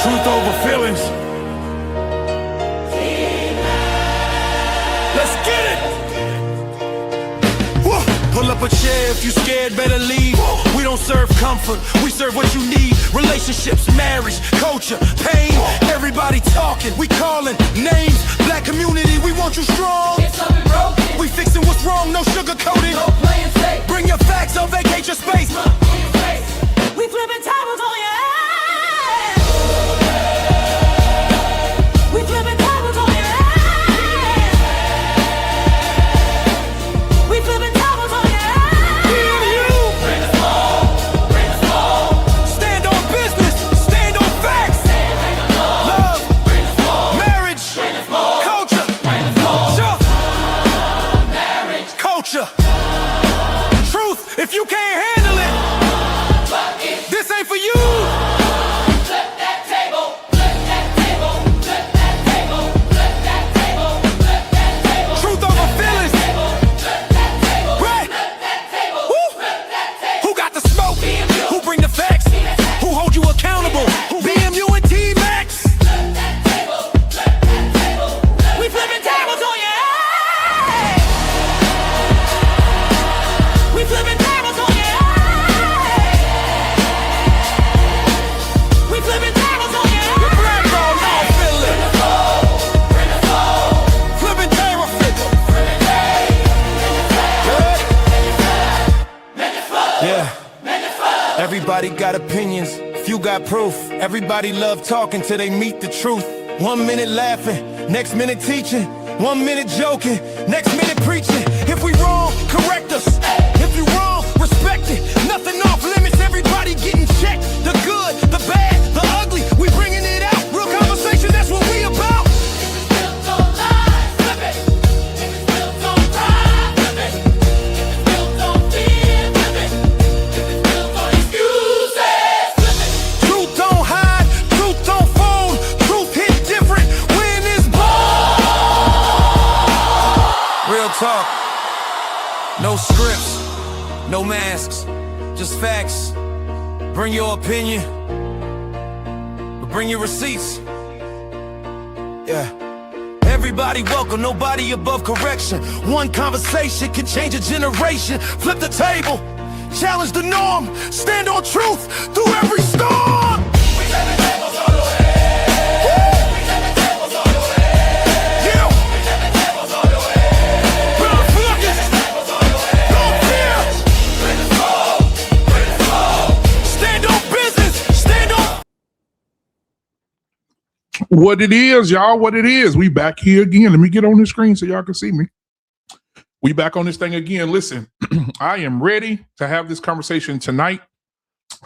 Truth over feelings. Let's get it. Woo. Pull up a chair if you scared, better leave. We don't serve comfort, we serve what you need. Relationships, marriage, culture, pain. Everybody talking, we calling names. Black community, we want you strong. We fixing what's wrong, no sugarcoating. No playing safe. Bring your facts, or vacate your space. We flipping tables on your ass. We flipping tables on your ass. We flipping tables on your ass. Bring us home, stand on business, stand on facts. Love, marriage, culture, culture. Truth, if you can't handle it, this ain't for you. Flip that table, flip that table, flip that table, flip that table, flip that table. Truth over feelings. Flip that table, right? Flip that table, flip that table. Who got the smoke? BMU. Who bring the facts? Who hold you accountable? BMU and T-Max. Flip that table, flip that table. We flipping tables on your ass. We flipping tables on your ass. We flipping tables on your ass. Black girl, now feel it. Bring us home. Flipping table, yeah. Everybody got opinions. Few got proof. Everybody love talking till they meet the truth. 1 minute laughing, next minute teaching. 1 minute joking, next minute preaching. If we wrong, correct us. If you wrong, respect it. Nothing off limits, everybody getting checked. The good, the bad, the ugly, we bringing it out. Real conversation, that's what we about. If it's built on lies, flip it. If it's built on pride, flip it. If it's built on fear, flip it. If it's built on excuses, flip it. Truth don't hide, truth don't fold. Truth hit different when it's bold. Real talk. No scripts, no masks, just facts. Bring your opinion, but bring your receipts. Yeah. Everybody welcome, nobody above correction. One conversation can change a generation. Flip the table, challenge the norm. Stand on truth through every storm. We turn the tables all the way. We turn the tables all the way. Yeah. We turn the tables all the way. Don't fear. Bring us home. Bring us home. Stand on business. Stand on. What it is, y'all, what it is. We back here again. Let me get on the screen so y'all can see me. We back on this thing again. Listen, I am ready to have this conversation tonight.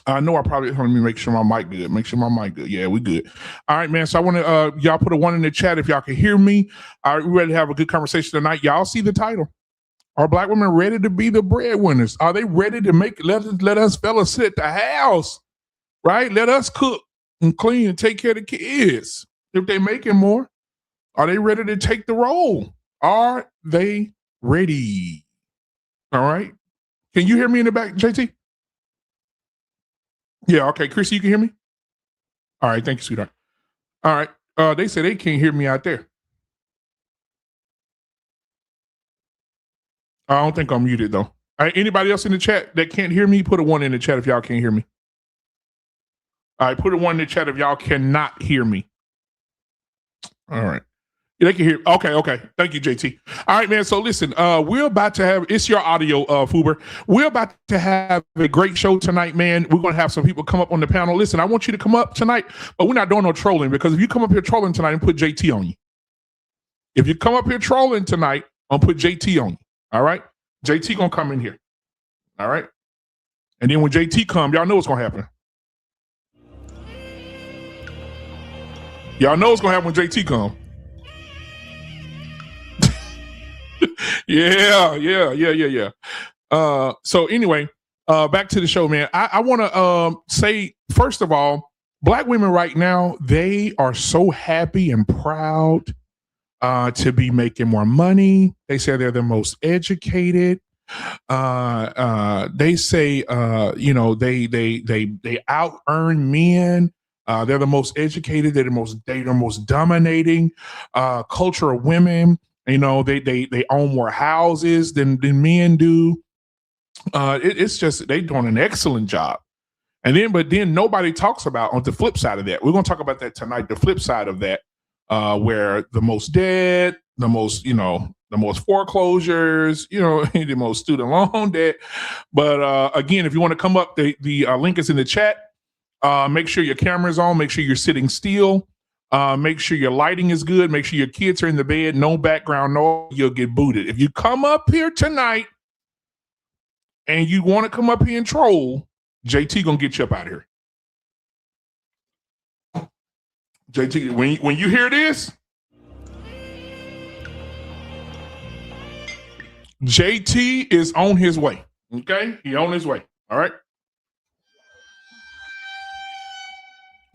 I know I probably, let me make sure my mic good. Make sure my mic good. Yeah, we good. All right, man. So I want to, y'all put a 1 in the chat if y'all can hear me. All right, we ready to have a good conversation tonight. Y'all see the title. Are Black women ready to be the breadwinners? Are they ready to let us fellas sit at the house, right? Let us cook and clean and take care of the kids. If they making more, are they ready to take the role? Are they ready? All right. Can you hear me in the back, JT? Yeah, okay. Chrissy, you can hear me? All right, thank you, sweetheart. All right. They say they can't hear me out there. I don't think I'm muted though. All right, anybody else in the chat that can't hear me, put a 1 in the chat if y'all can't hear me. All right, put a 1 in the chat if y'all cannot hear me. All right. They can hear. Okay. Thank you, JT. All right, man. So listen, we're about to have, it's your audio, Fuber. We're about to have a great show tonight, man. We're going to have some people come up on the panel. Listen, I want you to come up tonight, but we're not doing no trolling, because if you come up here trolling tonight, I'm put JT on you. If you come up here trolling tonight, I'll put JT on you. All right. JT going to come in here. All right. And then when JT come, y'all know what's going to happen. Y'all know what's going to happen when JT come. Yeah. So anyway, back to the show, man. I want to say, first of all, Black women right now, they are so happy and proud to be making more money. They say they're the most educated. They say, they out earn men They're the most educated. They're the most dominating culture of women. You know, they own more houses than men do. It's just they doing an excellent job. But then nobody talks about on the flip side of that. We're going to talk about that tonight. The flip side of that, where the most debt, the most foreclosures, the most student loan debt. But again, if you want to come up, the link is in the chat. Make sure your camera's on. Make sure you're sitting still. Make sure your lighting is good. Make sure your kids are in the bed. No background noise. You'll get booted. If you come up here tonight and you want to come up here and troll, JT gonna get you up out of here. JT, when you hear this, JT is on his way. Okay, he on his way. All right.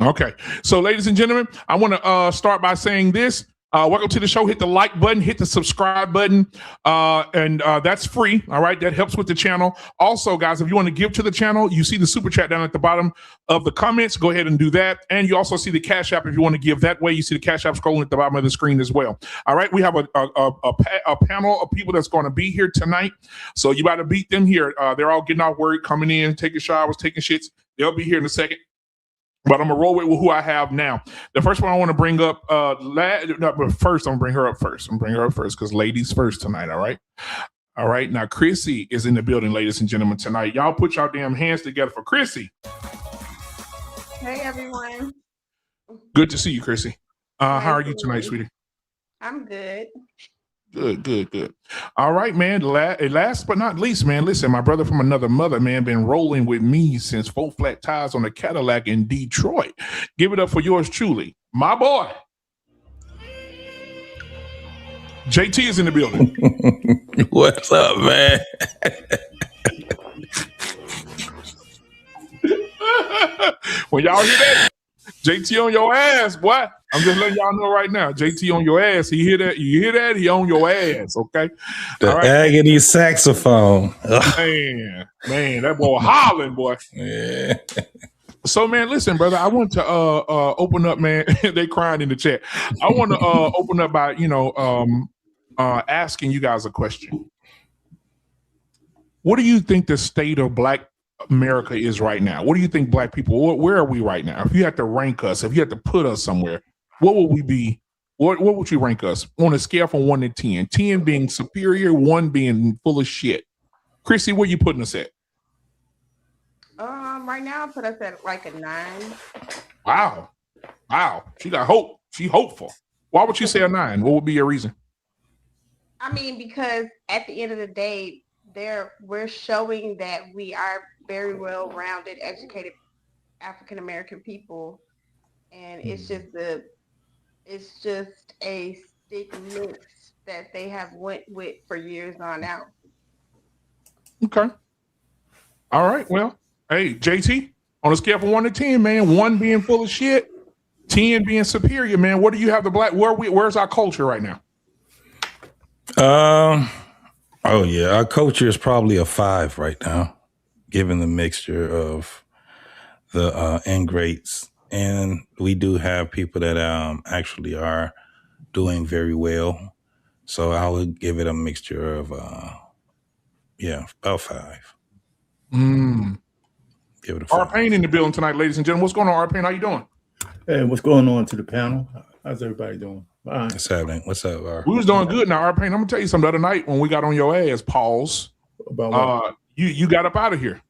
Okay. So, ladies and gentlemen, I want to start by saying this. Welcome to the show. Hit the like button, hit the subscribe button, and that's free. All right, that helps with the channel. Also, guys, if you want to give to the channel, you see the super chat down at the bottom of the comments. Go ahead and do that, and you also see the Cash App if you want to give that way. You see the Cash App scrolling at the bottom of the screen as well. All right, we have a panel of people that's going to be here tonight, so you got to beat them here. They're all getting off work, coming in, taking showers, taking shits. They'll be here in a second. But I'm going to roll with who I have now. The first one I want to bring up, but first I'm going to bring her up first. I'm going to bring her up first because ladies first tonight, all right? All right, now Chrissy is in the building, ladies and gentlemen, tonight. Y'all put y'all damn hands together for Chrissy. Hey, everyone. Good to see you, Chrissy. How are you tonight, sweetie? I'm good. Good. All right, man. Last but not least, man, listen, my brother from another mother, man, been rolling with me since 4 flat tires on a Cadillac in Detroit. Give it up for yours truly, my boy. JT is in the building. What's up, man? When y'all hear that, JT on your ass, boy. I'm just letting y'all know right now. JT on your ass. He hear that? You hear that? He on your ass, okay? The agony saxophone. Man, that boy hollering, boy. Yeah. So, man, listen, brother, I want to open up, man. They crying in the chat. I want to open up by, asking you guys a question. What do you think the state of Black America is right now? What do you think Black people, where are we right now? If you had to rank us, if you had to put us somewhere, what would we be? What would you rank us on a scale from 1 to 10? 10 being superior, 1 being full of shit. Chrissy, where you putting us at? Right now, I put us at like a 9. Wow. She got hope. She hopeful. Why would you say a 9? What would be your reason? I mean, because at the end of the day, we're showing that we are very well-rounded, educated African-American people, and it's just a stick mix that they have went with for years on out. Okay. All right. Well, hey, JT, on a scale from 1 to 10, man, 1 being full of shit, 10 being superior, man. What do you have the Black? Where's our culture right now? Oh yeah, our culture is probably a 5 right now, given the mixture of the ingrates, and we do have people that actually are doing very well. So I would give it a mixture of about 5. Give it a 5. R-Pain in the building tonight, ladies and gentlemen. What's going on, R-Pain? How you doing? Hey, what's going on to the panel? How's everybody doing? Fine. What's happening? What's up, R? We was doing good now, R-Pain. I'm gonna tell you something. The other night when we got on your ass, pause. About what? You got up out of here.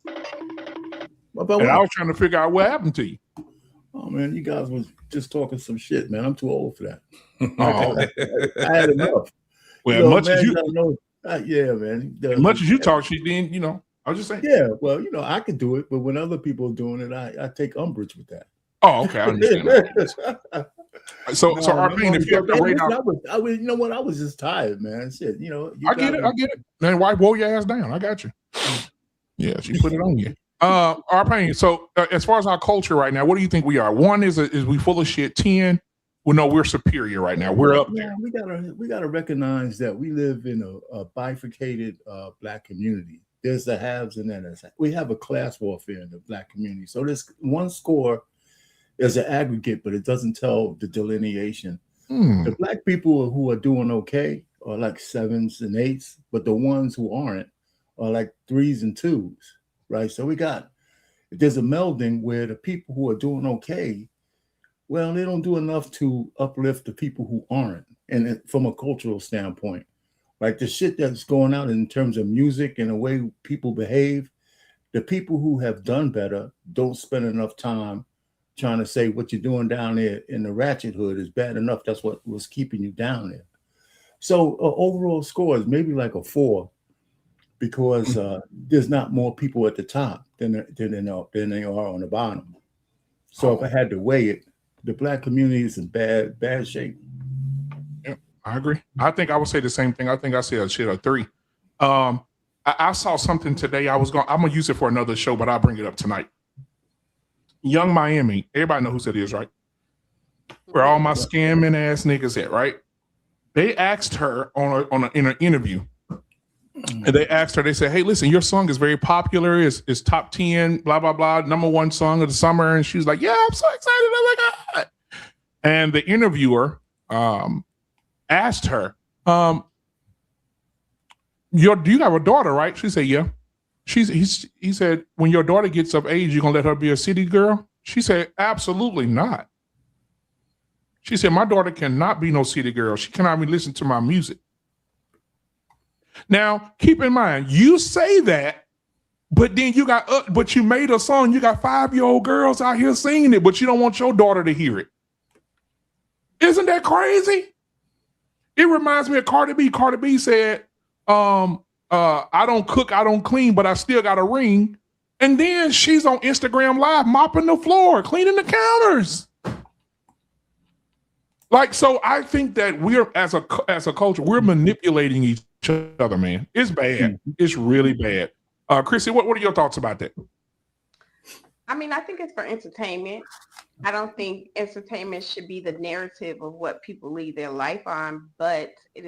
About and what? I was trying to figure out what happened to you. Oh man, you guys was just talking some shit, man. I'm too old for that. Oh, I had enough. well, much man, as you know, yeah, man. as much as you talk, she didn't. I was just saying. Yeah, well, I could do it, but when other people are doing it, I take umbrage with that. Oh, okay, I understand. That. So R-Pain, if you have to rate out, I was, you know what? I was just tired, man. Shit, I get it. Man, why roll your ass down? I got you. Yeah, she put it on you. R-Pain. So as far as our culture right now, what do you think we are? 1 is we full of shit. 10, well, no, we're superior right now. We're up there. We gotta recognize that we live in a bifurcated Black community. There's the haves and then we have a class warfare in the Black community. So this one score as an aggregate, but it doesn't tell the delineation. Hmm. The black people who are doing okay are like 7s and 8s, but the ones who aren't are like 3s and 2s, right? So there's a melding where the people who are doing okay, well, they don't do enough to uplift the people who aren't. And from a cultural standpoint, like the shit that's going out in terms of music and the way people behave, the people who have done better don't spend enough time trying to say what you're doing down there in the ratchet hood is bad enough. That's what was keeping you down there. So overall score is maybe like a 4 because there's not more people at the top than they are on the bottom. So if I had to weigh it, the black community is in bad shape. Yeah, I agree. I think I would say the same thing. I think I said a 3. I saw something today. I'm gonna use it for another show, but I'll bring it up tonight. Young Miami. Everybody know who that is, right? Where all my scamming ass niggas at, right? They asked her in an interview. And they asked her, they said, hey, listen, your song is very popular. It's top 10, blah, blah, blah, #1 song of the summer. And she was like, yeah, I'm so excited. Oh my God. And the interviewer asked her, do you have a daughter, right? She said, yeah. He said, when your daughter gets of age, you're going to let her be a city girl? She said, absolutely not. She said, my daughter cannot be no city girl. She cannot even listen to my music. Now, keep in mind, you say that, but then but you made a song, you got 5-year-old girls out here singing it, but you don't want your daughter to hear it. Isn't that crazy? It reminds me of Cardi B. Cardi B said, I don't cook, I don't clean, but I still got a ring. And then she's on Instagram Live mopping the floor, cleaning the counters. Like, so I think that we're, as a culture, we're manipulating each other, man. It's bad. It's really bad. Chrissy, what are your thoughts about that? I mean, I think it's for entertainment. I don't think entertainment should be the narrative of what people lead their life on, but it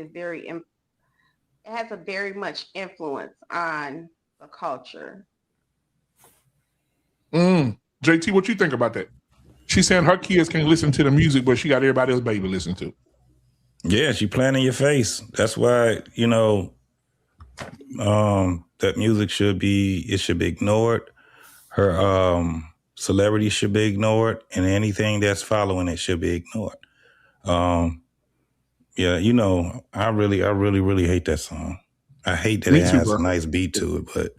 has a very much influence on the culture. JT, what you think about that? She's saying her kids can't listen to the music, but she got everybody else baby listen to. Yeah, she playing in your face. That's why, that music should be ignored. Her celebrity should be ignored, and anything that's following it should be ignored. Yeah, I really hate that song. I hate that it has a nice beat to it, but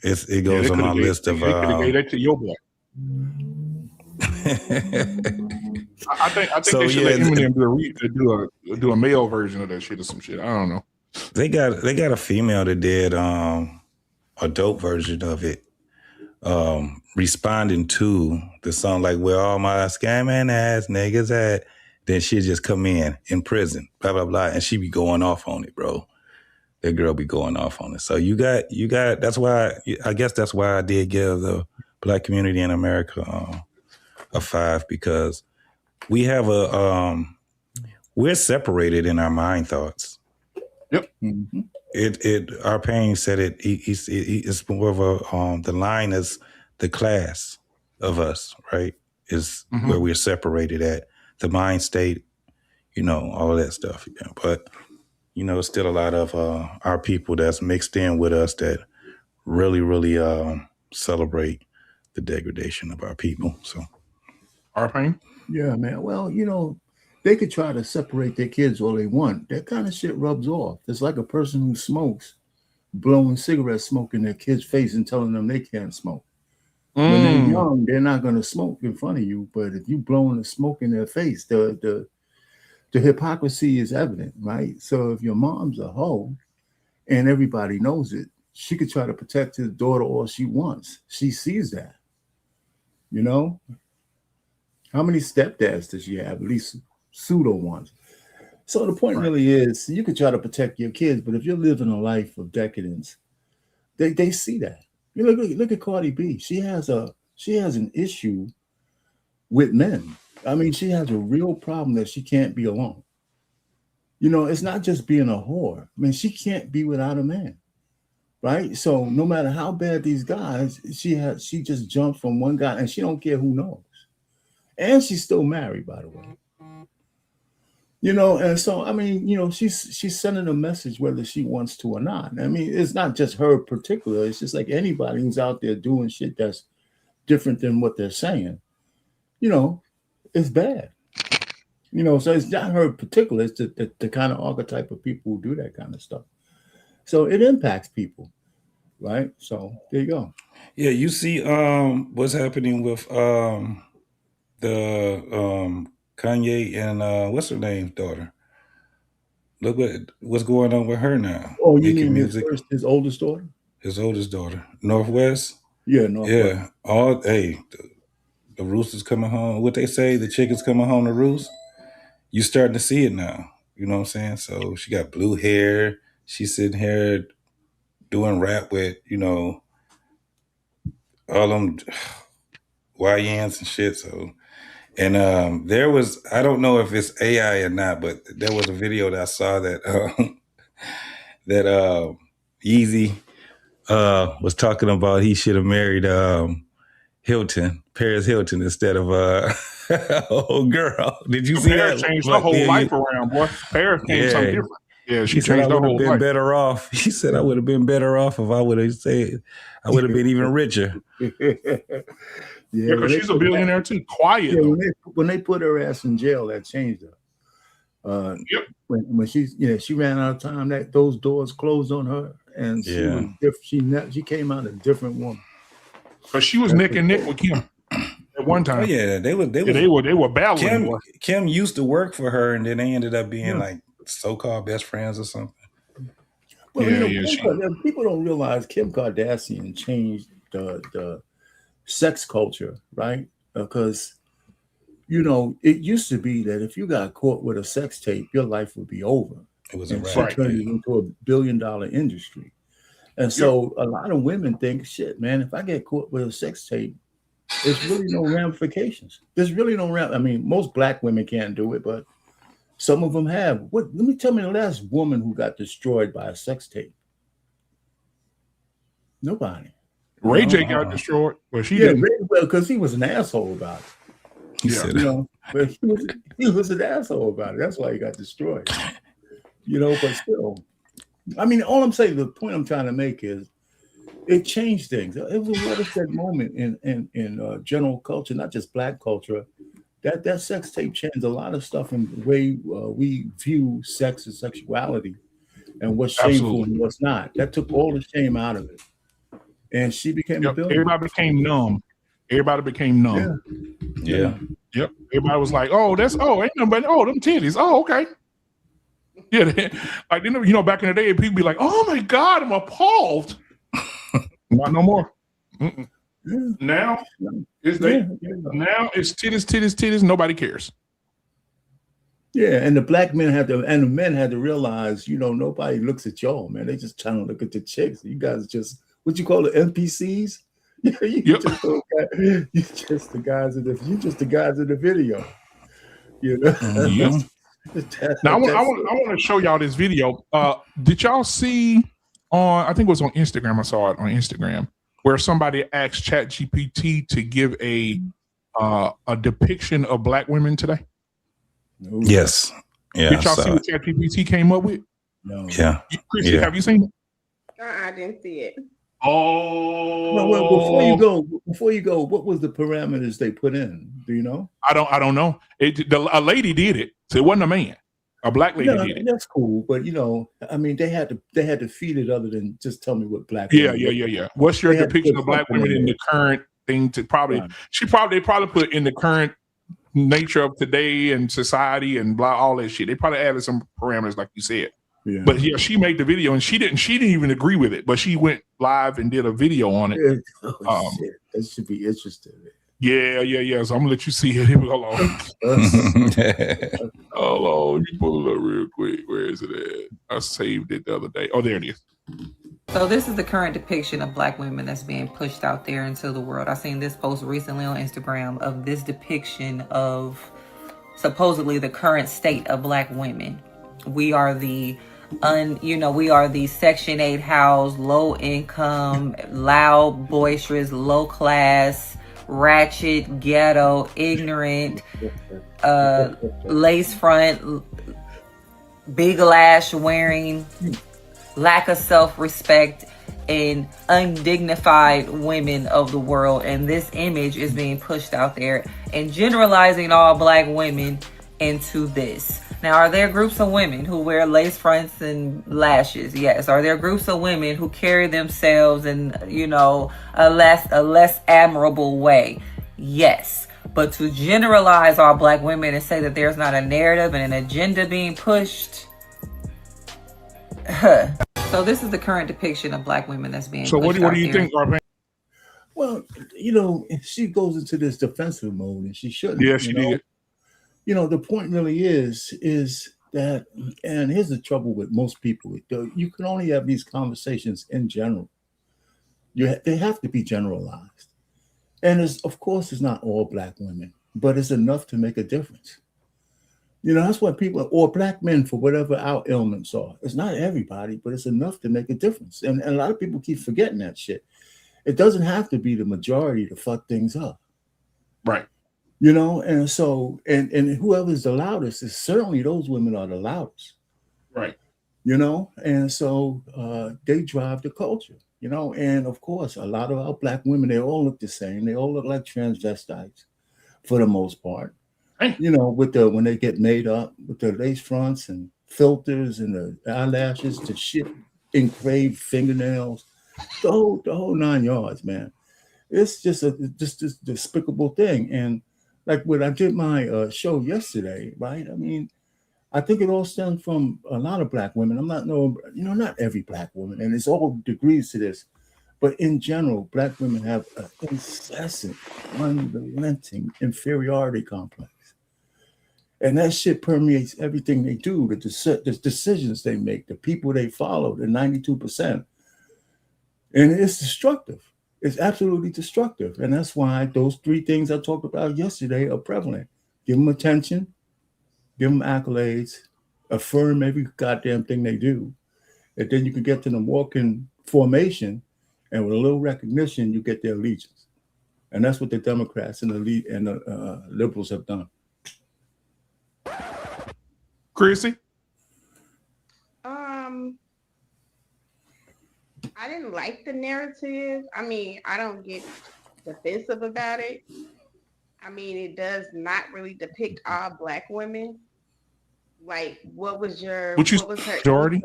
it goes on my list of. They could have gave that to your boy. I think so, they should let Eminem do a male version of that shit or some shit. I don't know. They got a female that did a dope version of it, responding to the song, like where all my scamming ass niggas at. Then she'd just come in prison, blah blah blah, and she be going off on it, bro. That girl be going off on it. So you got. That's why I did give the black community in America a 5, because we have we're separated in our mind thoughts. Yep. Mm-hmm. Our pain said it's more of the line is the class of us, right? Is where we're separated at. The mind state, all of that stuff. Yeah. But, still a lot of our people that's mixed in with us that really, really celebrate the degradation of our people. So, our pain? Yeah, man. Well, they could try to separate their kids all they want. That kind of shit rubs off. It's like a person who smokes, blowing cigarette smoke in their kid's face and telling them they can't smoke. When they're young, they're not going to smoke in front of you. But if you blowing the smoke in their face, the hypocrisy is evident, right? So if your mom's a hoe and everybody knows it, she could try to protect his daughter all she wants. She sees that, How many stepdads does she have? At least pseudo ones. So the point really is, you could try to protect your kids, but if you're living a life of decadence, they see that. Look at Cardi B. She has an issue with men. I mean, she has a real problem that she can't be alone. It's not just being a whore. I mean, she can't be without a man. right? So no matter how bad these guys, she just jumps from one guy, and she don't care who knows. And she's still married, by the way. And so I mean, she's sending a message whether she wants to or not. I mean, it's not just her particular. It's just like anybody who's out there doing shit that's different than what they're saying. It's bad. So it's not her particular. It's the kind of archetype of people who do that kind of stuff. So it impacts people, right? So there you go. Yeah, you see what's happening with the Kanye and what's her name's daughter. Look what's going on with her now. Oh, you making mean music. his oldest daughter? His oldest daughter, Northwest. Yeah, Northwest. Yeah, the roosters coming home. What they say, the chickens coming home to roost. You starting to see it now. You know what I'm saying? So she got blue hair. She's sitting here doing rap with all them YNs and shit. So, and there was, I don't know if it's AI or not, but there was a video that I saw that that Yeezy was talking about he should have married Paris Hilton instead of old girl. Did you see Paris that? changed her whole life around, boy. Paris changed something different. Yeah, she changed her whole life. Better off. He said I would have been better off if I would have said I would have been even richer. Yeah, because she's a billionaire too. Quiet. Yeah, when they put her ass in jail, that changed her. Yep. When she ran out of time, that those doors closed on her, and she was different. She came out a different woman. Because she was neck and neck with Kim at one time. Oh yeah, they were battling. Kim used to work for her, and then they ended up being like so-called best friends or something. Well, people don't realize Kim Kardashian changed the sex culture, right? Because it used to be that if you got caught with a sex tape, your life would be over. It was turned it into $1 billion industry. And so a lot of women think, shit, man, if I get caught with a sex tape, there's really no ramifications. There's really no I mean, most black women can't do it, but some of them have. Let me tell me the last woman who got destroyed by a sex tape. Nobody. Ray J got destroyed. Well, she didn't. Because he was an asshole about it. But he was an asshole about it. That's why he got destroyed. But still, I mean, all I'm saying, the point I'm trying to make is it changed things. It was a watershed moment in general culture, not just black culture. That sex tape changed a lot of stuff in the way we view sex and sexuality and what's shameful and what's not. That took all the shame out of it. And she became a billionaire. Everybody became numb. Yeah. Yep. Everybody was like, ain't nobody, them titties. Oh, okay. Yeah. Like, back in the day, people be like, oh my God, I'm appalled. Not no more. Mm-mm. Now it's now it's titties. Nobody cares. Yeah, and the black men and the men had to realize, nobody looks at y'all, man. They just trying to look at the chicks. You guys just what you call the NPCs. You're just the guys in the video. Now I want to show y'all this video. Did y'all see I think it was on Instagram. I saw it on Instagram where somebody asked ChatGPT to give a depiction of black women today. Yes. Yeah. Did y'all see what ChatGPT came up with? No. Yeah. Chrissy, have you seen it? I didn't see it. Oh. Well, before you go, what was the parameters they put in? Do you know? I don't know. A lady did it, so it wasn't a man. A black lady did it. That's cool, but I mean, they had to feed it other than just tell me what black. Yeah. What's your depiction of black women in the current thing? They probably put in the current nature of today and society and blah, all that shit. They probably added some parameters, like you said. Yeah. But she made the video and she didn't even agree with it, but she went live and did a video on it. Shit. That should be interesting. Yeah. So I'm gonna let you see it. Hold on. Hold on. You pull it up real quick. Where is it at? I saved it the other day. Oh, there it is. So this is the current depiction of black women that's being pushed out there into the world. I seen this post recently on Instagram of this depiction of supposedly the current state of black women. We are the we are the Section 8 house, low income, loud, boisterous, low class, ratchet, ghetto, ignorant, lace front, big lash wearing, lack of self-respect, and undignified women of the world. And this image is being pushed out there and generalizing all black women into this. Now, are there groups of women who wear lace fronts and lashes? Yes. Are there groups of women who carry themselves in, a less admirable way? Yes. But to generalize all black women and say that there's not a narrative and an agenda being pushed. So this is the current depiction of black women that's being So pushed what do you think, Arpain? Well, she goes into this defensive mode, and she shouldn't. Yeah, she did. The point really is that, and here's the trouble with most people: you can only have these conversations in general. They have to be generalized, and of course, it's not all black women, but it's enough to make a difference. That's what people, or black men, for whatever our ailments are. It's not everybody, but it's enough to make a difference. And a lot of people keep forgetting that shit. It doesn't have to be the majority to fuck things up. Right. And so, and whoever's the loudest is certainly those women are the loudest. Right. And so they drive the culture, and of course, a lot of our black women, they all look the same. They all look like transvestites for the most part. When they get made up with the lace fronts and filters and the eyelashes, the shit, engraved fingernails, the whole 9 yards, man. It's just this despicable thing. And like when I did my show yesterday, right? I mean, I think it all stems from a lot of black women. Not every black woman, and it's all degrees to this. But in general, black women have an incessant, unrelenting inferiority complex. And that shit permeates everything they do, the decisions they make, the people they follow, the 92%. And it's destructive. It's absolutely destructive. And that's why those three things I talked about yesterday are prevalent. Give them attention, give them accolades, affirm every goddamn thing they do. And then you can get to them walking formation, and with a little recognition, you get their allegiance. And that's what the Democrats and the liberals have done. Chrissy? I didn't like the narrative. I mean, I don't get defensive about it. I mean, it does not really depict all black women. Like, what was her majority?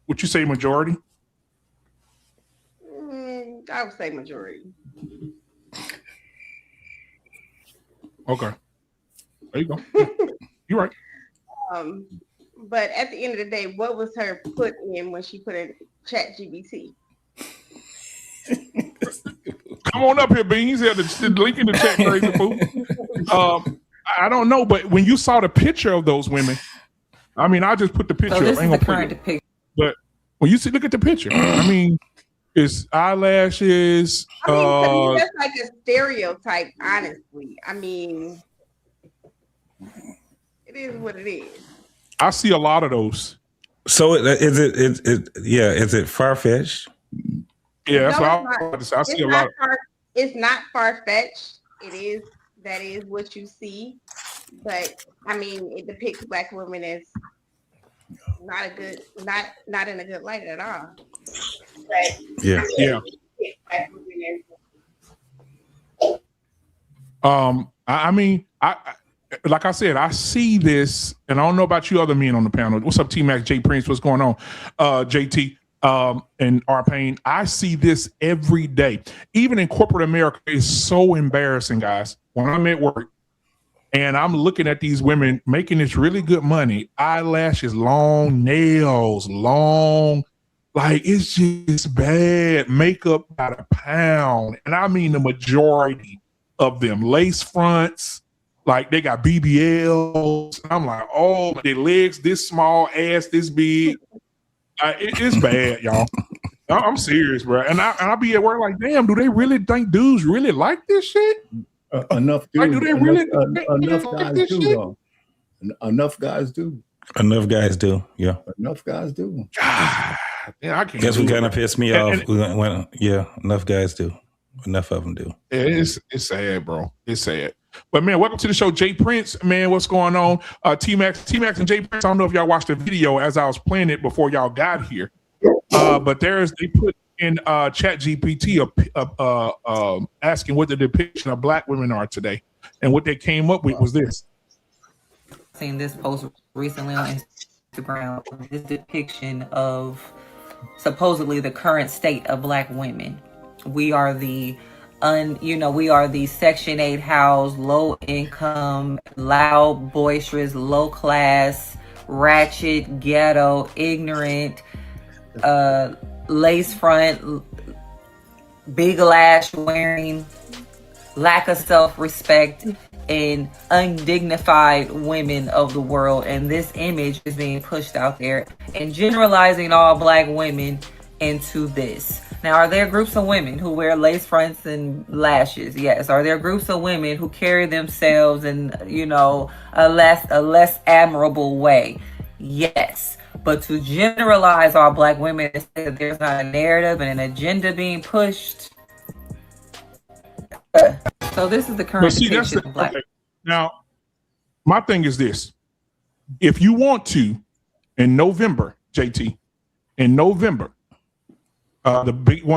Would you say majority? I would say majority. Okay. There you go. You're right. But at the end of the day, what was her put in when she put in ChatGPT? Come on up here, Beans. Had the link in the chat, crazy fool. I don't know, but when you saw the picture of those women, I mean, I just put the picture. So this up. is the current depiction. But when you look at the picture, I mean, it's eyelashes. I mean, to me, that's like a stereotype. Honestly, I mean, it is what it is. I see a lot of those. So is it far-fetched? Yeah, that's what I see a lot. It's not far-fetched. That is what you see. But I mean, it depicts black women as not in a good light at all. But yeah. I mean, like I said, I see this, and I don't know about you other men on the panel. What's up, T-Max, J Prince? What's going on? JT and R-Pain. I see this every day. Even in corporate America, it's so embarrassing, guys. When I'm at work and I'm looking at these women making this really good money, eyelashes, long nails, long, like it's just bad. Makeup by the pound. And I mean the majority of them. Lace fronts. Like they got BBLs. I'm like, oh, their legs this small, ass this big. It's bad, y'all. I'm serious, bro. And I be at work like, damn, do they really think dudes really like this shit? Enough do. Like, do they really enough guys do, though. Enough guys do. Enough guys do. Yeah. Enough guys do. God, yeah, I can't. Guess what do kind it. of pissed me off? Yeah, enough guys do. Enough of them do. It's sad, bro. It's sad. But man, welcome to the show, Jay Prince. Man, what's going on? T-Max and Jay Prince. I don't know if y'all watched the video as I was playing it before y'all got here. But they put in Chat GPT asking what the depiction of Black women are today. And what they came up with was this. Seen this post recently on Instagram, this depiction of supposedly the current state of Black women. We are the Section 8 housed, low income, loud, boisterous, low class, ratchet, ghetto, ignorant, lace front, big lash wearing, lack of self-respect, and undignified women of the world. And this image is being pushed out there and generalizing all Black women into this. Now, are there groups of women who wear lace fronts and lashes? Yes. Are there groups of women who carry themselves in, a less admirable way? Yes. But to generalize all Black women and say that there's not a narrative and an agenda being pushed. So this is the current depiction of Black. Okay. Now, my thing is this. If you want to, in November, JT, one of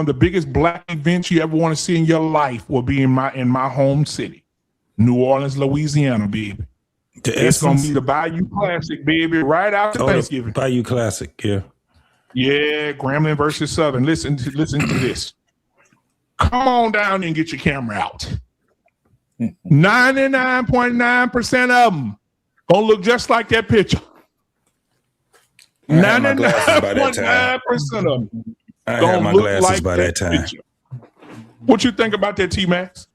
the biggest Black events you ever want to see in your life will be in my home city, New Orleans, Louisiana, baby. It's gonna be the Bayou Classic, baby, right after Thanksgiving. Bayou Classic, yeah. Yeah, Grambling versus Southern. Listen to this. Come on down and get your camera out. 99.9% of them gonna look just like that picture. 99.9% of them. I had my glasses by that time. Picture. What you think about that, T-Max?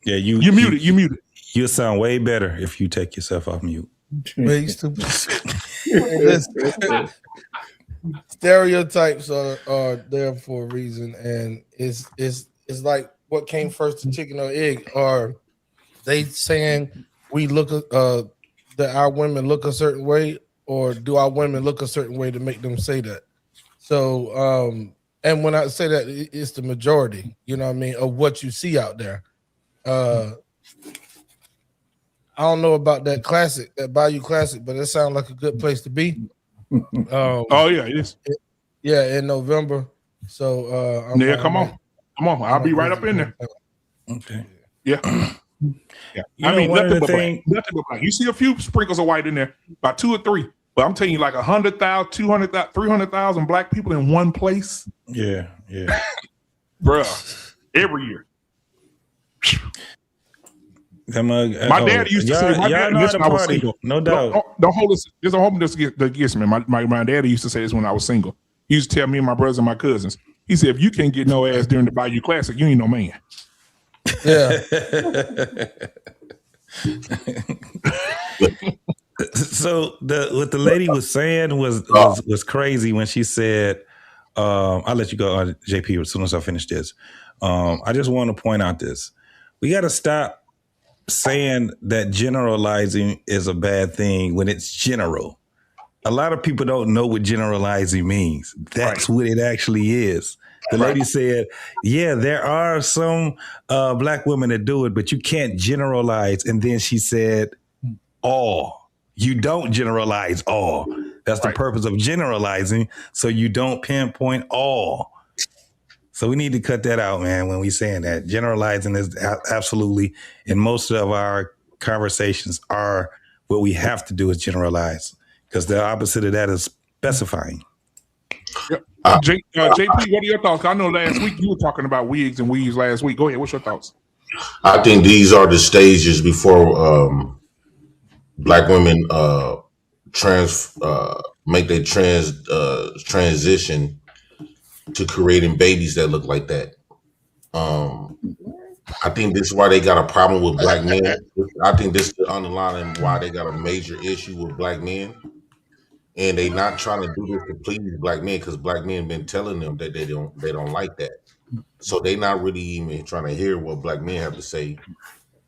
Yeah, you muted. You muted. You'll sound way better if you take yourself off mute. Stereotypes are there for a reason, and it's like what came first, the chicken or egg? Are they saying we look that our women look a certain way, or do our women look a certain way to make them say that? So, and when I say that, it's the majority, of what you see out there. I don't know about that Bayou Classic, but it sounds like a good place to be. Oh yeah, it is. Yeah, in November. So come on. I'll be right up in there. Okay. Yeah. Yeah. Nothing but black. You see a few sprinkles of white in there, about 2 or 3. But I'm telling you, like 100,000, 200,000, 300,000 Black people in one place. Yeah. Bruh, every year. My dad used to say, y'all know how to party. No doubt. Don't hold this. There's a hold this against me. My daddy used to say this when I was single. He used to tell me and my brothers and my cousins. He said, if you can't get no ass during the Bayou Classic, you ain't no man. Yeah. So what the lady was saying was crazy when she said, I'll let you go, JP, as soon as I finish this. I just want to point out this. We got to stop saying that generalizing is a bad thing when it's general. A lot of people don't know what generalizing means. That's what it actually is. The lady said, yeah, there are some Black women that do it, but you can't generalize. And then she said, all. You don't generalize all. That's the purpose of generalizing, so you don't pinpoint all. So we need to cut that out, man, when we saying that. Generalizing is absolutely, and most of our conversations are what we have to do is generalize, because the opposite of that is specifying. Yep. JP, what are your thoughts? I know last week you were talking about wigs and weaves last week. Go ahead. What's your thoughts? I think these are the stages before Black women make their transition to creating babies that look like that. I think this is why they got a problem with Black men. I think this is the underlying why they got a major issue with Black men. And they not trying to do this to please Black men, because Black men been telling them that they don't like that. So they not really even trying to hear what Black men have to say.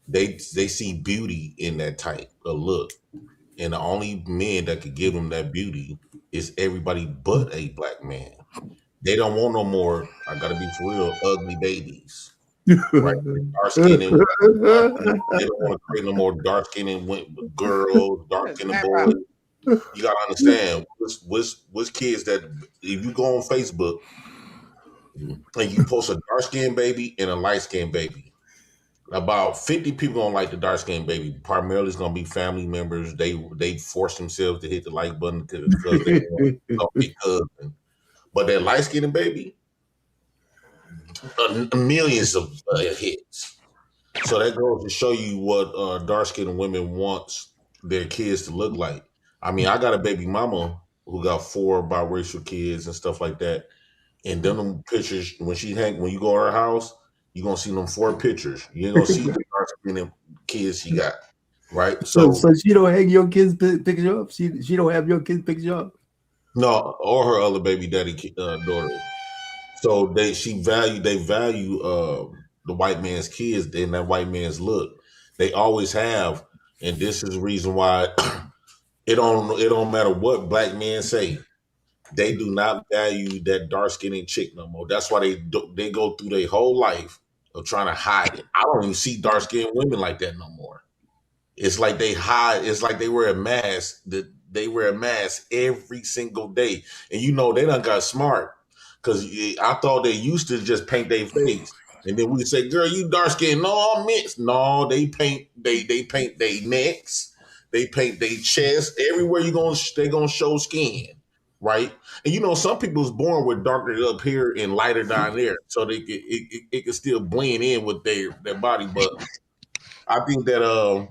they see beauty in that type of look, and the only men that could give them that beauty is everybody but a black man. They don't want no more. I gotta be for real. Ugly babies, right? Dark skin and they don't want to create no more dark skinned girls, dark skinned boys. You gotta understand, what's kids that if you go on Facebook and you post a dark skinned baby and a light skinned baby, about 50 people gonna like the dark skinned baby. Primarily, it's gonna be family members. They force themselves to hit the like button because they want to be cousin. But that light skinned baby, millions of hits. So that goes to show you what dark skinned women wants their kids to look like. I mean, I got a baby mama who got 4 biracial kids and stuff like that. And them pictures, when you go to her house, you're gonna see them 4 pictures. You ain't gonna see the dark skinned kids she got, right? So she don't hang your kids' picture up. She don't have your kids' picture up. No, or her other baby daddy daughter. So they value the white man's kids and that white man's look. They always have, and this is the reason why it don't matter what black men say. They do not value that dark skinned chick no more. That's why they go through their whole life of trying to hide it. I don't even see dark skinned women like that no more. It's like they hide. It's like they wear a mask. They wear a mask every single day, and they done got smart because I thought they used to just paint their face, and then we say, "Girl, you dark skinned." No, I'm mixed. No, they paint. They paint their necks. They paint their chest. Everywhere they gonna show skin. Right, and some people's born with darker up here and lighter down there, so it can still blend in with their body. But I think that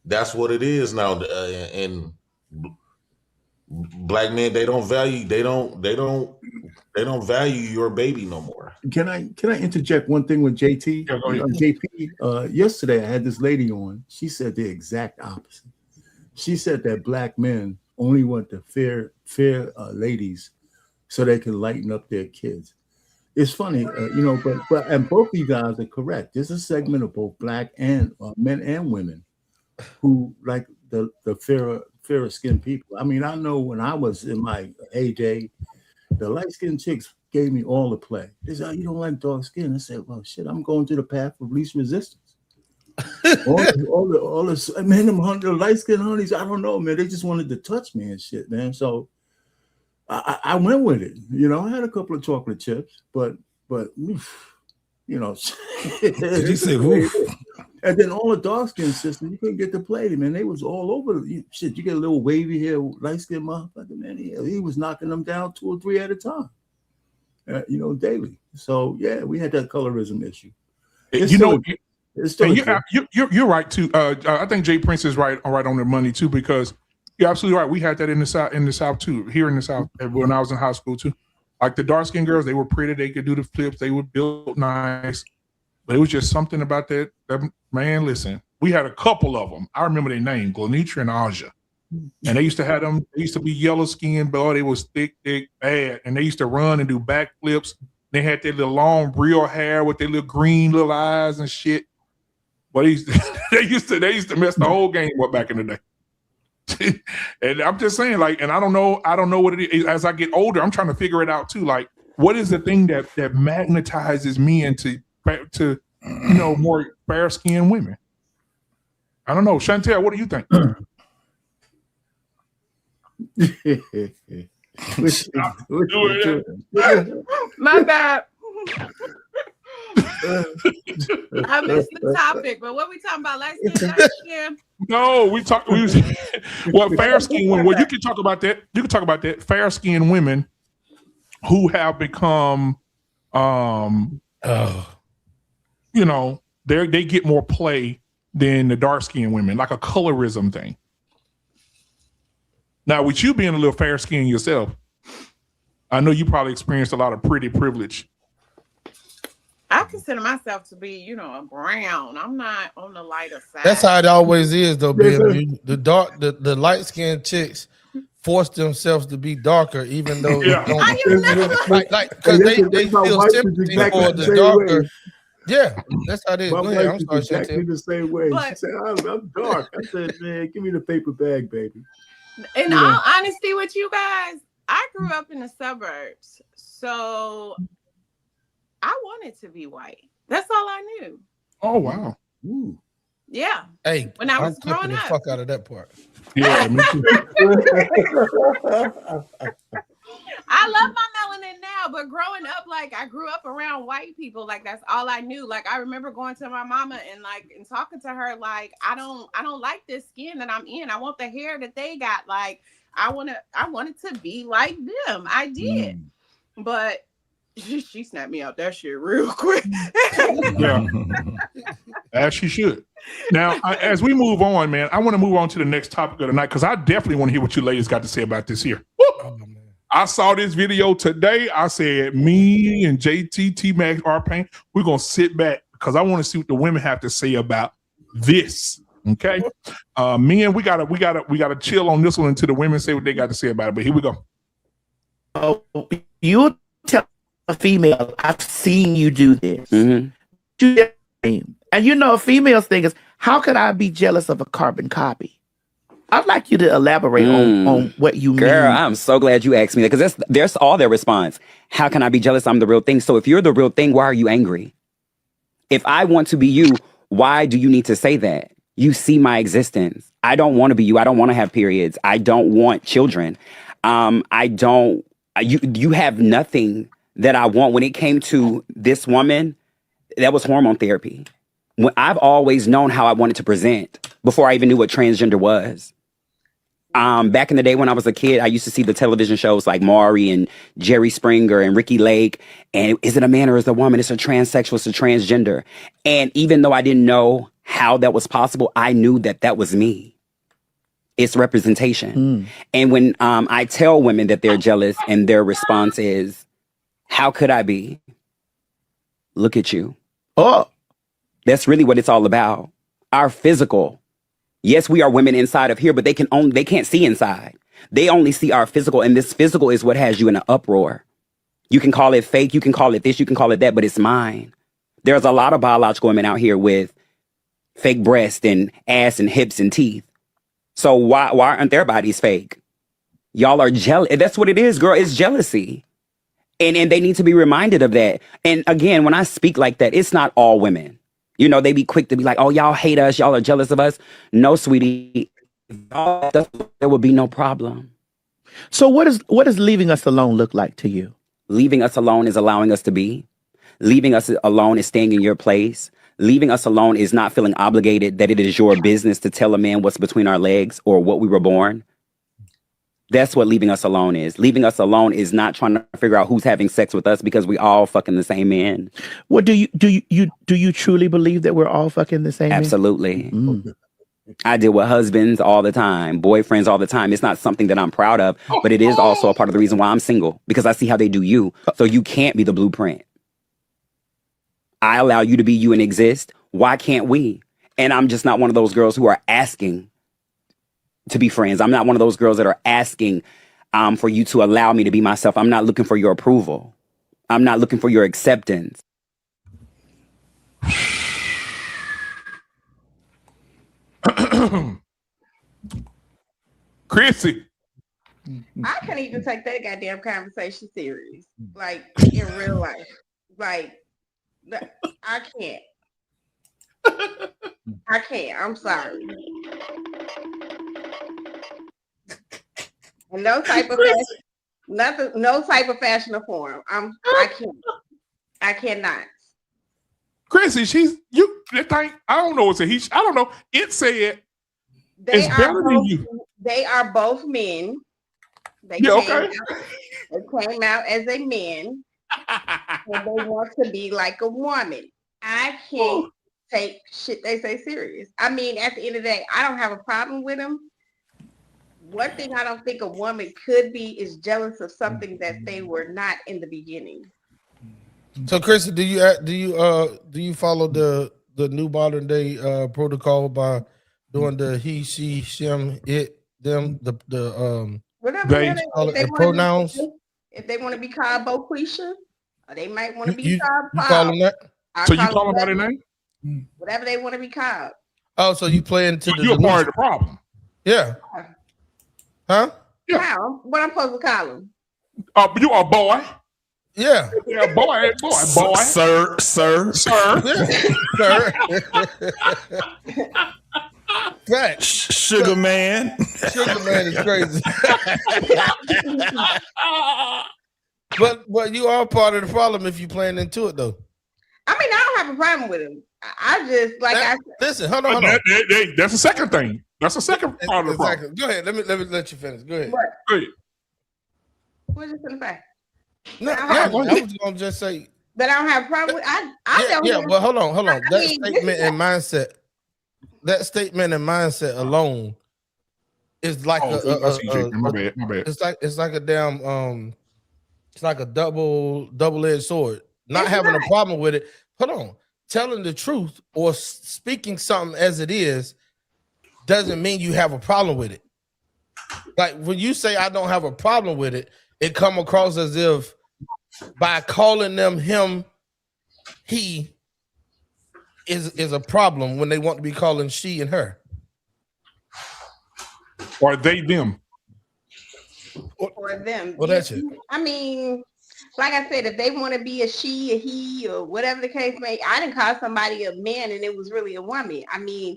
that's what it is now, and black men they don't value your baby no more. Can I interject one thing with JT? JP, yesterday I had this lady on. She said the exact opposite. She said that black men only want the fair ladies so they can lighten up their kids. It's funny, but and both of you guys are correct. There's a segment of both black and men and women who like the fairer skinned people. I mean, I know when I was in my heyday, the light skinned chicks gave me all the play. They said, "Oh, you don't like dark skin?" I said, "Well, shit, I'm going to the path of least resistance." all this, man, the light skinned honeys, I don't know, man. They just wanted to touch me and shit, man. So I went with it. I had a couple of chocolate chips, but oof, Did you say oof? And then all the dark skinned sisters, you couldn't get to play them, man. They was all over. Shit, you get a little wavy hair, light skinned motherfucker, man. He was knocking them down 2 or 3 at a time, daily. So yeah, we had that colorism issue. You're right too. I think Jay Prince is right on the money too, because you're absolutely right. We had that in the South too. Here in the South, when I was in high school too. Like the dark skinned girls, they were pretty. They could do the flips. They were built nice. But it was just something about that man, listen, we had a couple of them. I remember their name, Glenitra and Aja. And they used to have them, they used to be yellow skinned, but they was thick, bad. And they used to run and do backflips. They had their little long, real hair with their little green little eyes and shit. But they used to mess the whole game up back in the day. And I'm just saying, and I don't know what it is. As I get older, I'm trying to figure it out too. Like, what is the thing that magnetizes me into more fair skinned women? I don't know. Chantel, what do you think? My bad. I missed the topic, but what we talking about? Light skin? No, well, fair skinned women. Well, you can talk about that. You can talk about that. Fair skinned women who have become they get more play than the dark skinned women, like a colorism thing. Now, with you being a little fair skinned yourself, I know you probably experienced a lot of pretty privilege. I consider myself to be, a brown. I'm not on the lighter side. That's how it always is, though, baby. The light skinned chicks force themselves to be darker, even though because they still sympathy for the darker. Yeah, that's how it is. My Go ahead. wife I'm is sorry, exactly Chantel. the same way. She But said, I'm dark. I said, man, give me the paper bag, baby. in You know. all honesty with you guys, I grew up in the suburbs. So I wanted to be white. That's all I knew. Oh wow. Ooh. Yeah. Hey, When I I'm was clipping growing the up. fuck out of that part. Yeah, me too. I love my melanin now, but growing up, like I grew up around white people, like that's all I knew. Like I remember going to my mama and talking to her, like I don't like this skin that I'm in. I want the hair that they got. Like I wanted to be like them. I did, but she snapped me out that shit real quick. Yeah, as she should. Now, as we move on, man, I want to move on to the next topic of the night because I definitely want to hear what you ladies got to say about this here. Oh, man. I saw this video today. I said, me and JT, T-Max, R-Pain, we're going to sit back because I want to see what the women have to say about this. Okay. Men, we gotta chill on this one until the women say what they got to say about it. But here we go. Oh, you tell a female, I've seen you do this. And you know, a female's thing is, how could I be jealous of a carbon copy? I'd like you to elaborate on what you mean. Girl, I'm so glad you asked me that because there's all their response. How can I be jealous? I'm the real thing. So if you're the real thing, why are you angry? If I want to be you, why do you need to say that? You see my existence. I don't want to be you. I don't want to have periods. I don't want children. You have nothing that I want. When it came to this woman, that was hormone therapy. I've always known how I wanted to present before I even knew what transgender was. Back in the day when I was a kid, I used to see the television shows like Maury and Jerry Springer and Ricky Lake. And is it a man or is it a woman? It's a transsexual, it's a transgender. And even though I didn't know how that was possible, I knew that was me. It's representation. And when I tell women that they're jealous and their response is, how could I be? Look at you. Oh, that's really what it's all about. Our physical. Yes, we are women inside of here, but they can't see inside. They only see our physical, and this physical is what has you in an uproar. You can call it fake, you can call it this, you can call it that, but it's mine. There's a lot of biological women out here with fake breasts and ass and hips and teeth. So why aren't their bodies fake? Y'all are jealous. That's what it is, girl. It's jealousy. And they need to be reminded of that. And again, when I speak like that, it's not all women. You know, they be quick to be like, oh, y'all hate us. Y'all are jealous of us. No, sweetie. There will be no problem. So what does leaving us alone look like to you? Leaving us alone is allowing us to be. Leaving us alone is staying in your place. Leaving us alone is not feeling obligated that it is your business to tell a man what's between our legs or what we were born. That's what leaving us alone is. Leaving us alone is not trying to figure out who's having sex with us because we all fucking the same man. Well, do you truly believe that we're all fucking the same man? Absolutely. I deal with husbands all the time, boyfriends all the time. It's not something that I'm proud of, but it is also a part of the reason why I'm single because I see how they do you. So you can't be the blueprint. I allow you to be you and exist. Why can't we? And I'm just not one of those girls who are asking to be friends. I'm not one of those girls that are asking for you to allow me to be myself. I'm not looking for your approval. I'm not looking for your acceptance. Chrissy. I can't even take that goddamn conversation serious, like in real life. Like, I can't. I can't. I'm sorry. And no type of fashion, nothing, no type of fashion or form. I can't. I cannot. Chrissy, that thing, I don't know. I don't know. It said it's better than you. They are both men. They came out as a man. And they want to be like a woman. I can't take shit they say serious. I mean, at the end of the day, I don't have a problem with them. One thing I don't think a woman could be is jealous of something that they were not in the beginning. So, Chrissy, do you follow the new modern day protocol by doing the he, she, him, it, them, the pronouns? If they want to be called Boquisha, or they might want to be you called call them that? So you call them by their name? Whatever they want to be called. Oh, so you play into the you're part of the problem. Yeah. Huh? Yeah. How? What I'm supposed to call them? You are a boy. Yeah. Yeah, boy. Sir. Yeah. Fact. Sugar man. Sugar man is crazy. But you are part of the problem if you playing into it though. I mean, I don't have a problem with them. I just listen. Hold on. That's the second thing. That's the second part of the problem. Go ahead. Let me let you finish. Go ahead. What? Go ahead. What you gonna say? No, I was gonna just say that I don't have a problem with. I don't. Yeah, but hold on. That statement and mindset alone is like my bad. It's like a damn it's like a double-edged sword. Not having a problem with it. Hold on. Telling the truth or speaking something as it is doesn't mean you have a problem with it. Like when you say I don't have a problem with it, it come across as if by calling them him, he is a problem when they want to be calling she and her. Or they them. Or them. Well, that's it. I mean, like I said, if they want to be a she, a he, or whatever the case may, I didn't call somebody a man and it was really a woman. I mean,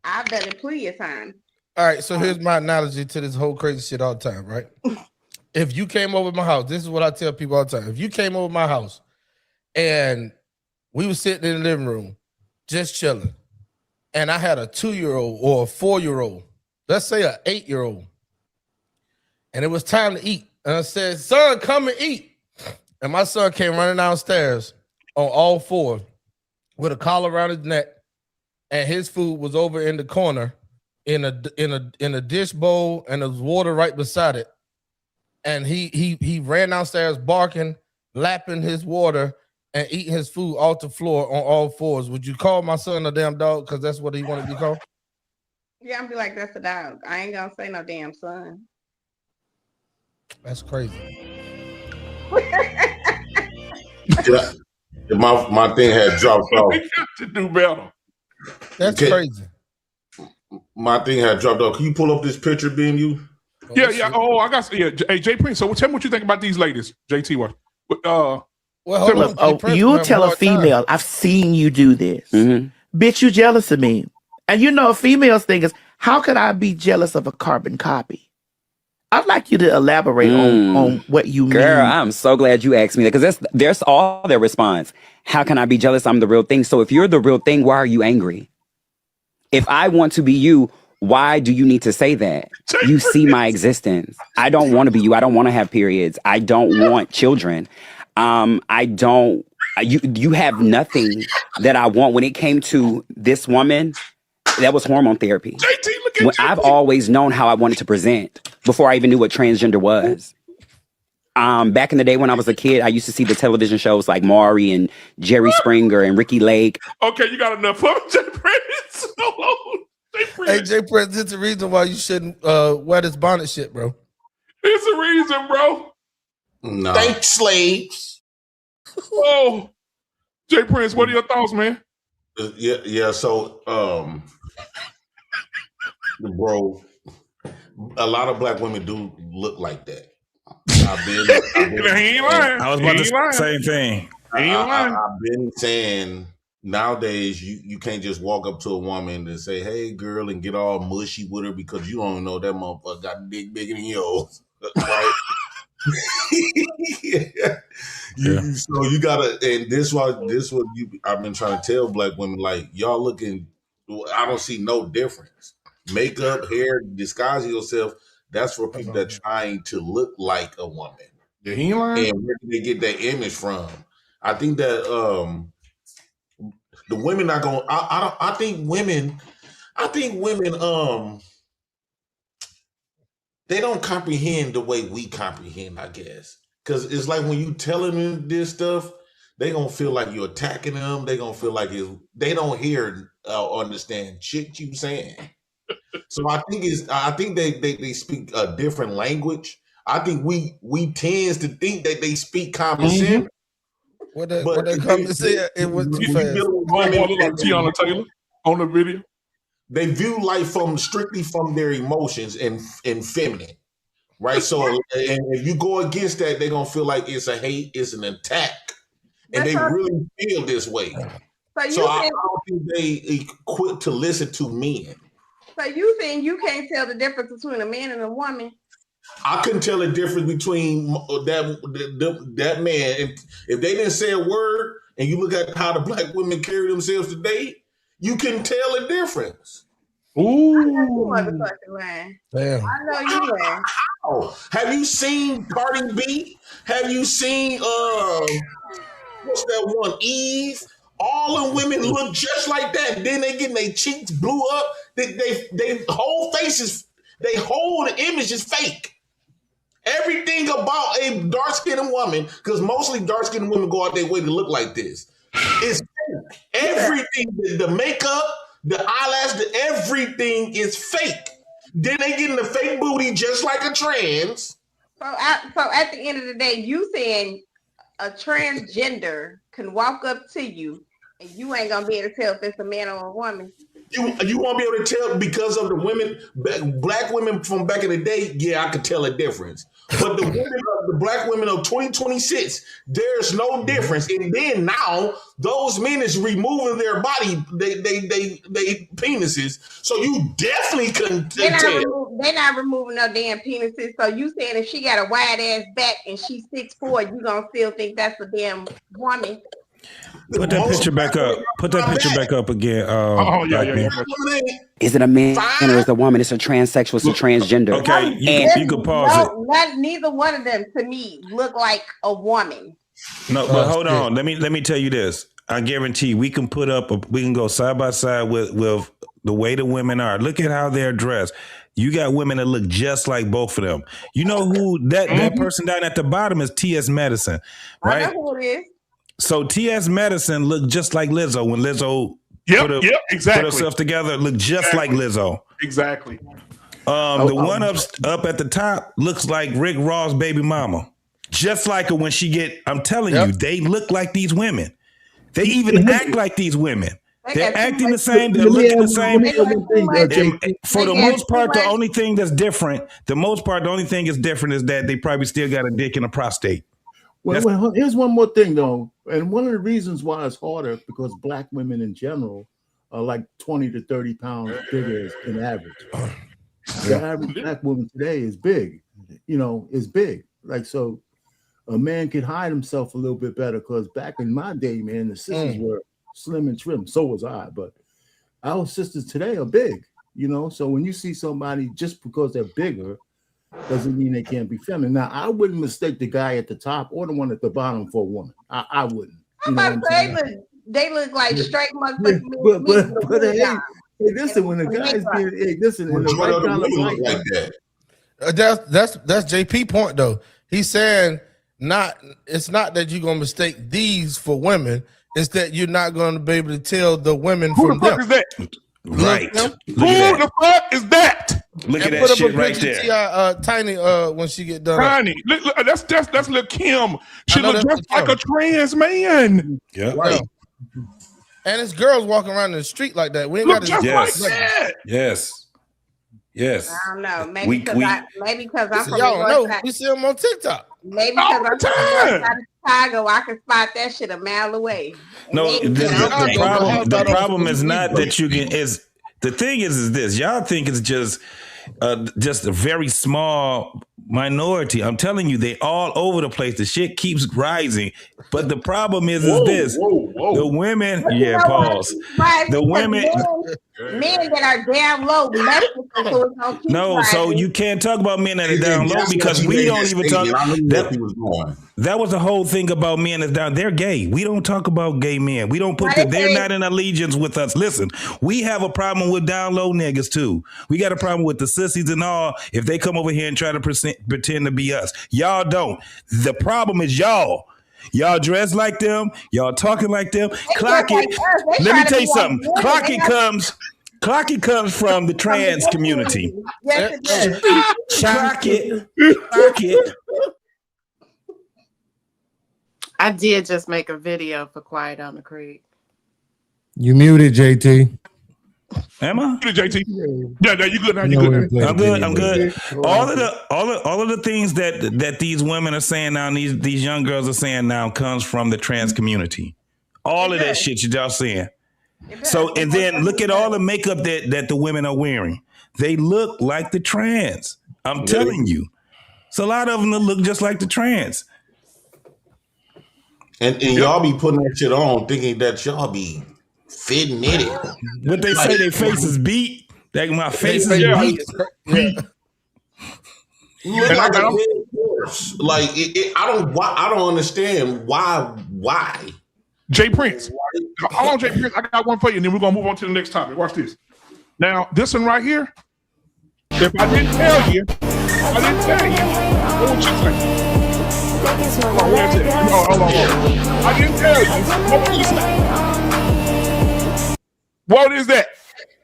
I've done it plenty of times. All right, so here's my analogy to this whole crazy shit all the time, right? If you came over my house, this is what I tell people all the time. If you came over my house and we were sitting in the living room, just chilling, and I had a 2-year-old or a 4-year-old, let's say an 8-year-old, and it was time to eat, and I said, son, come and eat. And my son came running downstairs on all fours with a collar around his neck, and his food was over in the corner in a dish bowl, and there was water right beside it. And he ran downstairs barking, lapping his water, and eating his food off the floor on all fours. Would you call my son a damn dog because that's what he wanted to be called? Yeah, I'm be like, that's a dog. I ain't gonna say no damn son. That's crazy. My thing had dropped off. We got to do better. That's crazy. My thing had dropped off. Can you pull up this picture, being you? Yeah. Oh, I got. Yeah. Hey, Jay Prince. So tell me what you think about these ladies, JT. What? You tell a female, I've seen you do this. Bitch, you jealous of me. And you know, a female's thing is, how could I be jealous of a carbon copy? I'd like you to elaborate on what you mean. Girl, I'm so glad you asked me that, because there's all their response. How can I be jealous? I'm the real thing. So if you're the real thing, why are you angry? If I want to be you, why do you need to say that? You see my existence. I don't want to be you. I don't want to have periods. I don't want children. You have nothing that I want. When it came to this woman, that was hormone therapy. JT, look at I've always known how I wanted to present before I even knew what transgender was. Back in the day when I was a kid, I used to see the television shows like Maury and Jerry Springer and Ricky Lake. Okay, you got enough of Jay Prince. Hey, Jay Prince, it's the reason why you shouldn't wear this bonnet shit, bro. It's a reason, bro. No. Thanks, slaves. Oh, Jay Prince, what are your thoughts, man? Yeah. So, bro, a lot of black women do look like that. He ain't lying. I was about to say the same thing. I've been saying nowadays you can't just walk up to a woman and say, "Hey, girl," and get all mushy with her because you don't know that motherfucker got a dick bigger than yours, right? So you gotta, and this what I've been trying to tell black women, like, y'all looking, I don't see no difference. Makeup, hair, disguising yourself, that's for people that trying to look like a woman. Yeah, he ain't lying. And where do they get that image from? I think that the women are going. I think women. They don't comprehend the way we comprehend, I guess. Because it's like when you telling them this stuff, they gonna feel like you're attacking them. They gonna feel like they don't hear or understand shit you saying. So I think they speak a different language. I think we tends to think that they speak common sense, What that But comment said, it was too fast. Look like Tiana Taylor on the video. They view life from strictly from their emotions and feminine, right? So, and if you go against that, they're gonna feel like it's a hate, it's an attack, and they really feel this way. So I don't think they equipped to listen to men. So you think you can't tell the difference between a man and a woman? I couldn't tell the difference between that man. If they didn't say a word, and you look at how the black women carry themselves today, you can tell a difference. Ooh. I know you motherfucking lying. Damn. I know you lying. How? Have you seen Cardi B? Have you seen what's that one? Eve? All the women look just like that. Then they getting their cheeks blew up. They whole faces, they whole image is fake. Everything about a dark-skinned woman, because mostly dark-skinned women go out their way to look like this. It's fake. Everything, the makeup, the eyelash, everything is fake. Then they get in the fake booty just like a trans. So at the end of the day, you saying a transgender can walk up to you and you ain't gonna be able to tell if it's a man or a woman. You won't be able to tell because of the women, black women from back in the day. Yeah, I could tell a difference. But the black women of 2026, there's no difference. And then now those men is removing their body, they penises. So you definitely couldn't tell. They're not removing no damn penises. So you saying if she got a wide ass back and she's 6'4", you gonna still think that's a damn woman? Put that picture back up. Put that picture back up again. Yeah. Is it a man or is it a woman? It's a transsexual. It's a transgender. Okay, you can pause it. Neither one of them to me look like a woman. No, but hold on. Let me tell you this. I guarantee we can we can go side by side with the way the women are. Look at how they're dressed. You got women that look just like both of them. You know who that person down at the bottom is? T.S. Madison, right? I know who it is. So T.S. Madison looked just like Lizzo when Lizzo put herself together. Looked just like Lizzo. Exactly. The one up at the top looks like Rick Ross' baby mama. Just like her when she get. I'm telling you, they look like these women. They even act like these women. They're acting the same. They're looking the same. For the most part, the only thing that's different. The only thing is different is that they probably still got a dick and a prostate. Well, here's one more thing, though. And one of the reasons why it's harder because black women in general are like 20 to 30 pounds bigger in average. The average black woman today is big, is big. Like, so a man can hide himself a little bit better because back in my day, man, the sisters were slim and trim. So was I. But our sisters today are big, So when you see somebody just because they're bigger, doesn't mean they can't be feminine. Now, I wouldn't mistake the guy at the top or the one at the bottom for a woman. I wouldn't. They look like straight motherfuckers. But hey, listen, when the guy's being, listen, in the right kind of light, that's JP point though. He's saying it's not that you're gonna mistake these for women. It's that you're not gonna be able to tell the women from them. Who the fuck is that? Right. Who the fuck is that? Look at that shit right there. Tiny, when she get done. Tiny. Look, that's little Kim. She looks just like a trans man. Yeah. Right. And it's girls walking around in the street like that. We ain't got to just like that. Yes. I don't know. Maybe because I'm from y'all know. We see them on TikTok. Maybe because I'm from Chicago, I can spot that shit a mile away. No, the problem is not that you can. The thing is this. Y'all think it's just a very small minority. I'm telling you, they all over the place. The shit keeps rising. But the problem is this. The women, pause. The women. Men that are down low, so you can't talk about men that are down low because we don't even talk. That was the whole thing about men that's down. They're gay. We don't talk about gay men. We don't they're not in allegiance with us. Listen, we have a problem with down low niggas too. We got a problem with the sissies and all. If they come over here and try to pretend to be us, y'all don't. The problem is y'all. Y'all dress like them. Y'all talking like them. Clock it. Let me tell you something. Clock it comes from the trans community. Yes, it does. Clock it. I did just make a video for Quiet on the Creek. You muted, JT. Am I? JT. Yeah, you good now. You good now. I'm good. All of the things that these women are saying now, and these young girls are saying now, comes from the trans community. All of that shit y'all saying. So, and then look at all the makeup that the women are wearing. They look like the trans. I'm telling you. So a lot of them look just like the trans. And y'all be putting that shit on thinking that y'all be fitting in it. What they say, their face is beat. That my face is beat. Look like a dead horse. Like I don't understand why. Jay Prince. Hold on, Jay Prince. I got one for you, and then we're gonna move on to the next topic. Watch this. Now, this one right here. If I didn't tell you, what would you say? Hold on. I didn't tell you. What would you say? What is that?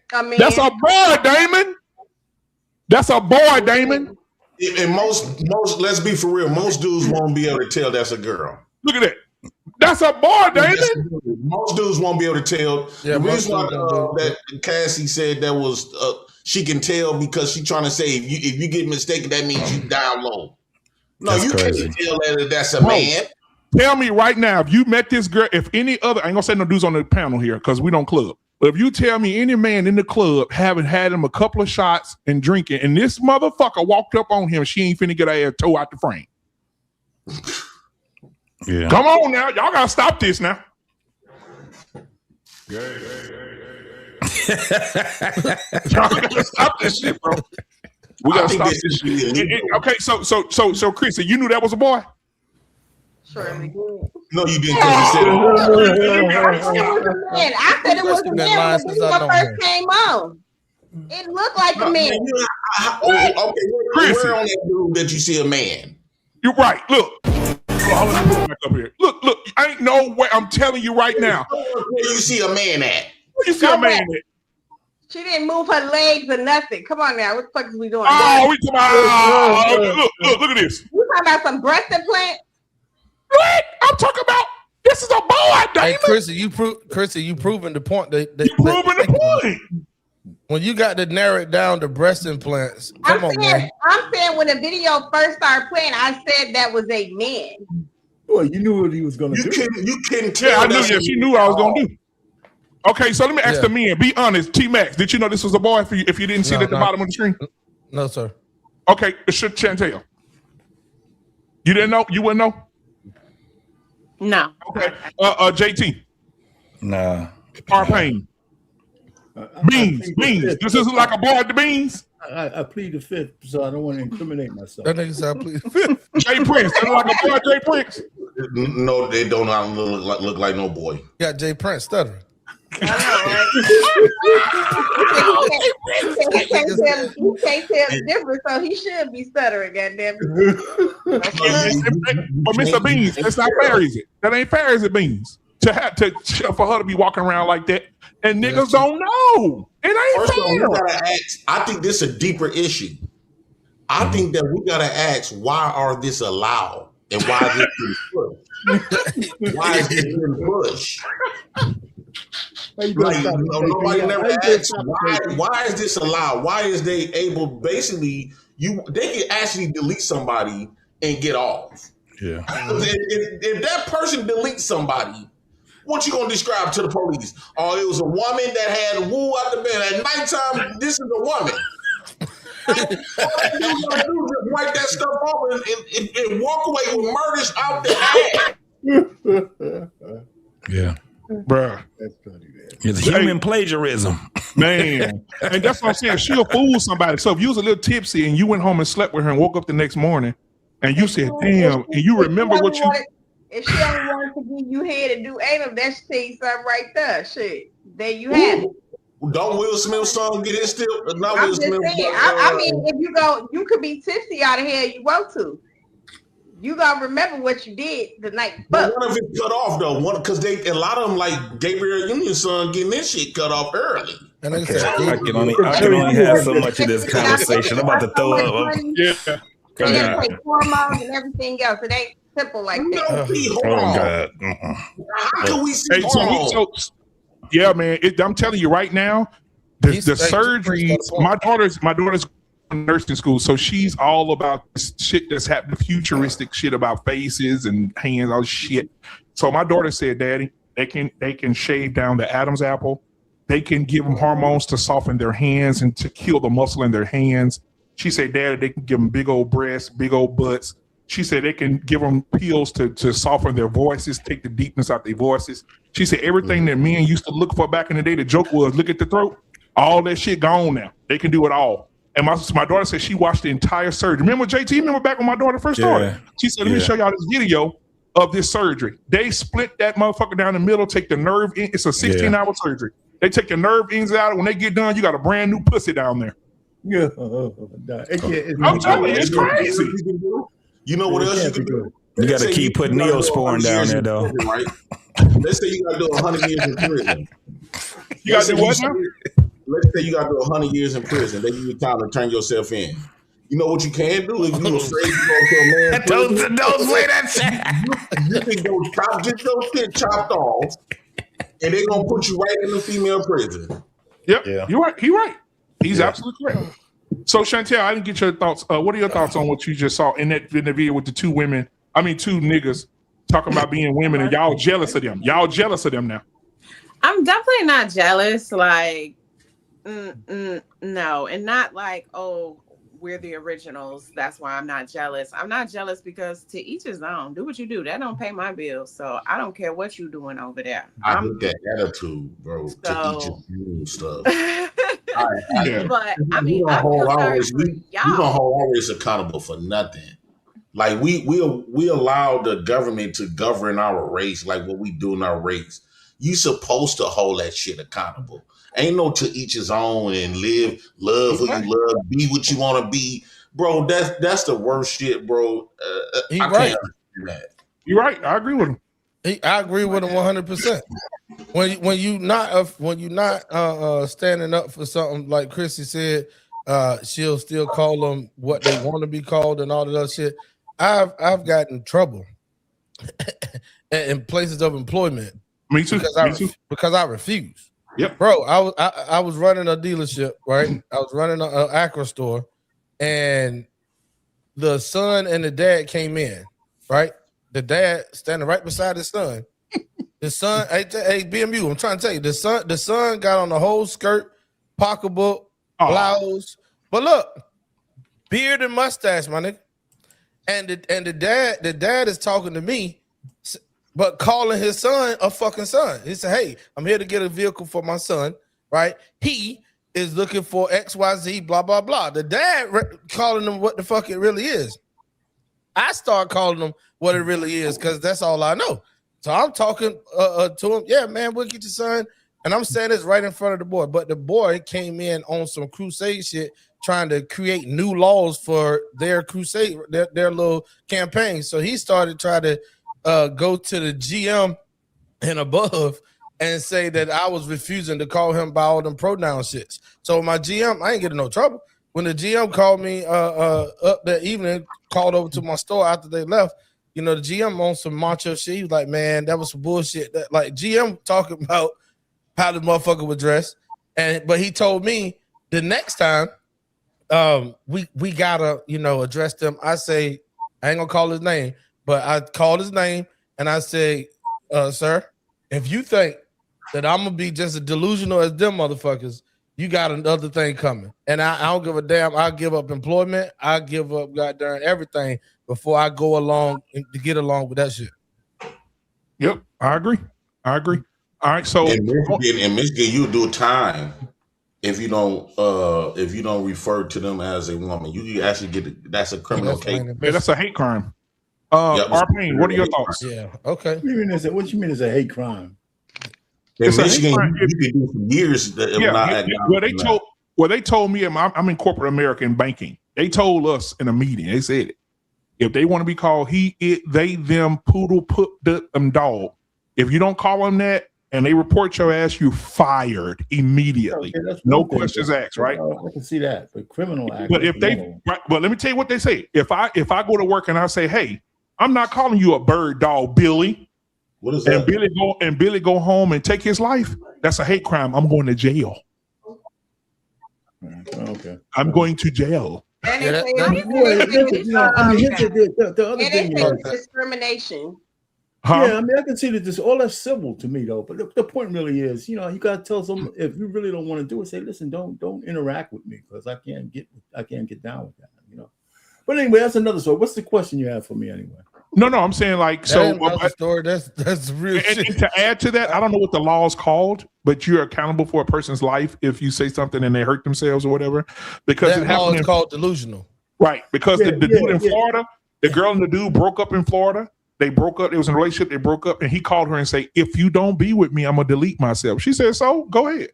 That's a boy, Damon. That's a boy, Damon. And most, let's be for real, most dudes won't be able to tell that's a girl. Look at that. That's a boy, Damon. Most dudes won't be able to tell. Yeah, the reason why that Cassie said that was she can tell because she's trying to say if you get mistaken, that means you down low. No, that's you crazy. can't tell that that's a man. Tell me right now, if you met this girl, if any other, I ain't gonna say no dudes on the panel here because we don't club. But if you tell me any man in the club having had him a couple of shots and drinking, and this motherfucker walked up on him, she ain't finna get her ass toe out the frame. Yeah. Come on now, y'all gotta stop this now. Y'all gotta stop this shit, bro. We gotta stop this shit. Okay, so Chris, you knew that was a boy? Surely. No, you didn't because you said it. I said it was a man when the video first came on. It looked like a man. Okay, where on that dude that you see a man? You're right. Look. Let me put it back up here. Look, ain't no way. I'm telling you right now. Where you see a man at? Where you see a man at? She didn't move her legs or nothing. Come on now. What the fuck is we doing? Oh, we talking about look at this. You talking about some breast implant? What? I'm talking about this is a boy, Damon. Hey, Chrissy, you proving the point. You proving the point. When you got to narrow it down to breast implants, come on, man. I'm saying when the video first started playing, I said that was a man. Well, you knew what he was going to do. You couldn't tell. Yeah, I knew. Yeah, she knew what I was going to do. Okay, so let me ask the men. Be honest, T-Max, did you know this was a boy if you didn't see it at the bottom of the screen? No, sir. Okay, Chantel. You didn't know? You wouldn't know? No. Okay. JT. Nah. Parpain. Beans. This isn't like a boy at the beans. I plead the fifth, so I don't want to incriminate myself. That nigga said I plead the fifth. Jay Prince. That look like a boy, Jay Prince. No, they don't look like no boy. Got Jay Prince stuttering. I know, right? He can't tell the difference, so he should be stuttering, goddamn it. But Mr. Beans, that's not fair, is it? That ain't fair, is it, Beans? For her to be walking around like that, and niggas don't know. It ain't First of all, fair. we gotta ask. I think this is a deeper issue. I think that we gotta ask, why are this allowed and why is this being pushed? Why is this being pushed? Like, nobody never asked why is this allowed? Why is they able basically they can actually delete somebody and get off? Yeah. If that person deletes somebody, what you gonna describe to the police? Oh, it was a woman that had woo out the bed at nighttime. This is a woman. All you gotta do is just wipe that stuff off and walk away with murders out the ass. Yeah. Bruh. That's funny, man. It's human plagiarism. Man. And that's what I'm saying. She'll fool somebody. So if you was a little tipsy and you went home and slept with her and woke up the next morning and you said, damn, and you remember what you... If she only wanted to give you head and do anal, that should tell you something right there. Shit. There you have it. Don't Will Smith's son get his still? Not I'm Will just Smith. saying, I mean, if you could be tipsy out of here you want to. You gotta remember what you did the night before. One of it cut off though, because a lot of them like Gabriel Union's son getting this shit cut off early. And I can only have so much of this conversation. I'm about to throw up. Yeah. They gotta take hormones and everything else. simple like No, that. see, hold Oh on. God. How can we see? Hey, yeah, man. I'm telling you right now, the surgeries. My daughter's in nursing school, so she's all about this shit that's happening, futuristic shit about faces and hands, all this shit. So my daughter said, "Daddy, they can shave down the Adam's apple. They can give them hormones to soften their hands and to kill the muscle in their hands." She said, "Daddy, they can give them big old breasts, big old butts." She said they can give them pills to soften their voices, take the deepness out their voices. She said everything that men used to look for back in the day, the joke was look at the throat. All that shit gone now. They can do it all. And my daughter said she watched the entire surgery. Remember, JT? Remember back when my daughter first started? She said, let me show y'all this video of this surgery. They split that motherfucker down the middle, take the nerve in. It's a 16-hour surgery. They take the nerve ends out. When they get done, you got a brand new pussy down there. Yeah. I'm telling you, it's crazy. You know what else you can do? You got to keep putting Neosporin down there, though. Right? Let's say you got to do 100 years in prison. You got to do what now? Let's say you got to do 100 years in prison. They give you time to turn yourself in. You know what you can do if you're afraid to go to a man? Don't say that shit. You can go get your shit chopped off, and they're gonna put you right in the female prison. Yep, you're right. He's right. He's absolutely correct. So Chantel, I didn't get your thoughts. What are your thoughts on what you just saw in the video with the two niggas talking about being women, and y'all jealous of them? Y'all jealous of them now? I'm definitely not jealous. Like, no, and not like, oh, we're the originals. That's why I'm not jealous. I'm not jealous because to each his own. Do what you do. That don't pay my bills. So I don't care what you doing over there. I hate that attitude, bro. To each his own stuff. But I mean, we don't hold always accountable for nothing. Like we allow the government to govern our race, like what we do in our race. You supposed to hold that shit accountable. Ain't no to each his own and love who you love, be what you want to be, bro. That's the worst shit, bro. I can't understand that. You're right. I agree with him. I agree with him 100%. When you not standing up for something, like Chrissy said, she'll still call them what they want to be called and all of that shit. I've gotten in trouble in places of employment. Me too. Because I refuse. Yep, bro. I was running a dealership, right? I was running an Acura store, and the son and the dad came in, right? The dad standing right beside the son. The son, hey BMU, I'm trying to tell you, the son got on the whole skirt, pocketbook, blouse, but look, beard and mustache, my nigga. And the dad is talking to me, but calling his son a fucking son. He said, hey, I'm here to get a vehicle for my son, right? He is looking for XYZ, blah, blah, blah. The dad calling him what the fuck it really is. I start calling him what it really is because that's all I know. So I'm talking to him, yeah, man, we'll get your son. And I'm saying this right in front of the boy. But the boy came in on some crusade shit, trying to create new laws for their crusade, their little campaign. So he started trying to go to the GM and above and say that I was refusing to call him by all them pronoun shits. So my GM, I ain't getting no trouble. When the GM called me up that evening, called over to my store after they left, you know, the GM on some macho shit. He was like, man, that was some bullshit. That, like, GM talking about how the motherfucker would dress. But he told me the next time we gotta, you know, address them. I say, I ain't gonna call his name, but I called his name and I say, sir, if you think that I'm gonna be just as delusional as them motherfuckers, you got another thing coming. And I don't give a damn. I'll give up employment. I'll give up goddamn everything before I go along to get along with that shit. Yep, I agree. All right, so in Michigan, you do time if you don't refer to them as a woman. You actually that's a criminal case. Yeah, that's a hate crime. Arpine, what are your thoughts? Yeah, okay. What you mean is a hate crime? In Michigan, you can do for years. They told me, I'm in corporate America in banking. They told us in a meeting, they said it. If they want to be called he, it, they, them, poodle, put, dog. If you don't call them that and they report your ass, you fired immediately. Okay, no questions asked, right? I can see that, but criminal act. But if they, but let me tell you what they say. If I go to work and I say, hey, I'm not calling you a bird dog, Billy. What is that? And Billy go home and take his life. That's a hate crime. I'm going to jail. Okay. I'm going to jail. And Yeah, they that- say the other thing it's discrimination. Huh? Yeah, I mean, I can see that this all that's civil to me though. But the point really is, you got to tell them if you really don't want to do it, say, listen, don't interact with me because I can't get down with that. But anyway, that's another story. What's the question you have for me anyway? No, I'm saying like that ain't another story. That's real shit. And to add to that, I don't know what the law is called, but you're accountable for a person's life if you say something and they hurt themselves or whatever. Because that it law happened is called delusional. Right. Because the dude in Florida, the girl and the dude broke up in Florida. They broke up. It was in a relationship. They broke up, and he called her and say, "If you don't be with me, I'm gonna delete myself." She said, "So go ahead."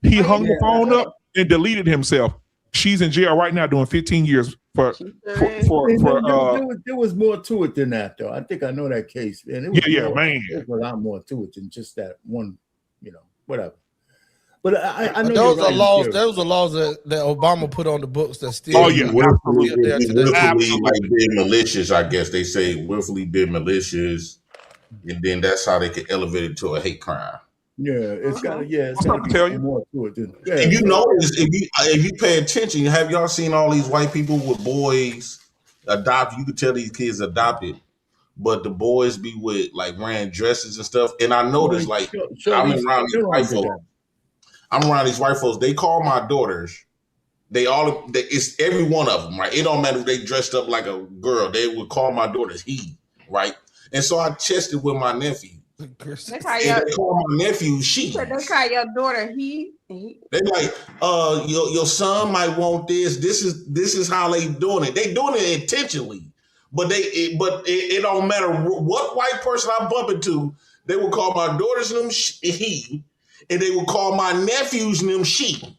He hung the phone up and deleted himself. She's in jail right now doing 15 years for there was more to it than that, though. I think I know that case, and it was man. There's a lot more to it than just that one, whatever. But I know those are laws. Those are laws that Obama put on the books that still. Oh yeah, willfully like being malicious. I guess they say willfully being malicious, and then that's how they can elevate it to a hate crime. Yeah, it's got to. Yeah, it's got to be more to it. If you notice, if you pay attention, have y'all seen all these white people with boys adopted? You could tell these kids adopted, but the boys be with like wearing dresses and stuff. And I noticed, like, I'm around these white folks. They call my daughters. It's every one of them, right? It don't matter if they dressed up like a girl. They would call my daughters he, right? And so I tested with my nephew. They call my nephew she. They call your daughter he. They like, your son might want this. This is how they doing it. They doing it intentionally, but it don't matter what white person I bump into. They will call my daughter's name he, and they will call my nephew's name she.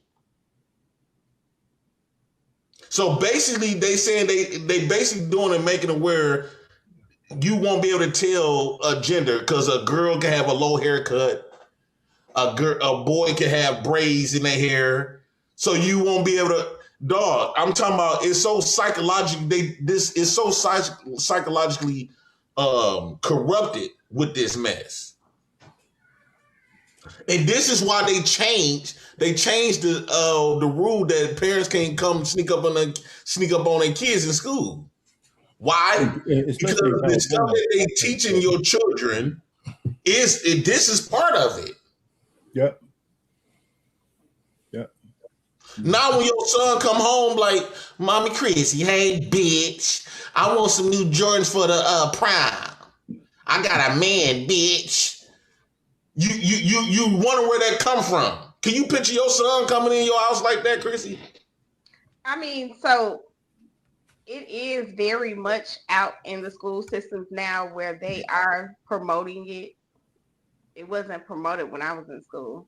So basically, they saying they basically doing it, making it where you won't be able to tell a gender because a girl can have a low haircut, a boy can have braids in their hair, so you won't be able to. Dog, I'm talking about it's so psychologically. This is so psychologically corrupted with this mess, and this is why they changed. They changed the rule that parents can't come sneak up on their kids in school. Why? Because the stuff that they teaching your children this is part of it. Yep. Now when your son come home like, Mommy Chrissy, hey bitch, I want some new Jordans for the prom. I got a man, bitch. You wonder where that come from? Can you picture your son coming in your house like that, Chrissy? I mean, so it is very much out in the school systems now where they are promoting it. It wasn't promoted when I was in school.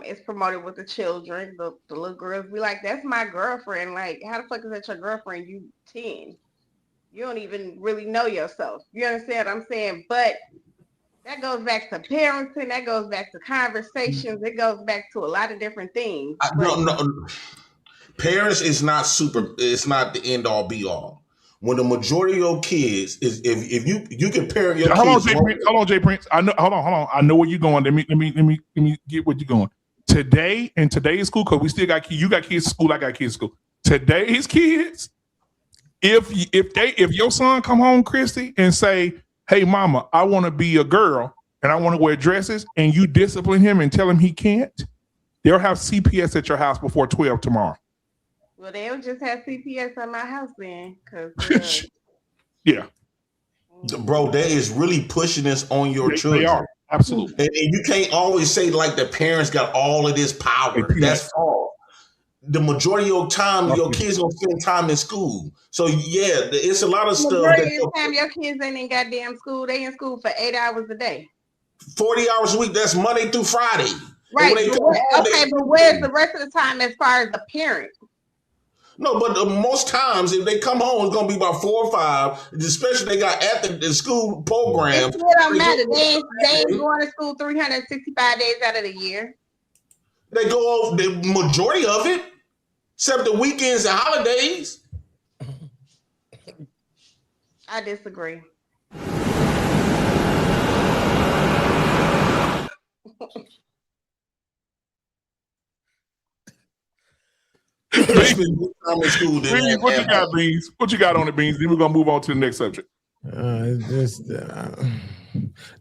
It's promoted with the children, the little girls be like, that's my girlfriend. Like, how the fuck is that your girlfriend? You 10. You don't even really know yourself. You understand what I'm saying? But that goes back to parenting. That goes back to conversations. It goes back to a lot of different things. No. Parents is not it's not the end all be all. When the majority of your kids is if you can parent your kids. Hold on, Jay Prince. I know. Hold on. I know where you're going. Let me get where you're going. Today in today's school, because we still got kids. You got kids in school. I got kids in school. Today's kids, if your son come home, Christy, and say, "Hey, mama, I want to be a girl and I want to wear dresses," and you discipline him and tell him he can't, they'll have CPS at your house before 12 tomorrow. Well, they'll just have CPS at my house then, because yeah, bro, that is really pushing this on your children. They are absolutely, and you can't always say like the parents got all of this power. That's false. The majority of your time, your kids don't spend time in school. So yeah, it's a lot of stuff. Majority of the time, your kids ain't in goddamn school. They in school for 8 hours a day. 40 hours a week. That's Monday through Friday. Right. But where's the rest of the time as far as the parent? No, but most times if they come home, it's gonna be about 4 or 5. Especially they got after the school program. It don't matter. They ain't going to school 365 days out of the year. They go over the majority of it, except the weekends and holidays. I disagree. Beans, what you got, Beans? What you got on it, Beans? Then we're gonna move on to the next subject. This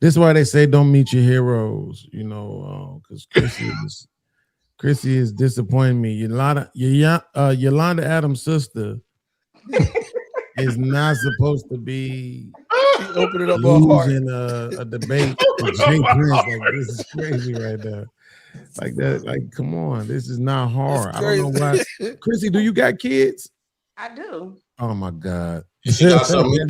is why they say don't meet your heroes, because Chrissy is disappointing me. Yolanda Adams' sister is not supposed to be opening up losing a debate with Jay Prince. Like, this is crazy right now. Like that, like, come on, this is not hard. I don't know why. Chrissy, do you got kids? I do. Oh my God. She got something in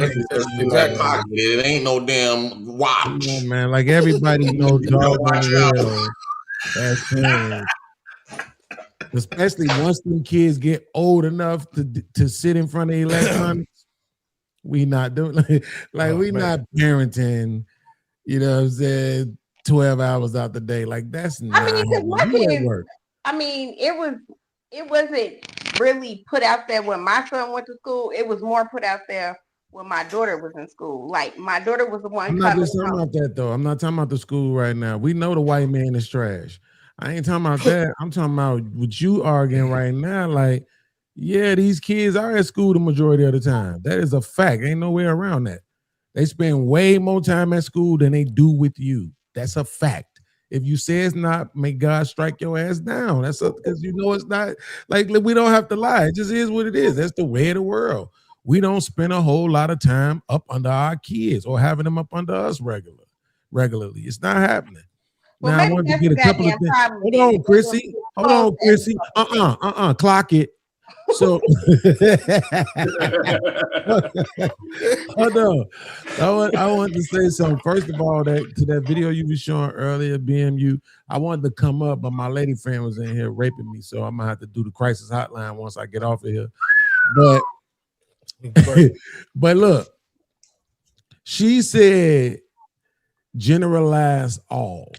that pocket. It ain't no damn watch. Come on, man. Like, everybody knows doggone well as parents, especially once them kids get old enough to sit in front of electronics. We not doing we not parenting, you know what I'm saying, 12 hours out the day. Like, that's not happening. Work. I mean, it wasn't really put out there when my son went to school. It was more put out there when my daughter was in school. Like, my daughter was the one. I'm not just talking about that, though. I'm not talking about the school right now. We know the white man is trash. I ain't talking about that. I'm talking about what you arguing right now. Like, yeah, these kids are at school the majority of the time. That is a fact. Ain't no way around that. They spend way more time at school than they do with you. That's a fact. If you say it's not, may God strike your ass down. That's because it's not. Like, we don't have to lie. It just is what it is. That's the way of the world. We don't spend a whole lot of time up under our kids or having them up under us regularly. It's not happening. Well, now I want to get a couple of things. Hold on, Chrissy. Clock it. So hold on. I want to say something. First of all, to that video you were showing earlier, BMU, I wanted to come up, but my lady friend was in here raping me, so I'm gonna have to do the crisis hotline once I get off of here. But look, she said generalize all.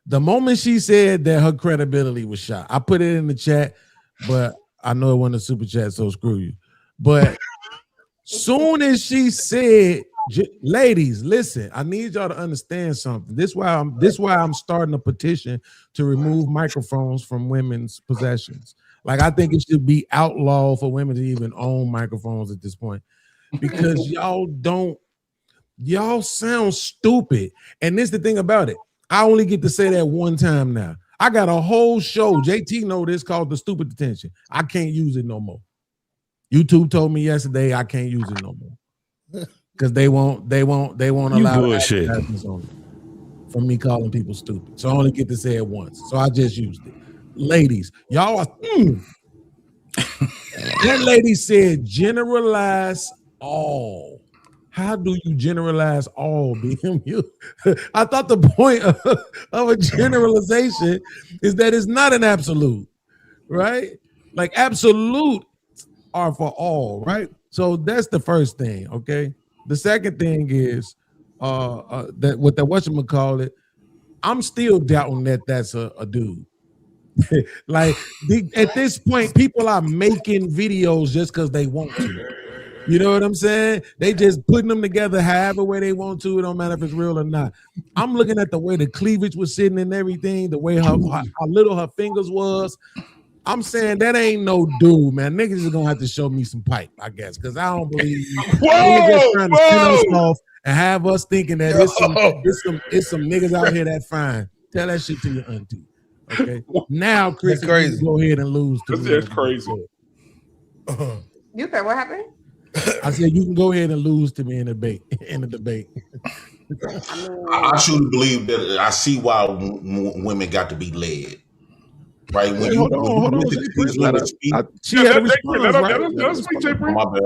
The moment she said that, her credibility was shot. I put it in the chat, but I know it wasn't a super chat, so screw you. But soon as she said, ladies, listen, I need y'all to understand something. This why I'm starting a petition to remove microphones from women's possessions. Like, I think it should be outlawed for women to even own microphones at this point, because y'all sound stupid. And this is the thing about it. I only get to say that one time now. I got a whole show, JT know this, called The Stupid Detention. I can't use it no more. YouTube told me yesterday I can't use it no more. Because they won't allow bullshit from me calling people stupid. So I only get to say it once. So I just used it. Ladies, y'all are that lady said generalize all. How do you generalize all, BMU? I thought the point of a generalization is that it's not an absolute, right? Like, absolute are for all, right? So that's the first thing, okay? The second thing is that what the whatchamacallit, I'm still doubting that that's a dude. Like, at this point, people are making videos just because they want to. You know what I'm saying? They just putting them together however way they want to. It don't matter if it's real or not. I'm looking at the way the cleavage was sitting and everything, the way how little her fingers was. I'm saying that ain't no dude, man. Niggas is gonna have to show me some pipe, I guess, because I don't believe you. Niggas just trying to spin us off and have us thinking that it's some niggas out here that fine. Tell that shit to your auntie. Okay. Now, Chris, go ahead and lose to me. That's crazy. You said what happened? I said you can go ahead and lose to me in the debate. I truly believe that I see why women got to be led. Right? When hold on. She had a response, right? Let us speak, Jay Prince. My bad.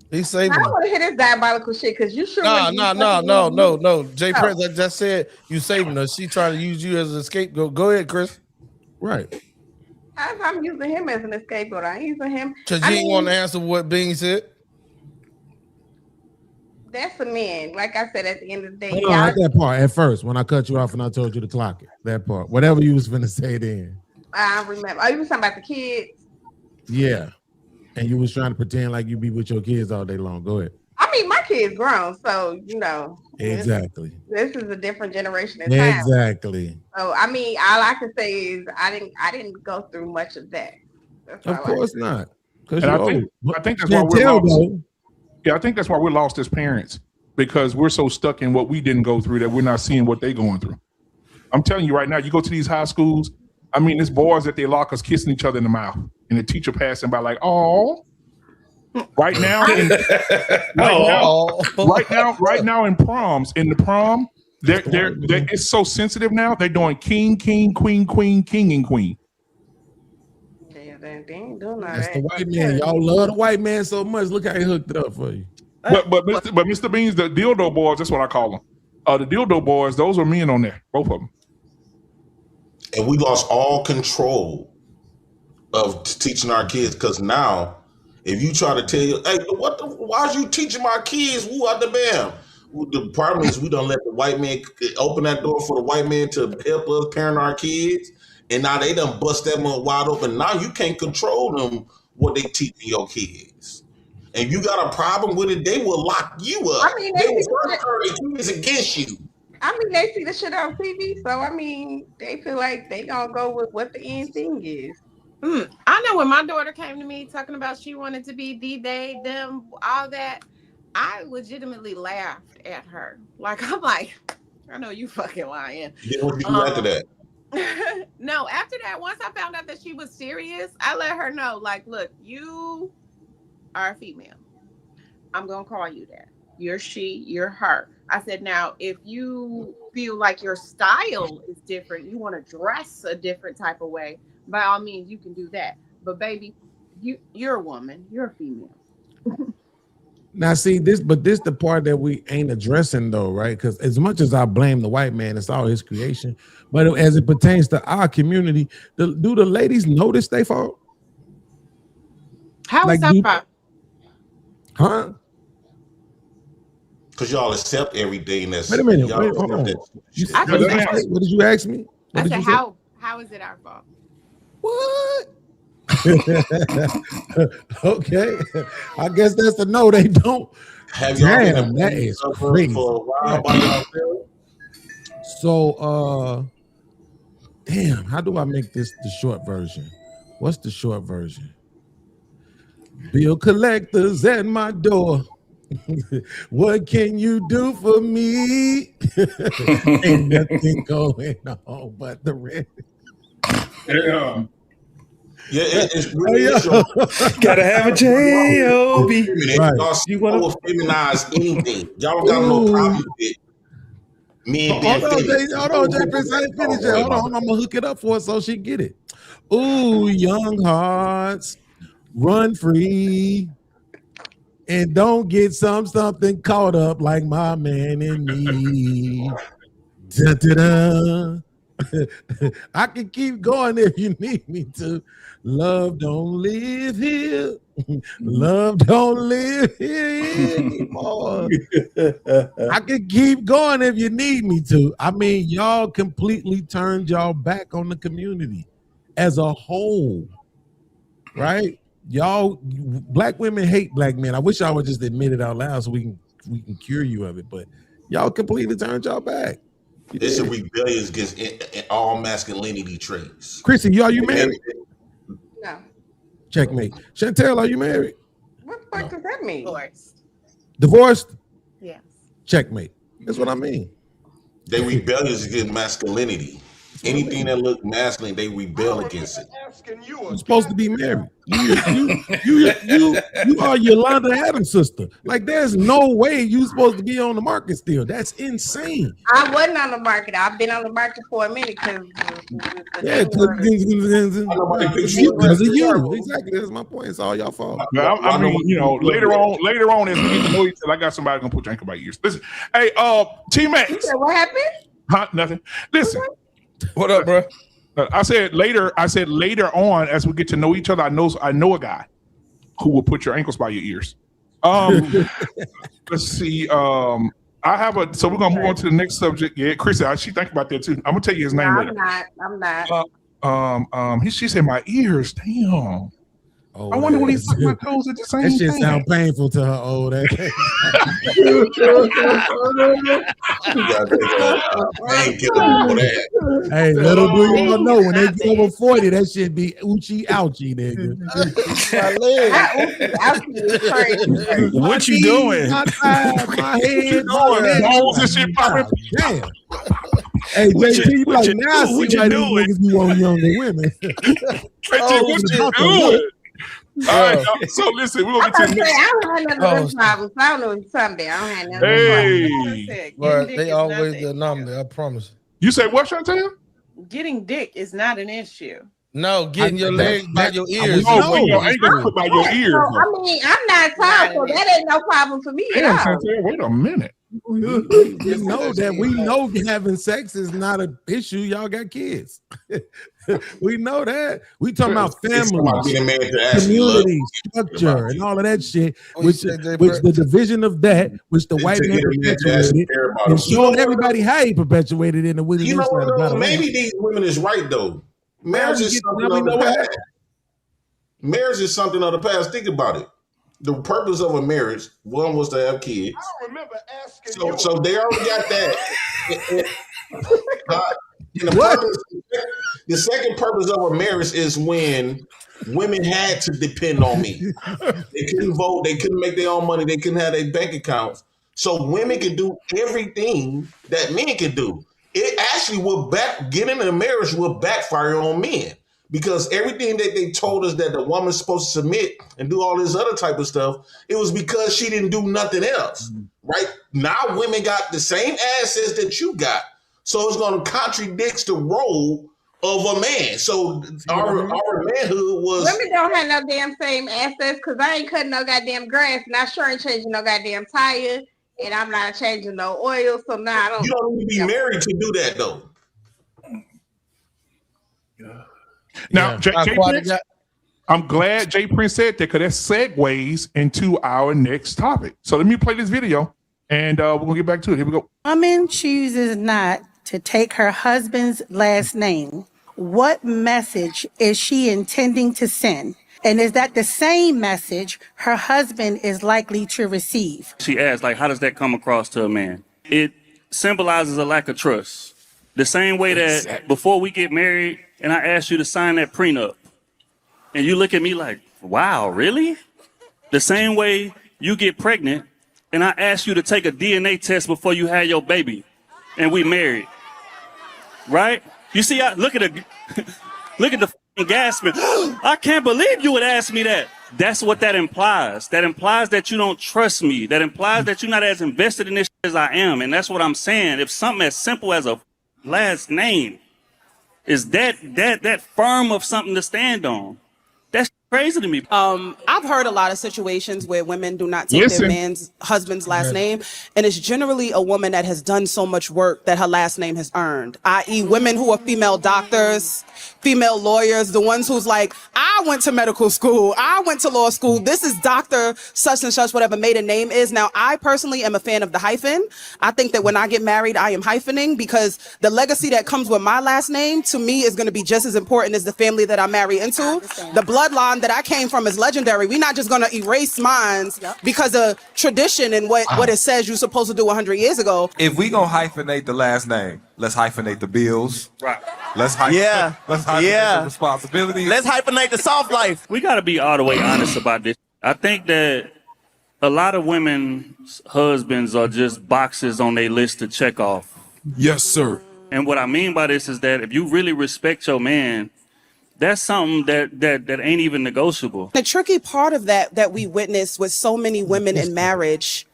He's saving. I don't want to hear this diabolical shit because you sure. No. Jay Prince, I just said you saving her. She trying to use you as a scapegoat. Go ahead, Chris. Right. As I'm using him as an scapegoat, I ain't using him. Because you didn't want to answer what Bing said. That's a man. Like I said, at the end of the day. Hold on, at that part at first when I cut you off and I told you to clock it. That part. Whatever you was finna say then. I remember. Oh, you was talking about the kids? Yeah. And you was trying to pretend like you be with your kids all day long. Go ahead. I mean, my kid's grown, so Exactly. This is a different generation in time. Exactly. So I mean, all I can say is I didn't go through much of that. That's Of all course not. Because And you I think that's why we're Chantel, lost. though. Yeah, I think that's why we're lost as parents, because we're so stuck in what we didn't go through that we're not seeing what they're going through. I'm telling you right now, you go to these high schools, I mean, there's boys that they lock us kissing each other in the mouth, and the teacher passing by like, oh. Right now, right now in proms, in the prom, they're it's so sensitive now. They're doing king, queen, king, and queen. Yeah, they ain't doing That's that. the white man. Y'all love the white man so much. Look how he hooked it up for you. But Mr. Beans, the dildo boys, that's what I call them. The dildo boys, those are men on there, both of them. And we lost all control of teaching our kids, because now, if you try to tell you, hey, why are you teaching my kids? Woo out the bam. Well, the problem is we don't let the white man open that door for the white man to help us parent our kids. And now they done bust that one wide open. Now you can't control them what they teaching your kids. And you got a problem with it, they will lock you up. I mean, they will turn their kids against you. I mean, they see the shit on TV, so I mean, they feel like they gonna go with what the end thing is. I know when my daughter came to me talking about she wanted to be they, them, all that, I legitimately laughed at her. Like, I'm like, I know you fucking lying. Yeah, what did you do after that? No, after that, once I found out that she was serious, I let her know, like, look, you are a female. I'm gonna call you that. You're she, you're her. I said, now, if you feel like your style is different, you want to dress a different type of way, by all means, you can do that. But baby, you're a woman. You're a female. Now, see this, but this the part that we ain't addressing though, right? Because as much as I blame the white man, it's all his creation. But as it pertains to our community, do the ladies notice they fault? How is that fault? Huh? Because y'all accept everything that's. Wait a minute. Hold on. what What did you ask me? I said, how is it our fault? What? Okay, I guess that's a no. They don't. Have y'all Damn, that is crazy. For a while by yourself? So, damn, how do I make this the short version? What's the short version? Bill collectors at my door. What can you do for me? Ain't nothing going on but the rent. Yeah. Yeah, it's really gotta have a J-O-B. Right. Y'all will feminize anything. Y'all don't got no problem with men being feminine. Hold on, Jay Prince, I ain't finished yet. Hold on, I'm gonna hook it up for her so she get it. Ooh, young hearts, run free. And don't get something caught up like my man and me. Da-da-da. I can keep going if you need me to. Love don't live here. Love don't live here anymore. I can keep going if you need me to. I mean, y'all completely turned y'all back on the community as a whole, right? Y'all, black women hate black men. I wish I would just admit it out loud so we can cure you of it. But y'all completely turned y'all back. It's a rebellion against all masculinity traits. Chrissy, are you married? No. Checkmate. Chantel, are you married? What the fuck does that mean? Divorced? Yes. Checkmate. That's what I mean. They rebellious against masculinity. Anything that look masculine, they rebel against it. You're supposed to be married. You are Yolanda Adams' sister. Like, there's no way you're supposed to be on the market still. That's insane. I wasn't on the market. I've been on the market for a minute because because of you. Exactly. That's my point. It's all y'all fault. I mean, later on, as we get to know each other, I got somebody gonna put your ankle by your ears. Listen, hey, T-Max. What happened? Huh? Nothing. Listen. What up, bro? I said later on, as we get to know each other, I know a guy who will put your ankles by your ears. Let's see. So we're gonna move on to the next subject. Yeah, Chris, she think about that too. I'm gonna tell you his name later. I'm not. She said my ears. Damn. I wonder when he sucked my toes at the same That shit time. sound painful to her old ass. Hey, little do you all know when they get over 40, that shit be oochie ouchie, nigga. What you doing? My thigh, my head, my neck. Balls and shit popping. Damn. Hey, JT, you be like, now I see why these niggas be on younger women. What you doing? All right, so listen, we're gonna get to the next. I don't have none of those problems. I don't know what's Sunday. I don't have none of those problems. Hey, But they always the anomaly. I promise. you say what, Chantel? Getting dick is not an issue. No, getting your legs by your ears. No, your ankle by your ears. So, I mean, I'm not tall, so that ain't no problem for me at Damn, all. Chantel, wait a minute. We know that we know having sex is not an issue. Y'all got kids. We know that. We talking about family, community, structure, and all of that shit. Which the division of that, which the white man perpetuated, and showing everybody how he perpetuated in the Willie You know Lynch what? about Maybe these women is right though. Marriage is something of the past. Marriage is something of the past. Think about it. The purpose of a marriage, one was to have kids. I don't remember asking So they already got that. The second purpose of a marriage is when women had to depend on me. They couldn't vote. They couldn't make their own money. They couldn't have their bank accounts. So women can do everything that men can do. It actually getting in a marriage will backfire on men. Because everything that they told us that the woman's supposed to submit and do all this other type of stuff, it was because she didn't do nothing else, right? Now women got the same assets that you got. So it's going to contradict the role of a man. So our manhood was... Women don't have no damn same assets because I ain't cutting no goddamn grass and I sure ain't changing no goddamn tire and I'm not changing no oil. So now I don't... You don't need to be married to do that though. Now, Jay Prince, I'm glad Jay Prince said that because that segues into our next topic. So let me play this video and we're going to get back to it. Here we go. Woman chooses not to take her husband's last name. What message is she intending to send? And is that the same message her husband is likely to receive? She asked, like, how does that come across to a man? It symbolizes a lack of trust. The same way that before we get married and I ask you to sign that prenup and you look at me like, wow, really? The same way you get pregnant and I ask you to take a DNA test before you had your baby and we married, right? You see, look at the gasping. I can't believe you would ask me that. That's what that implies. That implies that you don't trust me. That implies that you're not as invested in this as I am. And that's what I'm saying. If something as simple as a last name is that firm of something to stand on, that's crazy to me. I've heard a lot of situations where women do not take their husband's last name, and it's generally a woman that has done so much work that her last name has earned, i.e. women who are female doctors, female lawyers, the ones who's like, I went to medical school, I went to law school, this is Dr. such and such, whatever maiden name is. Now, I personally am a fan of the hyphen. I think that when I get married, I am hyphening because the legacy that comes with my last name, to me, is going to be just as important as the family that I marry into. The bloodline that I came from is legendary. We're not just going to erase mines because of tradition and what it says you're supposed to do 100 years ago. If we gonna hyphenate the last name, let's hyphenate the bills. Right. Let's hyphenate the responsibilities. Let's hyphenate the soft life. We got to be all the way honest about this. I think that a lot of women's husbands are just boxes on their list to check off. Yes, sir. And what I mean by this is that if you really respect your man, that's something that ain't even negotiable. The tricky part of that we witness with so many women in marriage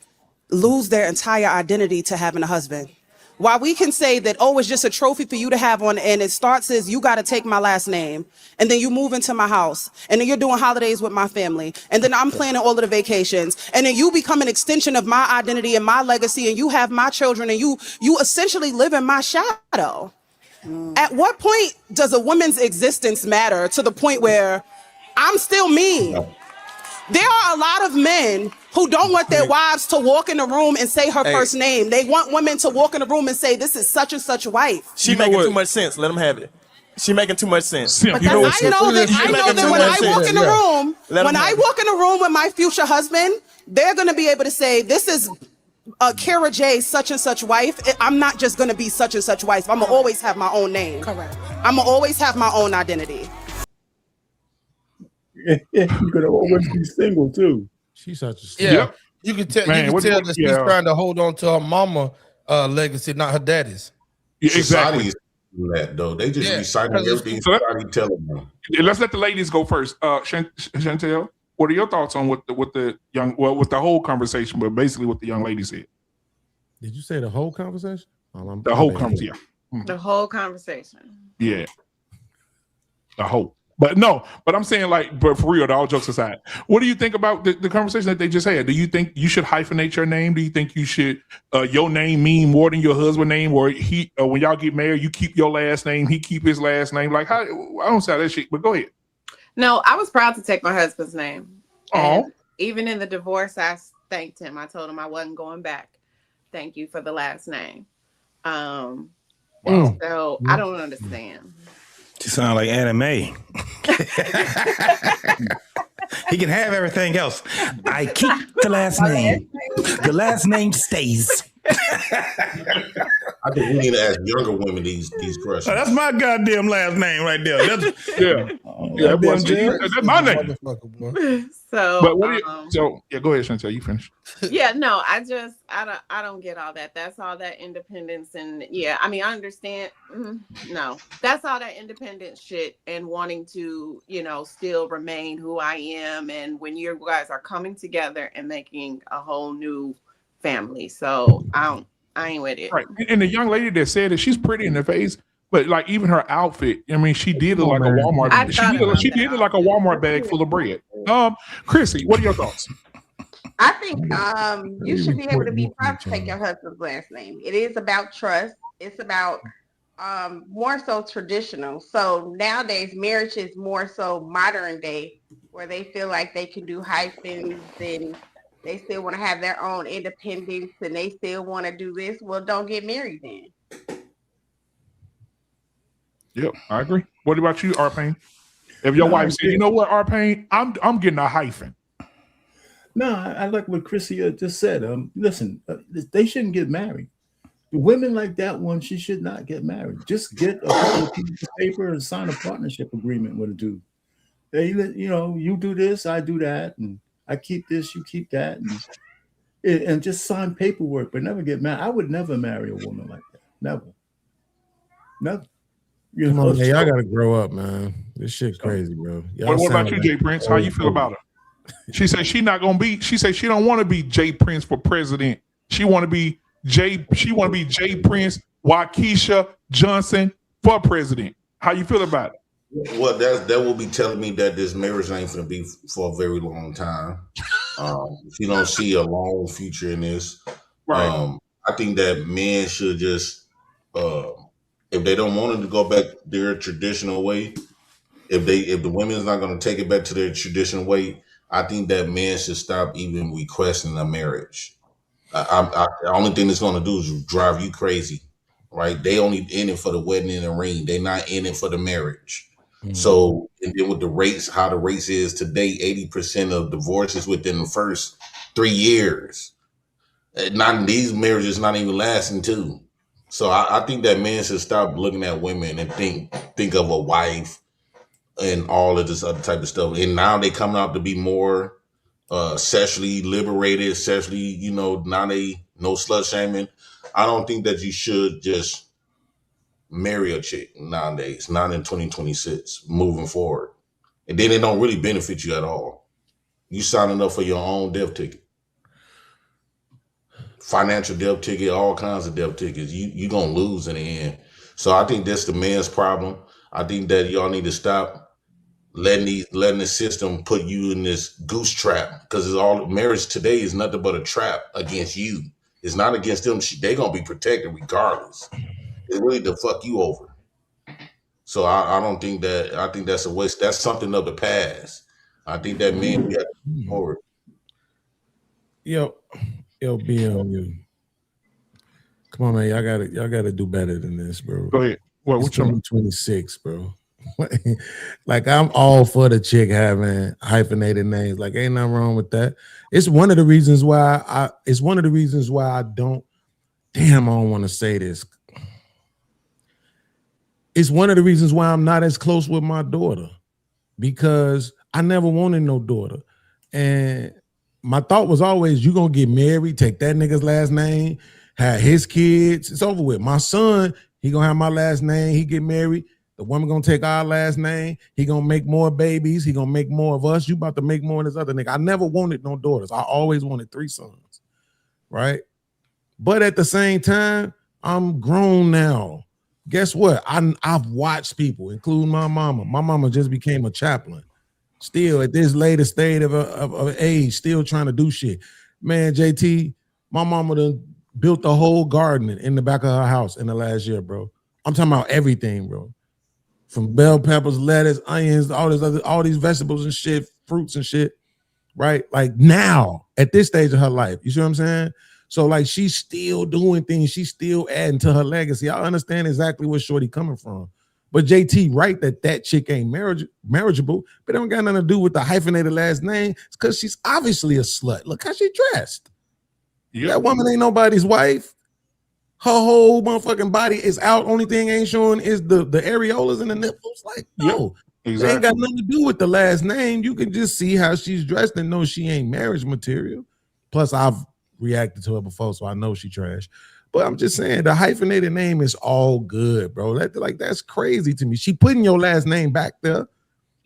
lose their entire identity to having a husband. While we can say that, oh, it's just a trophy for you to have on, and it starts as you got to take my last name, and then you move into my house, and then you're doing holidays with my family, and then I'm planning all of the vacations, and then you become an extension of my identity and my legacy, and you have my children, and you essentially live in my shadow. At what point does a woman's existence matter to the point where I'm still me? There are a lot of men who don't want their wives to walk in the room and say her first name. They want women to walk in the room and say, this is such and such wife. She making too much sense. Let them have it. She making too much sense. Simp. But I know that when I walk in the room, walk in the room with my future husband, they're going to be able to say, this is Kara J, such and such wife. I'm not just going to be such and such wife. I'm going to always have my own name. Correct. I'm going to always have my own identity. You're going to always be single, too. She's such a Yeah. Yep. You can tell. Man, you can tell that she's yeah. trying to hold on to her mama legacy, not her daddy's. Yeah, exactly. Society's that though. They just Yeah, reciting because it's- everything So let- society telling them. Let's let the ladies go first. Chantel, what are your thoughts on what the young, well, with the whole conversation, but basically what the young lady said? Did you say the whole conversation? The whole conversation. The whole conversation. Yeah. The whole. But I'm saying, like, but for real, all jokes aside, what do you think about the conversation that they just had? Do you think you should hyphenate your name? Do you think you should your name mean more than your husband's name, or when y'all get married, you keep your last name, he keep his last name? Like, how? I don't say that shit, but go ahead. No, I was proud to take my husband's name. Oh. Even in the divorce, I thanked him. I told him I wasn't going back. Thank you for the last name. So I don't understand. You sound like anime. He can have everything else. I keep the last name. The last name stays. I think we need to ask younger women these questions. Oh, that's my goddamn last name right there. That's, that's my name. So, But what do you, go ahead, Chantel. You finish. Yeah, no, I don't get all that. That's all that independence, and yeah, I mean, I understand. No, that's all that independence shit and wanting to, still remain who I am. And when you guys are coming together and making a whole new family, so I ain't with it. Right, and the young lady that said it, she's pretty in the face, but like even her outfit, I mean, she did look like a Walmart. She did look like a Walmart bag full of bread. Chrissy, what are your thoughts? I think you should be able to be proud to take your husband's last name. It is about trust. It's about more so traditional. So nowadays, marriage is more so modern day, where they feel like they can do hyphens and they still want to have their own independence and they still want to do this. Well, don't get married then. Yep, I agree. What about you, Arpain? If your wife said, you know what, Arpain, I'm getting a hyphen. No, I like what Chrissy just said. Listen, they shouldn't get married. Women like that one, she should not get married. Just get a couple of pieces of paper and sign a partnership agreement with a dude. Hey, you do this, I do that, and I keep this, you keep that, and just sign paperwork, but never get married. I would never marry a woman like that. Never. Come on, man, y'all gotta grow up, man. This shit crazy, bro. What about you, Jay Prince? How you feel about her? She said she not gonna be. She said she don't want to be Jay Prince for president. She want to be Jay. She want to be Jay Prince, Waukesha Johnson for president. How you feel about it? Well, that will be telling me that this marriage ain't gonna be for a very long time. If you don't see a long future in this, right. I think that men should just, if they don't want it to go back their traditional way, if the women's not going to take it back to their traditional way, I think that men should stop even requesting a marriage. The only thing it's going to do is drive you crazy, right? They only in it for the wedding and the ring. They're not in it for the marriage. So, and then with the rates, how the rates is today, 80% of divorces within the first 3 years. Not these marriages not even lasting 2. So I think that men should stop looking at women and think of a wife and all of this other type of stuff. And now they coming out to be more sexually liberated, sexually, now they no slut shaming. I don't think that you should just marry a chick nowadays, not in 2026, moving forward. And then it don't really benefit you at all. You signing up for your own death ticket. Financial death ticket, all kinds of death tickets. You gonna lose in the end. So I think that's the man's problem. I think that y'all need to stop letting the system put you in this goose trap, because it's all marriage today is nothing but a trap against you. It's not against them. They gonna be protected regardless. It's really to fuck you over. So I don't think that. I think that's a waste. That's something of the past. I think that men we have to move forward. Yo, BLU. Come on, man. Y'all gotta do better than this, bro. Go ahead. What? It's 2026, bro. Like I'm all for the chick having hyphenated names. Like ain't nothing wrong with that. It's one of the reasons why I don't. Damn, I don't want to say this. It's one of the reasons why I'm not as close with my daughter, because I never wanted no daughter. And my thought was always, you gonna get married, take that nigga's last name, have his kids, it's over with. My son, he gonna have my last name, he get married, the woman gonna take our last name, he gonna make more babies, he gonna make more of us, you about to make more of this other nigga. I never wanted no daughters. I always wanted 3 sons, right? But at the same time, I'm grown now. Guess what? I've watched people, including my mama. My mama just became a chaplain. Still at this later stage of age, still trying to do shit. Man, JT, my mama done built a whole garden in the back of her house in the last year, bro. I'm talking about everything, bro. From bell peppers, lettuce, onions, all these vegetables and shit, fruits and shit, right? Like now, at this stage of her life, you see what I'm saying? So like she's still doing things, she's still adding to her legacy. I understand exactly where Shorty coming from. But JT, right, that chick ain't marriageable, but it don't got nothing to do with the hyphenated last name. It's because she's obviously a slut. Look how she dressed. Yep. That woman ain't nobody's wife. Her whole motherfucking body is out. Only thing ain't showing is the areolas and the nipples. Like, no, Exactly. It ain't got nothing to do with the last name. You can just see how she's dressed and know she ain't marriage material. Plus, I've reacted to her before, so I know she trash. But I'm just saying the hyphenated name is all good, bro. That's crazy to me. She putting your last name back there,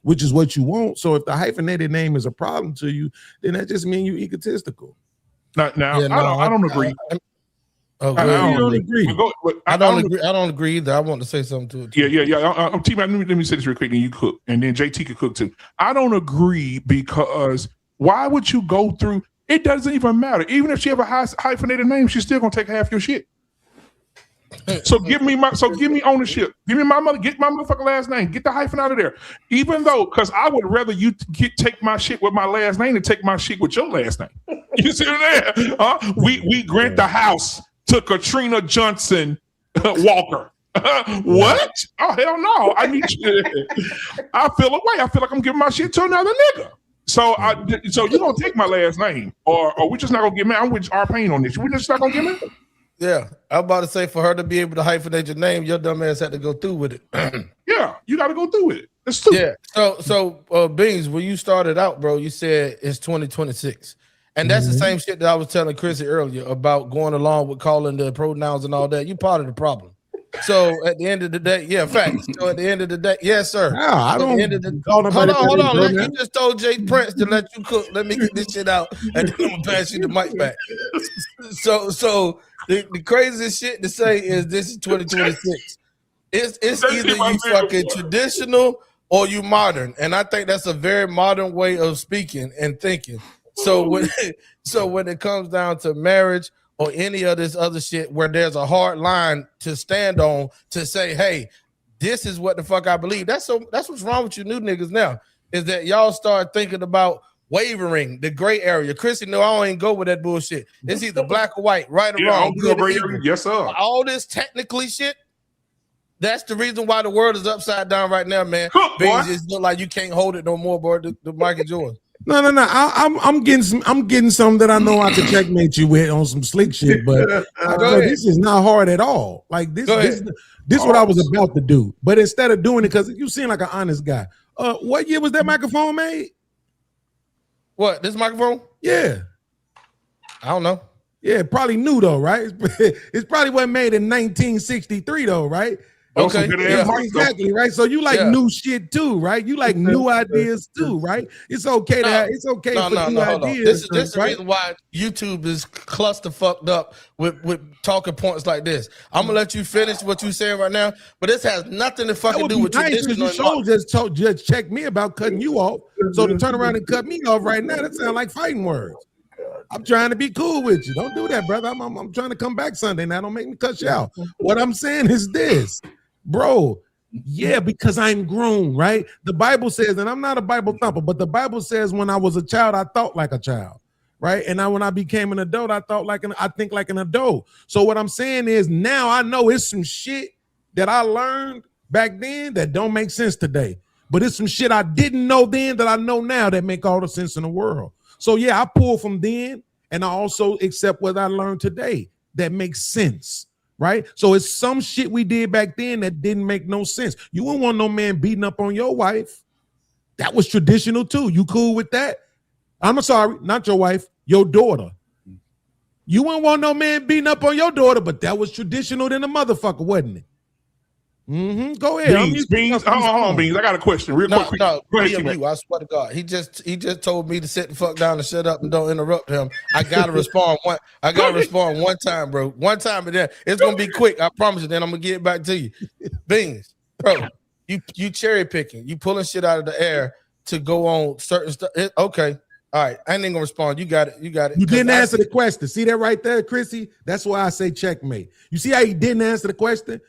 which is what you want. So if the hyphenated name is a problem to you, then that just means you egotistical. I don't agree. I don't agree. I don't agree either. I want to say something to it. Yeah. Let me say this real quick, and you cook, and then JT could cook too. I don't agree because why would you go through? It doesn't even matter. Even if she have a hyphenated name, she's still gonna take half your shit. So give me ownership. Give me my mother. Get my motherfucking last name. Get the hyphen out of there. Even though, because I would rather you take my shit with my last name than take my shit with your last name. You see what I'm saying? We grant the house to Katrina Johnson Walker. What? Oh hell no! I need you. I feel away. I feel like I'm giving my shit to another nigga. So you gonna take my last name, or we just not gonna get married? I'm with our pain on this. We just not gonna get married. Yeah, I'm about to say, for her to be able to hyphenate your name, your dumb ass had to go through with it. Yeah, you got to go through with it. It's stupid. Yeah. So Beans, when you started out, bro, you said it's 2026, and that's the same shit that I was telling Chrissy earlier about going along with calling the pronouns and all that. You part of the problem. So at the end of the day, yeah, facts. So at the end of the day, yes, sir. No, I don't. Hold on. Like you just told Jay Prince to let you cook. Let me get this shit out, and then I'm gonna pass you the mic back. So the craziest shit to say is this is 2026. It's either you fucking traditional or you modern, and I think that's a very modern way of speaking and thinking. So when it comes down to marriage or any of this other shit where there's a hard line to stand on to say, hey, this is what the fuck I believe. That's what's wrong with you new niggas now, is that y'all start thinking about wavering, the gray area. Chrissy, no, I don't even go with that bullshit. It's either black or white, right or wrong. Yes, sir. All this technically shit, that's the reason why the world is upside down right now, man. It just look like you can't hold it no more, bro. The mic is yours. No. I'm getting some that I know I can checkmate you with on some slick shit, but this is not hard at all. Like this is what I was about to do. But instead of doing it, because you seem like an honest guy. What year was that microphone made? What, this microphone? Yeah. I don't know. Yeah, probably new though, right? It's probably wasn't made in 1963 though, right? Okay, exactly, right? So you like new shit too, right? You like new ideas too, right? It's okay for new ideas. This is the reason why YouTube is cluster fucked up with talking points like this. I'm gonna let you finish what you're saying right now, but this has nothing to fucking do with traditional. Just check me about cutting you off. So to turn around and cut me off right now, that sounds like fighting words. I'm trying to be cool with you. Don't do that, brother. I'm trying to come back Sunday now. Don't make me cut you out. What I'm saying is this. Bro, yeah, because I'm grown, right? The Bible says, and I'm not a Bible thumper, but the Bible says when I was a child, I thought like a child, right? And when I became an adult, I think like an adult. So what I'm saying is now I know it's some shit that I learned back then that don't make sense today. But it's some shit I didn't know then that I know now that make all the sense in the world. So yeah, I pull from then, and I also accept what I learned today that makes sense, right? So it's some shit we did back then that didn't make no sense. You wouldn't want no man beating up on your wife. That was traditional too. You cool with that? I'm sorry, not your wife, your daughter. You wouldn't want no man beating up on your daughter, but that was traditional than a motherfucker, wasn't it? Mm-hmm. Go ahead. Beans. Hold on, Beans. I got a question. Real quick. No, Go ahead, you, I swear to God. He just told me to sit the fuck down and shut up and don't interrupt him. I gotta respond one time, bro. One time, and then it's gonna be quick. I promise you. Then I'm gonna get it back to you. Beans, bro. You cherry picking. You pulling shit out of the air to go on certain stuff. Okay. All right. I ain't gonna respond. You got it. You didn't answer the question. See that right there, Chrissy? That's why I say checkmate. You see how he didn't answer the question?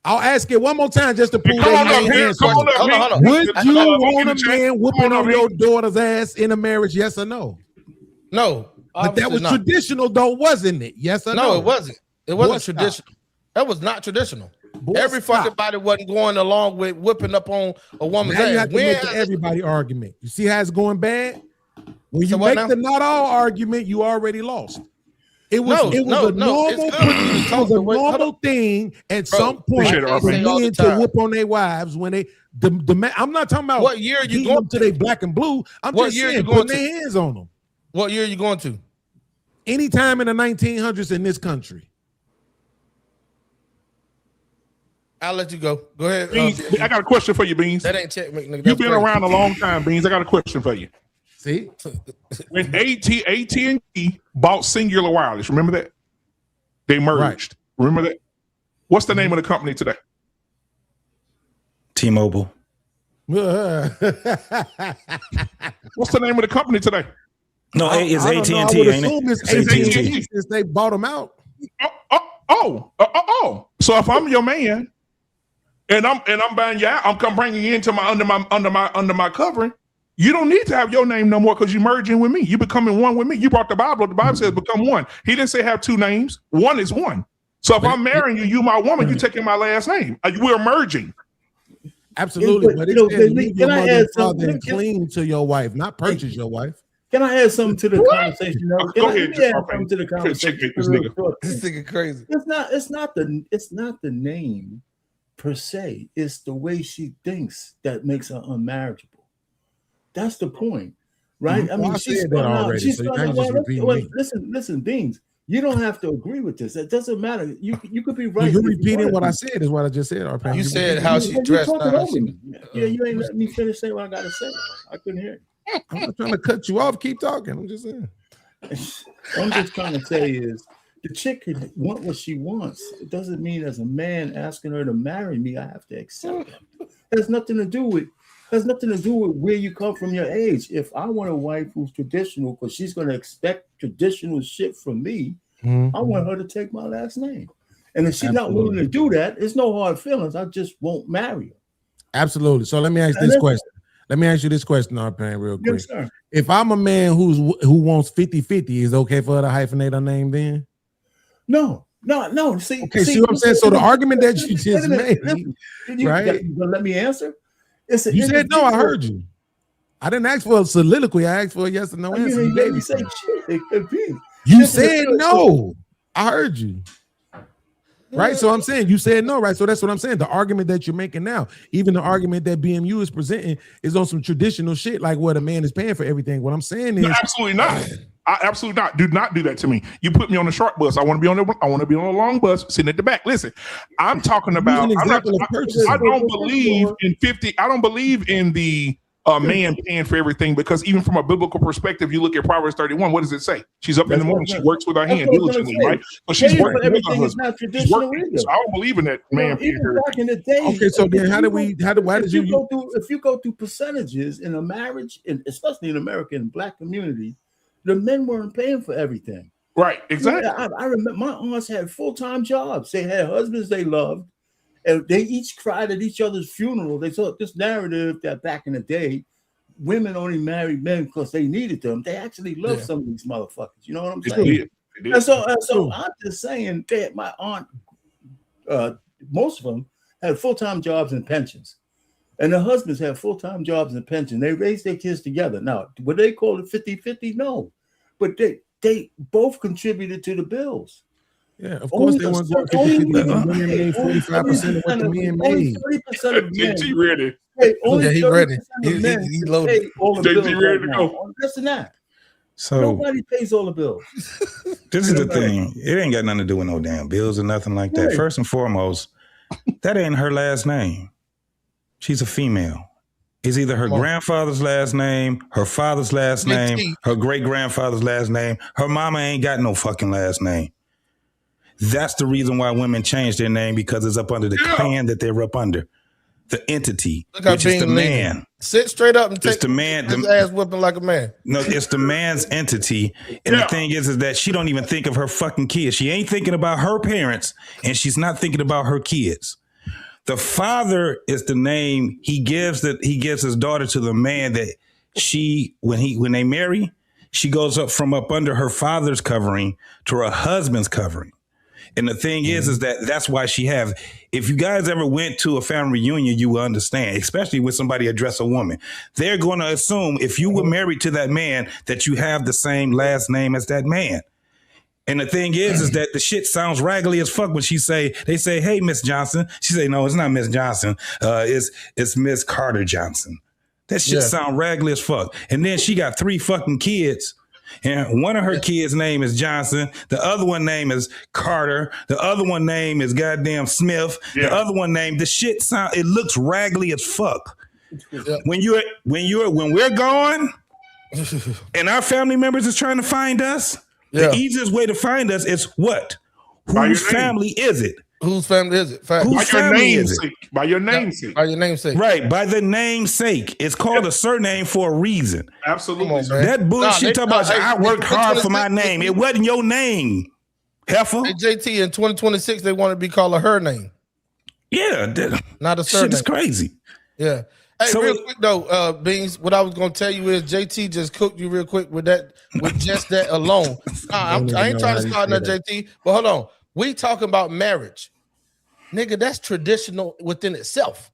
I'll ask it one more time just to prove that he ain't answered. Hold on. Would you want a man whooping on your daughter's ass in a marriage? Yes or no? No. But that was traditional, though, wasn't it? Yes or no? No, it wasn't. It wasn't traditional. That was not traditional. Every fucking body wasn't going along with whipping up on a woman's now ass. You have to make the everybody argument. You see how it's going bad? When you make the not all argument, you already lost. It was a normal thing at some point for men to whoop on their wives when they I'm not talking about what year you going to they black and blue. I'm what just year saying you going put their hands on them. What year are you going to? Anytime in the 1900s in this country. I'll let you go. Go ahead. Beans, I got a question for you, Beans. That ain't checkmate, nigga. You've been around a long time, Beans. I got a question for you. See? When AT&T bought Singular Wireless, remember that? They merged. Right. Remember that? What's the name of the company today? T-Mobile. What's the name of the company today? No, it's AT&T, I would assume it's AT&T since they bought them out. So if I'm your man and I'm buying you out, I'm bringing you into my under my covering. You don't need to have your name no more because you're merging with me. You're becoming one with me. You brought the Bible. The Bible says become one. He didn't say have two names. One is one. So if I'm marrying you, you my woman, you taking my last name. We're merging. Absolutely. But can I add something? Clean to your wife, not purchase your wife. Can I add something to the conversation? Go ahead. Add something to the conversation. This nigga crazy. It's not the name per se. It's the way she thinks that makes her unmarriageable. That's the point, right? Mm-hmm. I mean, she's said that already. Listen, Beans. You don't have to agree with this. It doesn't matter. You could be right. You're repeating what I said. Is what I just said. You said how she dressed. You ain't letting me finish saying what I gotta say. I couldn't hear it. I'm not trying to cut you off. Keep talking. I'm just saying. I'm just trying to say is the chick can want what she wants. It doesn't mean as a man asking her to marry me, I have to accept it. It has nothing to do with where you come from, your age. If I want a wife who's traditional, because she's going to expect traditional shit from me, I want her to take my last name. And if she's not willing to do that, it's no hard feelings. I just won't marry her. Absolutely. So let me ask this question. Let me ask you this question, Arpan, real quick. Yes, sir. If I'm a man who wants 50-50, is it okay for her to hyphenate her name then? No. See what I'm saying? So the argument that you just made, right? Let me answer. You said no, I heard you. I didn't ask for a soliloquy. I asked for a yes or no answer. You said no. I heard you. Right? So I'm saying you said no, right? So that's what I'm saying. The argument that you're making now, even the argument that BMU is presenting, is on some traditional shit, like what a man is paying for everything. What I'm saying is absolutely not. I absolutely not. Do not do that to me. You put me on a short bus. I want to be on a long bus sitting at the back. Listen, I'm talking about. I don't believe in 50. I don't believe in the man paying for everything, because even from a biblical perspective, you look at Proverbs 31. What does it say? She's up in the morning. She works with her hand diligently, right? So she's working with her husband. So I don't believe in that man paying for back in the day. Okay, so then if you go through percentages in a marriage, and especially in America in the black community, the men weren't paying for everything. Right, exactly. I remember my aunts had full-time jobs. They had husbands they loved, and they each cried at each other's funeral. They thought this narrative that back in the day, women only married men because they needed them. They actually loved some of these motherfuckers. You know what I'm saying? And so I'm just saying that my aunt most of them had full-time jobs and pensions. And the husbands have full-time jobs and pensions. They raise their kids together. Now, would they call it 50-50? No. But they both contributed to the bills. Yeah, of course they weren't going 50-50. Women made 45% of what the men made. 30% of men. JT ready. Only he 30% ready. of men He can loaded. pay all the JT bills ready right to now. go. Listen to that. So Nobody pays all the bills. this is the thing. It ain't got nothing to do with no damn bills or nothing like that. Right. First and foremost, that ain't her last name. She's a female. It's either her grandfather's last name, her father's last name, her great-grandfather's last name. Her mama ain't got no fucking last name. That's the reason why women change their name, because it's up under the clan that they're up under. The entity, which is the man. Sit straight up and take the man, his ass whipping like a man. No, it's the man's entity. And the thing is that she don't even think of her fucking kids. She ain't thinking about her parents, and she's not thinking about her kids. The father is the name he gives his daughter to the man that when they marry, she goes up from up under her father's covering to her husband's covering. And the thing is that's why if you guys ever went to a family reunion, you will understand, especially with somebody address a woman. They're going to assume if you were married to that man that you have the same last name as that man. And the thing is that the shit sounds raggedy as fuck when they say, hey, Miss Johnson. She say, no, it's not Miss Johnson. It's Miss Carter Johnson. That shit sound raggedy as fuck. And then she got 3 fucking kids. And one of her kids' name is Johnson. The other one name is Carter. The other one name is goddamn Smith. The other one name, it looks raggedy as fuck. When we're gone and our family members is trying to find us, the easiest way to find us is what? Whose family is it? Whose family is it? Whose family is it? By your namesake. By your namesake. Right, by the namesake. It's called a surname for a reason. Absolutely. That bullshit talking about I worked hard for my name. It wasn't your name, heifer. Hey, JT, in 2026, they want to be called her name. Yeah. Not a surname. Shit is crazy. Yeah. Hey, real quick though, Beans, what I was going to tell you is JT just cooked you real quick with just that alone. I ain't trying to start nothing, JT, but hold on. We talking about marriage. Nigga, that's traditional within itself.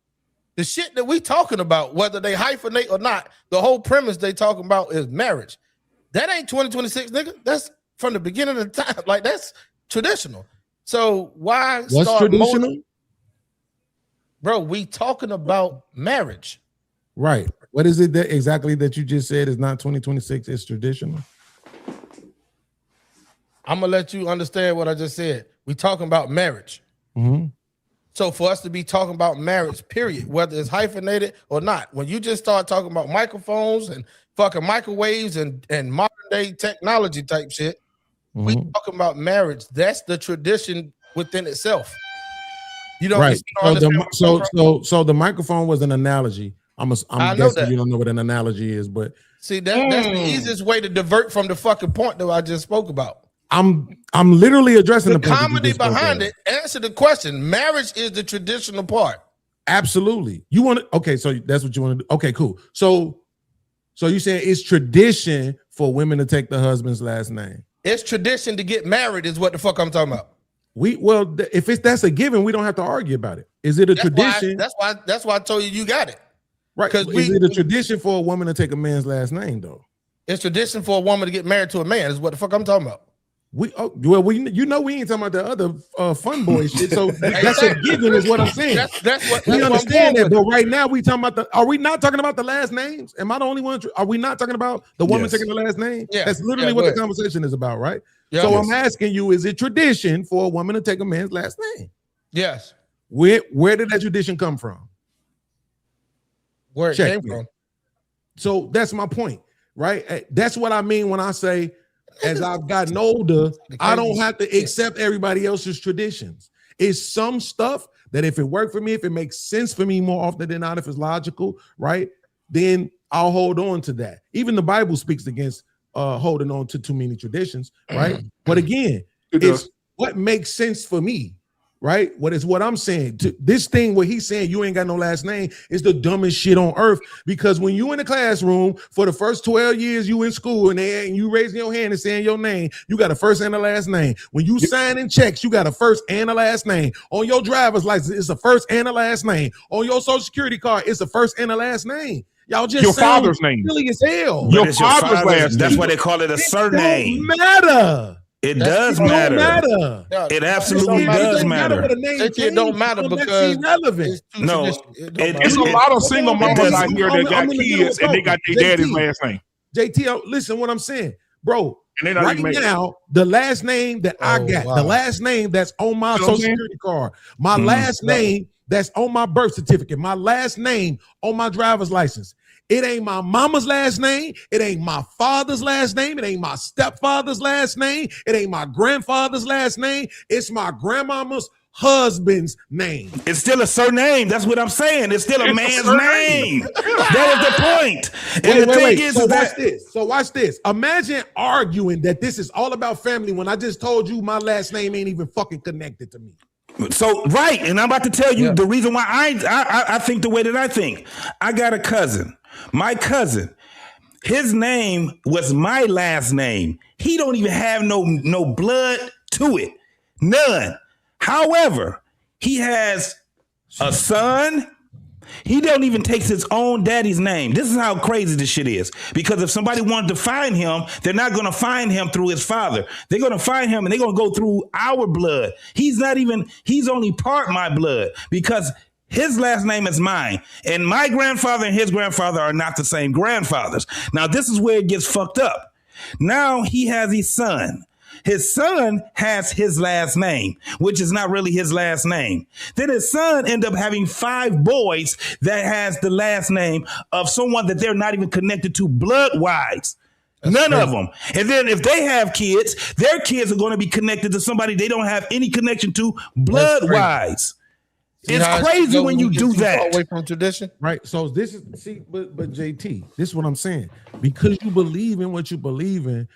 The shit that we talking about, whether they hyphenate or not, the whole premise they talking about is marriage. That ain't 2026, nigga. That's from the beginning of the time. Like, that's traditional. So why What's start traditional? Bro, we talking about marriage. Right. What is it that exactly that you just said is not 2026, it's traditional? I'm gonna let you understand what I just said. We talking about marriage. Mm-hmm. So for us to be talking about marriage, period, whether it's hyphenated or not, when you just start talking about microphones and fucking microwaves and modern day technology type shit, we talking about marriage. That's the tradition within itself. You know, right. So the microphone was an analogy. I'm guessing that. you don't know what an analogy is, but see that's the easiest way to divert from the fucking point that I just spoke about. I'm literally addressing the comedy behind it. Answer the question. Marriage is the traditional part. Absolutely. You want to? Okay, so that's what you want to do. Okay, cool. So you saying it's tradition for women to take the husband's last name? It's tradition to get married, is what the fuck I'm talking about. If that's a given, we don't have to argue about it. Is it a tradition? That's why I told you got it. Right. Because is it a tradition for a woman to take a man's last name though? It's tradition for a woman to get married to a man, is what the fuck I'm talking about. We ain't talking about the other fun boy shit. So that's a given, is what I'm saying. That's what we understand that. But right now we talking about are we not talking about the last names? Am I the only one? Are we not talking about the woman taking the last name? Yeah. That's literally what the conversation is about, right? Yeah. So I'm asking you, is it tradition for a woman to take a man's last name? Yes. Where did that tradition come from? Where it came from. So that's my point, right? That's what I mean when I say, as I've gotten older, I don't have to accept everybody else's traditions. It's some stuff that if it worked for me, if it makes sense for me more often than not, if it's logical, right, then I'll hold on to that. Even the Bible speaks against holding on to too many traditions, right? But again, it's what makes sense for me, right? What I'm saying. This thing where he's saying you ain't got no last name is the dumbest shit on earth, because when you in the classroom for the first 12 years you in school and you raising your hand and saying your name, you got a first and a last name. When you signing checks, you got a first and a last name. On your driver's license, it's a first and a last name. On your social security card, it's a first and a last name. Y'all just your father's name. Silly as hell. But it's your father's last name. That's why they call it a surname. Don't matter. It does matter. Matter. It absolutely does matter. It don't matter because irrelevant. No, it's a lot of single mamas out here that got kids and they got their daddy's last name. JT, listen what I'm saying, bro. And right now, the last name that I got, the last name that's on my social security card, my last name that's on my birth certificate, my last name on my driver's license. It ain't my mama's last name. It ain't my father's last name. It ain't my stepfather's last name. It ain't my grandfather's last name. It's my grandmama's husband's name. It's still a surname. That's what I'm saying. It's still a man's name. That is the point. And the thing is, watch this. So watch this. Imagine arguing that this is all about family when I just told you my last name ain't even fucking connected to me. So right, and I'm about to tell you the reason why I think the way that I think. I got a cousin. My cousin, his name was my last name. He don't even have no blood to it. None. However, he has a son. He don't even take his own daddy's name. This is how crazy this shit is. Because if somebody wanted to find him, they're not going to find him through his father. They're going to find him and they're going to go through our blood. He's only part my blood because his last name is mine. And my grandfather and his grandfather are not the same grandfathers. Now, this is where it gets fucked up. Now he has a son. His son has his last name, which is not really his last name. Then his son ended up having 5 boys that has the last name of someone that they're not even connected to blood-wise. None of them. And then if they have kids, their kids are going to be connected to somebody they don't have any connection to blood-wise. It's crazy when you do that. Away from tradition, right? So this is but JT, this is what I'm saying. Because you believe in what you believe in,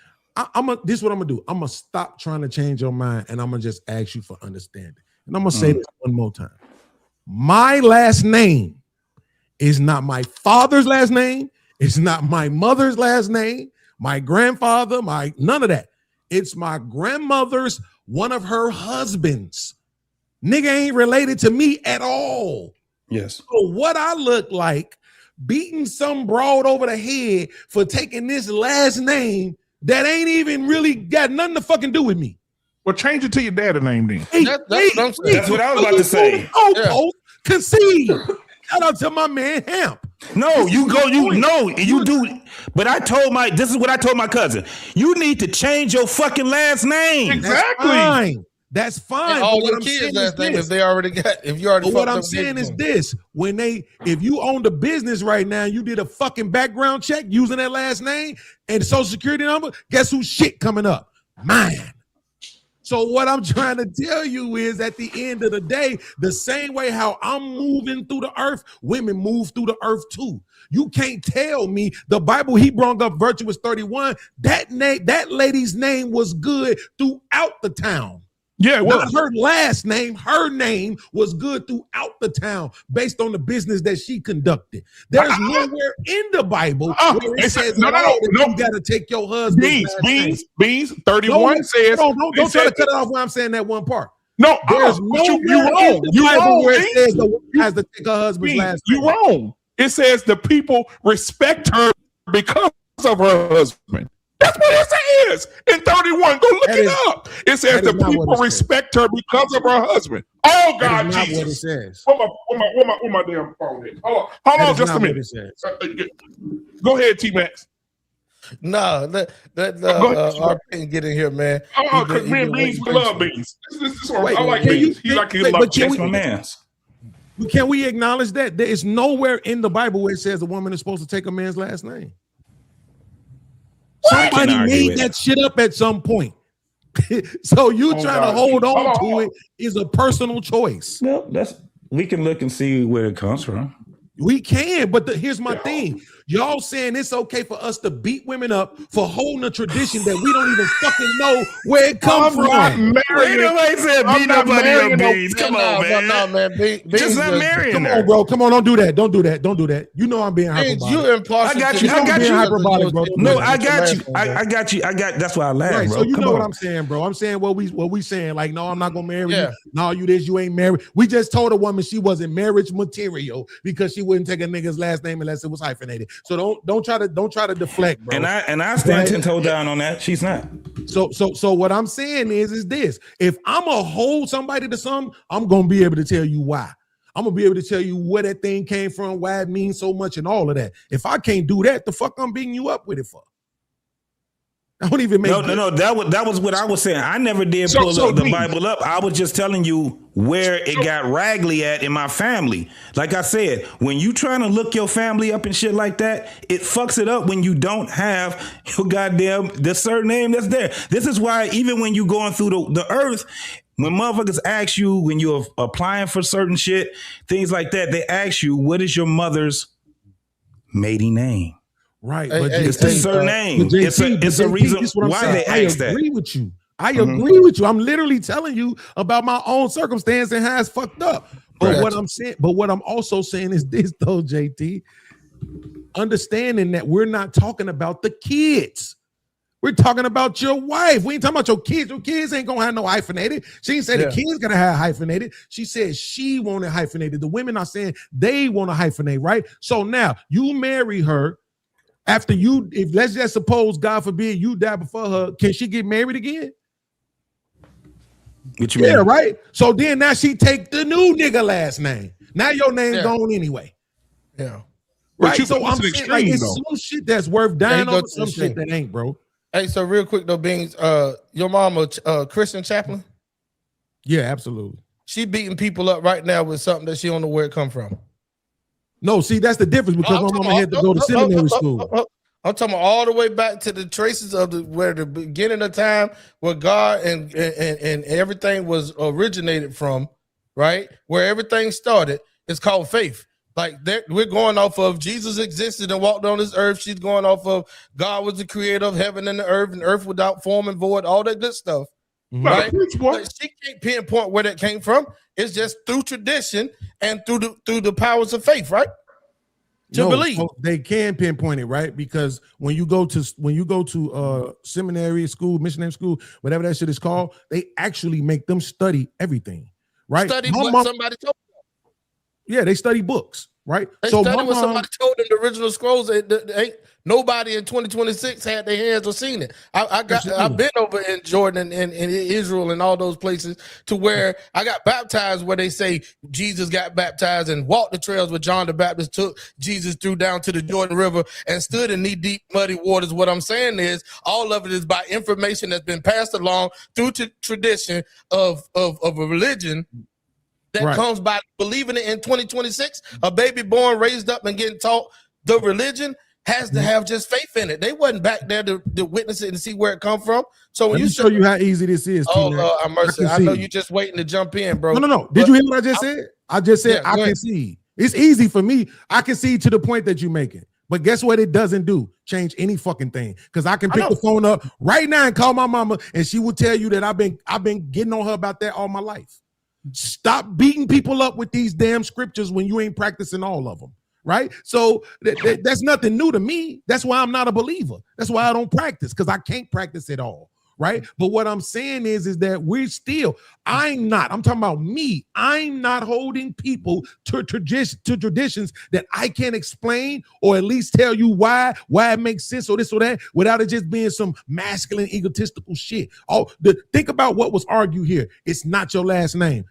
this is what I'm gonna do. I'm gonna stop trying to change your mind, and I'm gonna just ask you for understanding. And I'm gonna say this one more time. My last name is not my father's last name. It's not my mother's last name. My grandfather, none of that. It's my grandmother's, one of her husbands. Nigga ain't related to me at all. Yes. So what I look like beating some broad over the head for taking this last name that ain't even really got nothing to fucking do with me. Well, change it to your dad's name then. That's what I was about to say. Concede. Shout out to my man Hemp. No, you do. But this is what I told my cousin. You need to change your fucking last name. Exactly. That's fine. And all the kids last name if they already got. If you already. But what I'm saying is this: if you owned a business right now, you did a fucking background check using that last name and social security number. Guess who's shit coming up? Mine. So what I'm trying to tell you is, at the end of the day, the same way how I'm moving through the earth, women move through the earth too. You can't tell me the Bible he brought up, Virtuous 31. That lady's name was good throughout the town. Yeah, well, not her last name. Her name was good throughout the town based on the business that she conducted. There's nowhere in the Bible where it says you got to take your husband's Beans. 31 says. Don't try to cut it off when I'm saying that one part. No, there's nowhere in the Bible where it says the woman has to take her husband's last name. You're wrong. It says the people respect her because of her husband. That's what it says in 31. Go look it up. It says the people respect her because of her husband. Oh, God, that Jesus. Is not what it says. Where my damn phone is? Hold on just a minute. Go ahead, T-Max. No, let RP get in here, man. Because me and Beans, we love Beans. I like Beans. He's like my man. Can we acknowledge that? There is nowhere in the Bible where it says a woman is supposed to take a man's last name. Somebody made that shit up at some point. So you trying to hold on to it is a personal choice. Well, we can look and see where it comes from. We can, but here's my thing. Y'all saying it's okay for us to beat women up for holding a tradition that we don't even fucking know where it comes from. Wait, nobody said beat nobody up, Beans. Come on, man. No, man. Just not marrying Come her. on, bro. Come on, don't do that. Don't do that. Don't do that. You know I'm being hyperbolic. You impartial. I got to you. the- I got you. Hyperbolic, bro. No, I got you. I got you. I got. That's why I laugh, Right, bro. so you Come know on. what I'm saying, bro. I'm saying what we saying. Like, no, I'm not gonna marry Yeah. you. No, you this, you ain't married. We just told a woman she wasn't marriage material because she wouldn't take a nigga's last name unless it was hyphenated. So don't try to deflect, bro. And I stand 10 toes down on that. She's not. So what I'm saying is this: if I'm gonna hold somebody to something, I'm gonna be able to tell you why. I'm gonna be able to tell you where that thing came from, why it means so much, and all of that. If I can't do that, the fuck I'm beating you up with it for? I don't even make No. That was what I was saying. I never did pull the Bible up. I was just telling you where it got raggedy at in my family. Like I said, when you trying to look your family up and shit like that, it fucks it up when you don't have your goddamn the surname that's there. This is why even when you going through the earth, when motherfuckers ask you when you're applying for certain shit, things like that, they ask you, what is your mother's maiden name? Right, but it's the surname. It's a reason why they ask that. I agree with you. I agree with you. I'm literally telling you about my own circumstance and how it's fucked up. But what I'm also saying is this though, JT. Understanding that we're not talking about the kids. We're talking about your wife. We ain't talking about your kids. Your kids ain't gonna have no hyphenated. She ain't said the kids gonna have hyphenated. She said she wanted hyphenated. The women are saying they want to hyphenate, right? So now you marry her. After you, if let's just suppose, God forbid, you die before her, can she get married again? What you mean? Yeah, right. So then now she take the new nigga last name. Now your name gone anyway. Yeah. Right. So I'm saying like it's some shit that's worth dying over, some shit that ain't, bro. Hey, so real quick though, Beans, your mama, Christian chaplain? Yeah, absolutely. She beating people up right now with something that she don't know where it come from. No, see, that's the difference because my mama had to go to seminary school. I'm talking all the way back to the traces of where the beginning of time where God and everything was originated from, right? Where everything started. It's called faith. Like we're going off of Jesus existed and walked on this earth. She's going off of God was the creator of heaven and earth without form and void, all that good stuff. Right? But she can't pinpoint where that came from. It's just through tradition and through the powers of faith, right? To believe. So they can pinpoint it, right? Because when you go to seminary school, missionary school, whatever that shit is called, they actually make them study everything, right? Study what somebody told them. Yeah, they study books, right? They study what somebody told them. The original scrolls. Ain't nobody in 2026 had their hands or seen it. I've been over in Jordan and Israel and all those places to where I got baptized where they say Jesus got baptized and walked the trails where John the Baptist took Jesus through down to the Jordan River and stood in knee deep muddy waters. What I'm saying is all of it is by information that's been passed along through tradition of a religion that comes by believing it in 2026. A baby born, raised up, and getting taught the religion has to have just faith in it. They wasn't back there to witness it and see where it come from. So when Let me show you how easy this is. Oh, I'm mercy. I know you just waiting to jump in, bro. No. Did you hear what I just said? I just said I can see. It's easy for me. I can see to the point that you're making. But guess what it doesn't do? Change any fucking thing. Because I can pick the phone up right now and call my mama, and she will tell you that I've been getting on her about that all my life. Stop beating people up with these damn scriptures when you ain't practicing all of them, right? So that's nothing new to me. That's why I'm not a believer. That's why I don't practice, because I can't practice it all, right? But what I'm saying is that I'm talking about me. I'm not holding people to traditions that I can't explain or at least tell you why it makes sense or this or that without it just being some masculine, egotistical shit. Think about what was argued here. It's not your last name.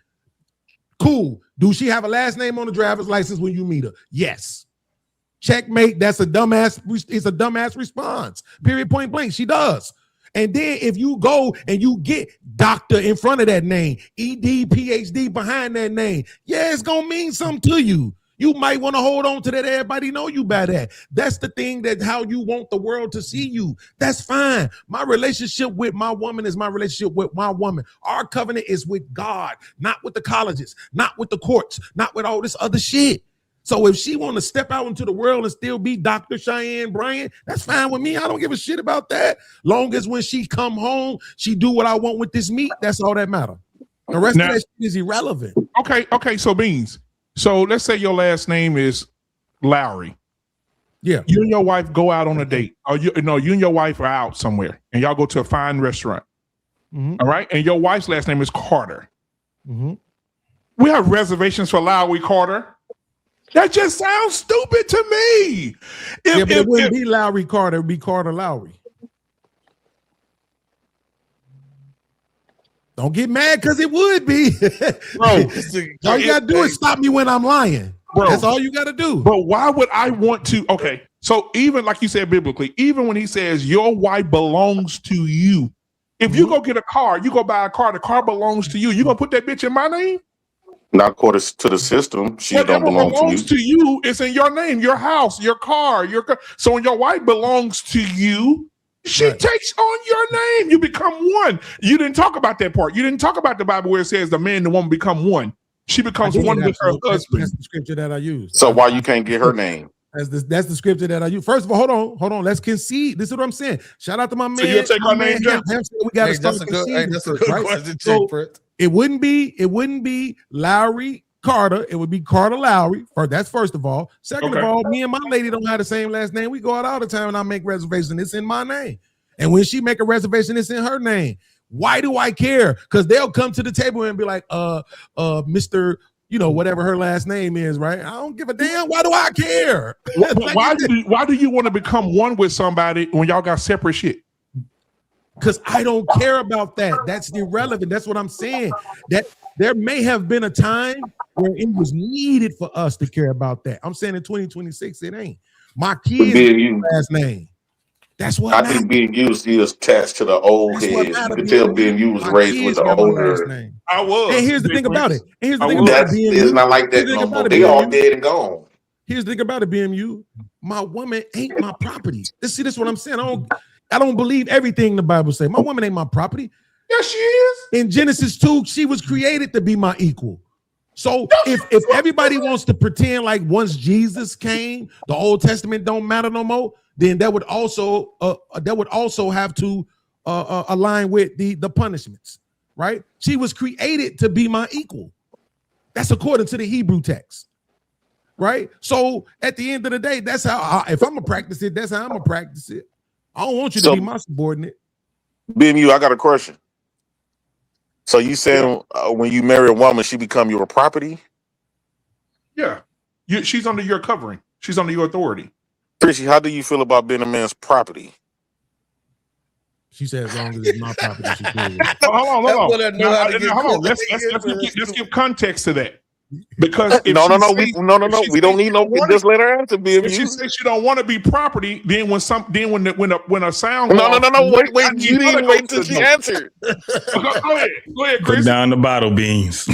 Cool. Do she have a last name on the driver's license when you meet her? Yes. Checkmate. It's a dumbass response. Period, point blank. She does. And then if you go and you get doctor in front of that name, ED, PhD behind that name, it's going to mean something to you. You might want to hold on to that. Everybody know you by that. That's the thing, that how you want the world to see you. That's fine. My relationship with my woman is my relationship with my woman. Our covenant is with God, not with the colleges, not with the courts, not with all this other shit. So if she want to step out into the world and still be Dr. Cheyenne Bryant, that's fine with me. I don't give a shit about that. Long as when she come home, she do what I want with this meat. That's all that matter. The rest of that shit is irrelevant. Okay. So Beans. So let's say your last name is Lowry. Yeah. You and your wife go out on a date. Or you and your wife are out somewhere and y'all go to a fine restaurant. Mm-hmm. All right. And your wife's last name is Carter. Mm-hmm. We have reservations for Lowry Carter. That just sounds stupid to me. But it wouldn't be Lowry Carter, it would be Carter Lowry. Don't get mad because it would be. Bro, all you got to do is stop me when I'm lying. Bro, that's all you got to do. But why would I want to? Okay, so even like you said biblically, even when he says your wife belongs to you, if you go get a car, you go buy a car, the car belongs to you. You gonna put that bitch in my name? Not according to the system. She Whatever don't belong belongs to you. to you, it's in your name, your house, your car, so when your wife belongs to you, she takes on your name. You become one. You didn't talk about that part. You didn't talk about the Bible where it says the man and the woman become one. She becomes one with her husband. That's the scripture that I use. So why you can't get her name? That's the scripture that I use. First of all, hold on. Let's concede. This is what I'm saying. Shout out to my man. So you'll take our name, Jay? We got to start conceding. That's a good question, So Fred. it wouldn't be Lowry Carter. It would be Carter Lowry. That's first of all. Second of all, me and my lady don't have the same last name. We go out all the time and I make reservations. It's in my name. And when she make a reservation, it's in her name. Why do I care? Because they'll come to the table and be like, Mr. Whatever her last name is, right? I don't give a damn. Why do I care? Why do you want to become one with somebody when y'all got separate shit? Because I don't care about that. That's irrelevant. That's what I'm saying. That there may have been a time where it was needed for us to care about that. I'm saying in 2026, it ain't. My kids' last name. That's what I think being used is attached to the old heads. You can tell being you was raised with the older. I was. And here's the thing about it. It's not like that no more. They all dead and gone. Here's the thing about it, BMU. My woman ain't my property. This is what I'm saying. I don't believe everything the Bible says. My woman ain't my property. Yes, she is. In Genesis 2, she was created to be my equal. So if everybody wants to pretend like once Jesus came, the Old Testament don't matter no more, then that would also have to align with the punishments, right? She was created to be my equal. That's according to the Hebrew text, right? So at the end of the day, that's how if I'm gonna practice it, that's how I'm gonna practice it. I don't want you to be my subordinate. BMU, I got a question. So you saying when you marry a woman, she become your property? Yeah, she's under your covering. She's under your authority. Chrissy, how do you feel about being a man's property? She said, as long as it's my property, she's cool with it. Hold on. Let's give context to that. Because no, we don't need no. Just let her answer. If she says she don't want to be property, then when a sound wait, you didn't wait until she answered. Go ahead, Chris. Put down the bottle beans.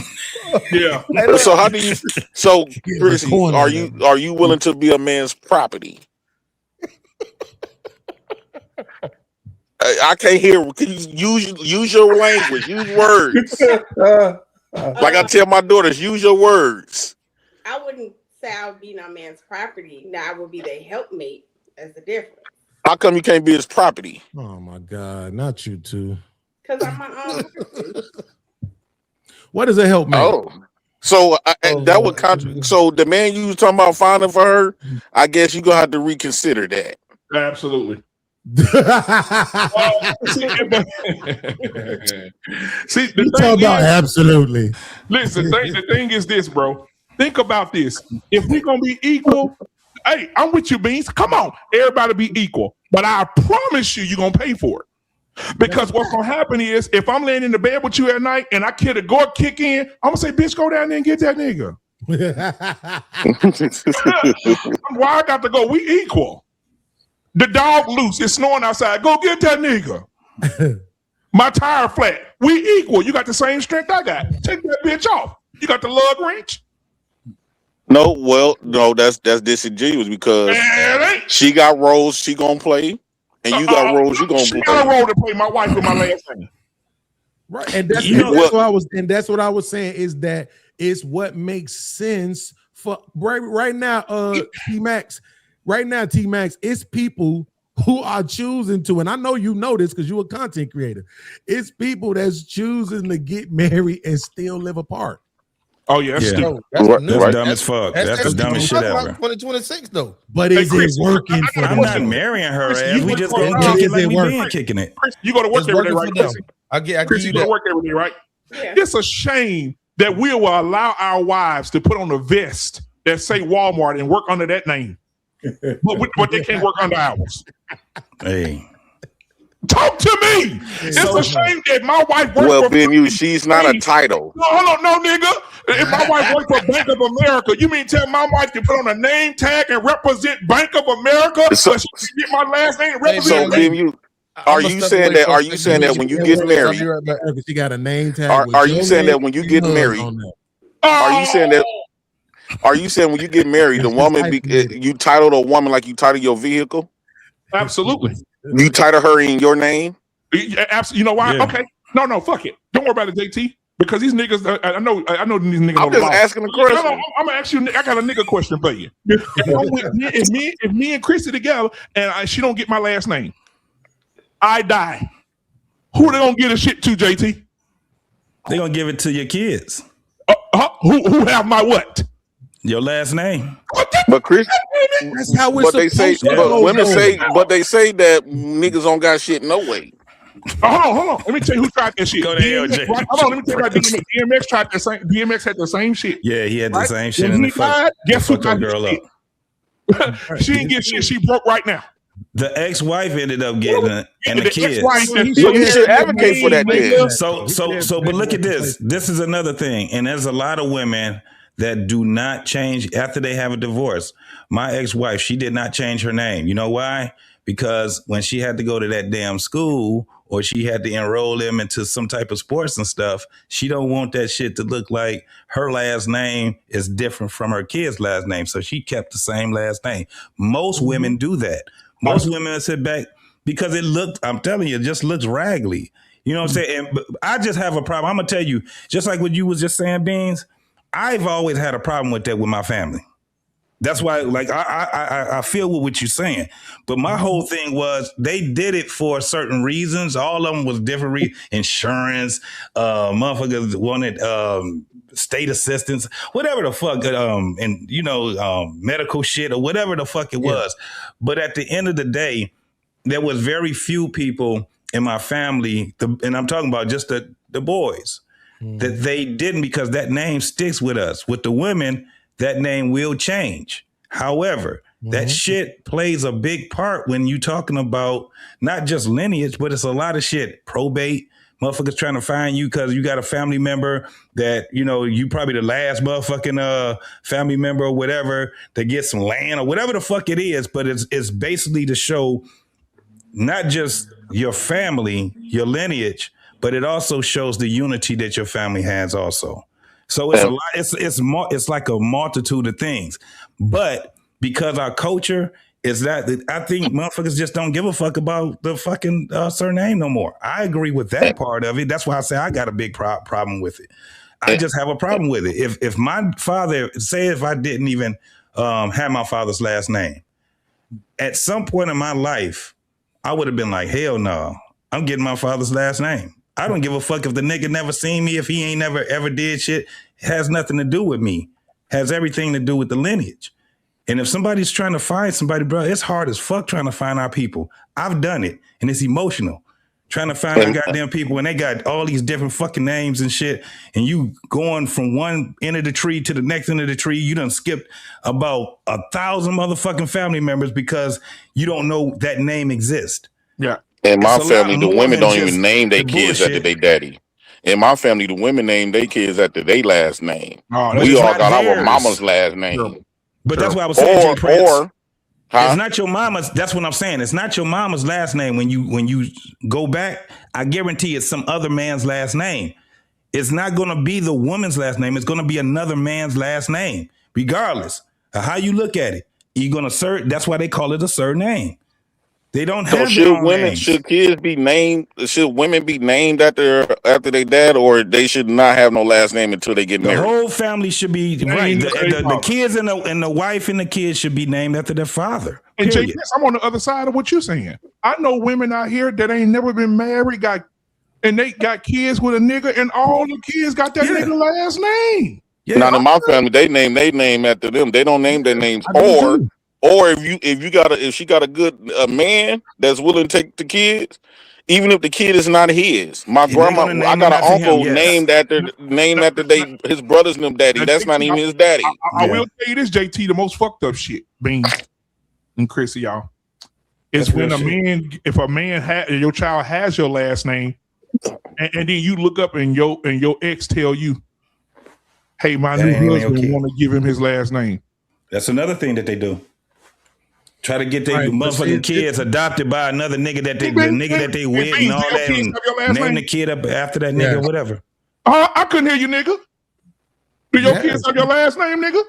Yeah. So how do you? So Chrissy, are you willing to be a man's property? I can't hear. Can you use your language? Use words. Like I tell my daughters, use your words. I wouldn't say I would be no man's property. Now I would be the helpmate. That's the difference. How come you can't be his property? Oh my God, not you two. Because I'm my own. What is a helpmate? Oh, so that would so the man you was talking about finding for her, I guess you gonna have to reconsider that. Absolutely. See, you talk about absolutely. Listen, the thing is this, bro. Think about this. If we're gonna be equal, hey, I'm with you, Beans. Come on, everybody be equal. But I promise you're gonna pay for it. Because what's gonna happen is if I'm laying in the bed with you at night and I hear the door kick in, I'm gonna say, bitch, go down there and get that nigga. Why I got to go? We equal. The dog loose. It's snowing outside. Go get that nigga. My tire flat. We equal. You got the same strength I got. Take that bitch off. You got the lug wrench. No, that's disingenuous because she got roles she gonna play, and you got roles you gonna play. She got a role to play. My wife with my last name. Right, and that's what I was saying is that it's what makes sense right now, T Max. Right now, T Max, it's people who are choosing to, and I know you know this because you're a content creator. It's people that's choosing to get married and still live apart. Oh yeah, that's stupid. That's dumb as fuck. That's the dumbest shit ever. 2026 though. But is it working for them? I'm not marrying her ass. We just gonna Chris, kick it is like it we working? been kicking it. Chris, you go to work It's every day, working right? for them. I give Chris, you you go to that. work every day, right? Yeah. It's a shame that we will allow our wives to put on a vest that say Walmart and work under that name, but they can't work under ours. Hey. Talk to me. It's a shame that my wife works Well, for. Ben, she's not a title. No, hold on, no, nigga. If my wife works for Bank of America, you mean tell my wife to put on a name tag and represent Bank of America, so she can get my last name and represent? So, Ben, are you saying that when you get married? She got a name tag. Are you saying that when you get married? Are you saying that? Are you saying when you get married, the woman you titled a woman like you title your vehicle? Absolutely. You title her in your name? Yeah, absolutely. You know why? Yeah. Okay. No, fuck it. Don't worry about it, JT. Because these niggas, I know these niggas. I'm just asking a question. I'm gonna ask you. I got a nigga question for you. If me and Chrissy together, and she don't get my last name, I die. Who they gonna give a shit to, JT? They gonna give it to your kids. Who have my what? Your last name. But Chris, that's how we're but they say, supposed to but go, women though. say, but they say that niggas don't got shit no way. Hold on. Let me tell you who tried that shit. Go to hell, Jay. Right? Hold on. Let me tell you about DMX. DMX tried the same. DMX had the same shit. Yeah, he had the Right? same shit. When And he died, guess who got that his girl shit? up. She didn't get shit. She broke right now. The ex-wife ended up getting it, and the kids. ex-wife- So you should advocate for that then. So, but look at this. This is another thing, and there's a lot of women that do not change after they have a divorce. My ex-wife, she did not change her name. You know why? Because when she had to go to that damn school or she had to enroll them into some type of sports and stuff, she don't want that shit to look like her last name is different from her kid's last name. So she kept the same last name. Most women do that. Most women sit back because it looked, I'm telling you, it just looks raggedy. You know what I'm saying? And, but I just have a problem. I'm going to tell you, just like what you was just saying, Beans, I've always had a problem with that with my family. That's why, like, I feel what you're saying. But my whole thing was they did it for certain reasons. All of them was different insurance, motherfuckers wanted state assistance, whatever the fuck, and, you know, medical shit or whatever the fuck it was. But at the end of the day, there was very few people in my family, and I'm talking about just the boys, that they didn't, because that name sticks with us. With the women, that name will change. However, that shit plays a big part when you talking about not just lineage, but it's a lot of shit. Probate, motherfuckers trying to find you because you got a family member that, you know, you probably the last motherfucking family member or whatever to get some land or whatever the fuck it is. But it's basically to show not just your family, your lineage, but it also shows the unity that your family has also. So it's a lot. It's like a multitude of things. But because our culture is that, I think motherfuckers just don't give a fuck about the fucking surname no more. I agree with that part of it. That's why I say I got a big problem with it. I just have a problem with it. If my father, say if I didn't even have my father's last name, at some point in my life, I would have been like, hell no, I'm getting my father's last name. I don't give a fuck if the nigga never seen me, if he ain't never ever did shit. It has nothing to do with me. It has everything to do with the lineage. And if somebody's trying to find somebody, bro, it's hard as fuck trying to find our people. I've done it, and it's emotional. Trying to find our goddamn people, and they got all these different fucking names and shit, and you going from one end of the tree to the next end of the tree, you done skipped about 1,000 motherfucking family members because you don't know that name exists. Yeah. In my It's a family, lot the more women than don't just even name their the kids after bullshit. their daddy. In my family, the women name their kids after their last name. Oh, We it's all not got our theirs. mama's last name. But that's what I was saying, Jay Prince. Huh? It's not your mama's. That's what I'm saying. It's not your mama's last name. When you go back, I guarantee it's some other man's last name. It's not going to be the woman's last name. It's going to be another man's last name, regardless of how you look at it. You're going to that's why they call it a surname. They don't So have their own names. should kids be named? Should women be named after their dad, or they should not have no last name until they get The married? whole family should be right. The kids and the wife and the kids should be named after their father. And Period. JT, I'm on the other side of what you're saying. I know women out here that ain't never been married, and they got kids with a nigga, and all the kids got that nigga last name. Yeah. Not in my family. They name after them. They don't name their names. Or if she got a good man that's willing to take the kids, even if the kid is not his. My grandma, I got an uncle named after his brothers and them daddy. That's not even his daddy. I will tell you this, JT, the most fucked up shit, Beans and Chrissy, y'all, is when if a man your child has your last name, and then you look up and your ex tell you, hey, my new husband want to give him his last name. That's another thing that they do. Try to get their motherfucking kids adopted by another nigga that they with and all that, and name the kid up after that nigga or whatever. I couldn't hear you, nigga. Do your kids have your last name, nigga?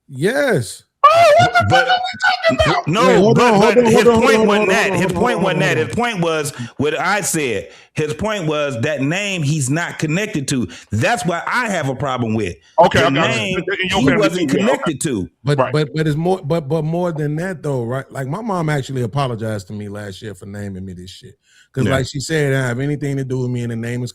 Yes. Oh, what the but no, but his point wasn't that. His point wasn't that. His point was what I said. His point was that name he's not connected to. That's what I have a problem with. Okay, the name he wasn't connected to. But it's more. But more than that though, right? Like my mom actually apologized to me last year for naming me this shit because, like she said, it didn't have anything to do with me, and the name is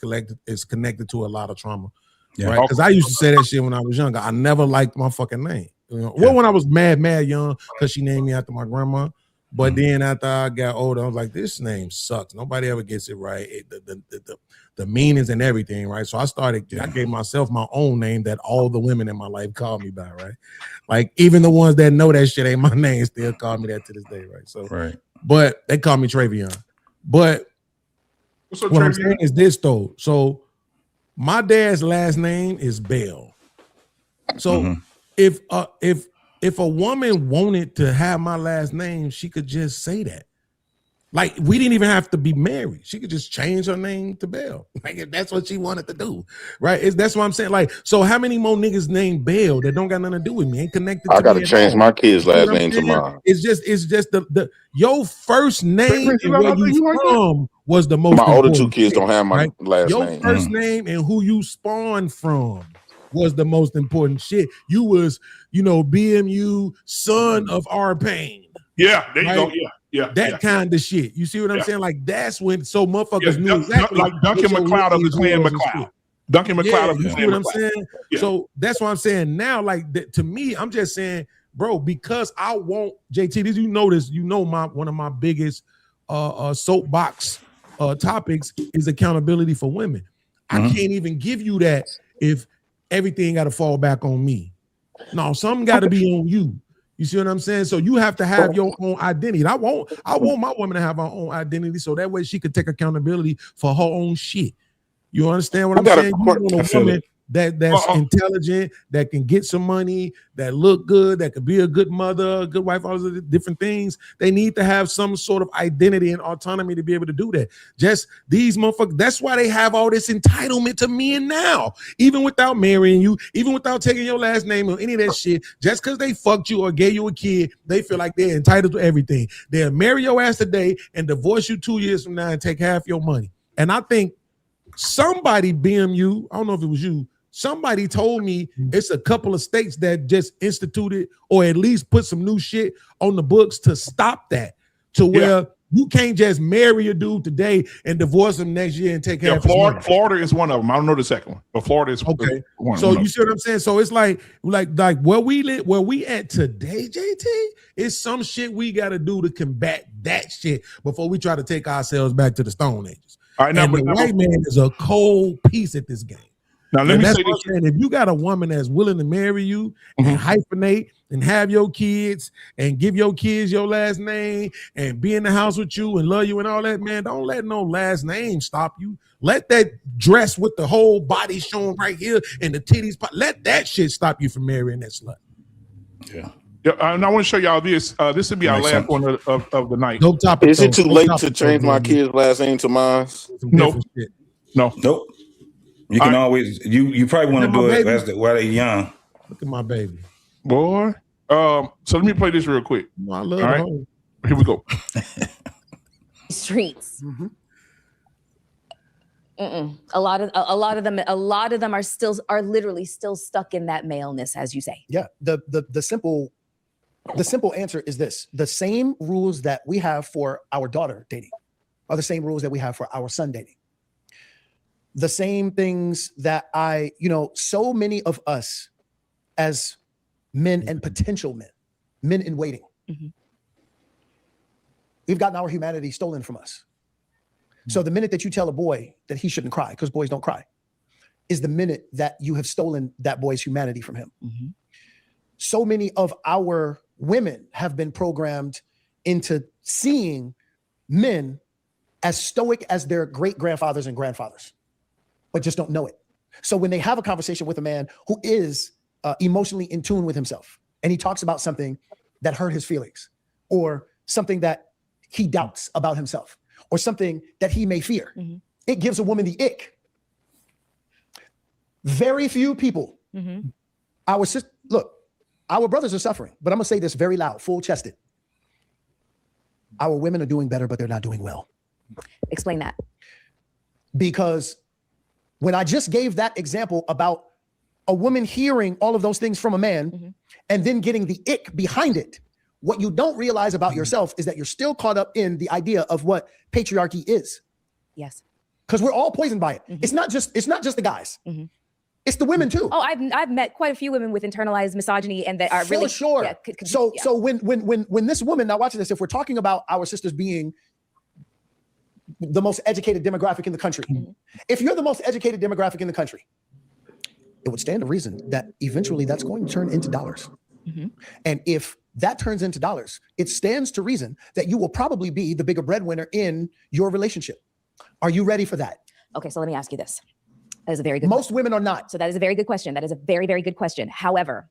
connected to a lot of trauma. Yeah. Right? Because I used to say that shit when I was younger. I never liked my fucking name. You know? Well, when I was mad young, because she named me after my grandma. But then after I got older, I was like, this name sucks. Nobody ever gets it right. The meanings and everything, right? So I gave myself my own name that all the women in my life call me by, right? Like even the ones that know that shit ain't my name still call me that to this day, right? So, but they call me Travion. But what I'm saying is this though. So my dad's last name is Bell. So if a woman wanted to have my last name, she could just say that. Like we didn't even have to be married. She could just change her name to Bell. Like if that's what she wanted to do, right? That's what I'm saying. Like, so how many more niggas named Bell that don't got nothing to do with me? Ain't connected. I gotta change my kid's last name to mine. It's just the your first name and where you from was the most. My older two kids don't have my last name. Your first name and who you spawned from was the most important shit. You was, BMU, son of R. Payne. Yeah, there you go. Yeah. That kind of shit. You see what I'm saying? Like that's when motherfuckers knew exactly. Like Duncan McLeod of the Clan McLeod. Duncan McLeod of the Clan McLeod. You see what I'm saying? Yeah. So that's what I'm saying now. Like to me, I'm just saying, bro, because I want JT. This, one of my biggest soapbox topics is accountability for women. I can't even give you that if everything got to fall back on me. No, something got to be on you. You see what I'm saying? So you have to have your own identity. I want my woman to have her own identity so that way she could take accountability for her own shit. You understand what I'm saying? You want a woman that's intelligent, that can get some money, that look good, that could be a good mother, a good wife, all those different things. They need to have some sort of identity and autonomy to be able to do that. Just these motherfuckers, that's why they have all this entitlement to men now. Even without marrying you, even without taking your last name or any of that shit, just because they fucked you or gave you a kid, they feel like they're entitled to everything. They'll marry your ass today and divorce you 2 years from now and take half your money. And I think somebody, BMU, I don't know if it was you, somebody told me it's a couple of states that just instituted or at least put some new shit on the books to stop that, to where you can't just marry a dude today and divorce him next year and take half his money. Florida is one of them. I don't know the second one, but Florida is one. So you see what I'm saying? So it's like where we at today, JT, is some shit we got to do to combat that shit before we try to take ourselves back to the Stone Ages. All right, now, the white man is a cold piece at this game. Now, let me say this. If you got a woman that's willing to marry you and hyphenate and have your kids and give your kids your last name and be in the house with you and love you and all that, man, don't let no last name stop you. Let that dress with the whole body showing right here and the titties, let that shit stop you from marrying that slut. Yeah. And I want to show y'all this. This will be our last one of the night. No topic. Is it too late to change my kid's last name to mine? Nope. Nope. You can always you probably want to do it while they're young. Look at my baby, boy. So let me play this real quick. No, I love it. Here we go. streets. A lot of them are literally still stuck in that maleness, as you say. Yeah. The simple answer is this: the same rules that we have for our daughter dating are the same rules that we have for our son dating. The same things that so many of us as men and potential men in waiting, we've gotten our humanity stolen from us. So the minute that you tell a boy that he shouldn't cry, because boys don't cry, is the minute that you have stolen that boy's humanity from him. So many of our women have been programmed into seeing men as stoic as their great grandfathers and grandfathers, but just don't know it. So when they have a conversation with a man who is emotionally in tune with himself, and he talks about something that hurt his feelings, or something that he doubts about himself, or something that he may fear, it gives a woman the ick. Very few people, our brothers are suffering, but I'm gonna say this very loud, full chested. Our women are doing better, but they're not doing well. Explain that. Because when I just gave that example about a woman hearing all of those things from a man and then getting the ick behind it, what you don't realize about yourself is that you're still caught up in the idea of what patriarchy is. Yes. Because we're all poisoned by it. It's not just the guys. It's the women too. Oh, I've met quite a few women with internalized misogyny and that are really for sure. Yeah, so when this woman, now watch this, if we're talking about our sisters being the most educated demographic in the country, if you're the most educated demographic in the country, it would stand to reason that eventually that's going to turn into dollars. And if that turns into dollars, it stands to reason that you will probably be the bigger breadwinner in your relationship. Are you ready for that? Okay, so let me ask you this. That is a very good Most women are not. So that is a very good question. That is a very, very good question. However,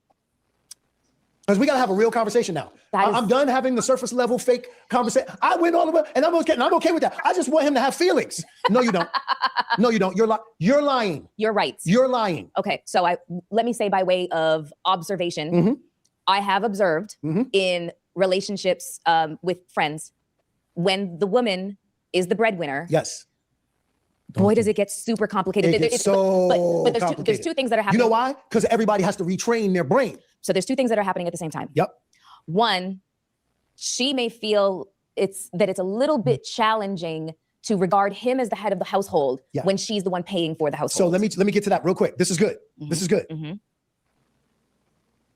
because we got to have a real conversation now. I'm done having the surface level fake conversation. I went all over, and I'm okay with that. I just want him to have feelings. No, you don't. No, you don't. You're lying. You're right. You're lying. Okay, so let me say by way of observation, I have observed in relationships with friends, when the woman is the breadwinner. Yes. Boy, does it get super complicated. It gets so but there's two things that are happening. You know why? Because everybody has to retrain their brain. So there's two things that are happening at the same time. Yep. One, she may feel it's a little bit challenging to regard him as the head of the household when she's the one paying for the household. So let me get to that real quick. This is good. This is good.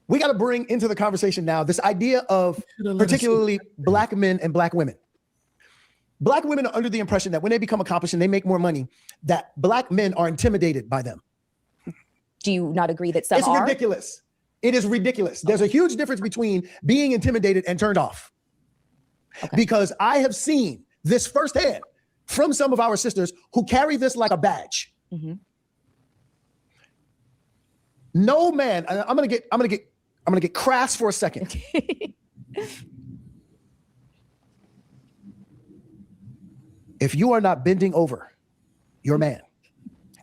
We got to bring into the conversation now this idea of particularly Black men and Black women. Black women are under the impression that when they become accomplished and they make more money, that Black men are intimidated by them. Do you not agree that some are? It's ridiculous. It is ridiculous. There's a huge difference between being intimidated and turned off. Because I have seen this firsthand from some of our sisters who carry this like a badge. No man, I'm gonna get crass for a second. If you are not bending over your man,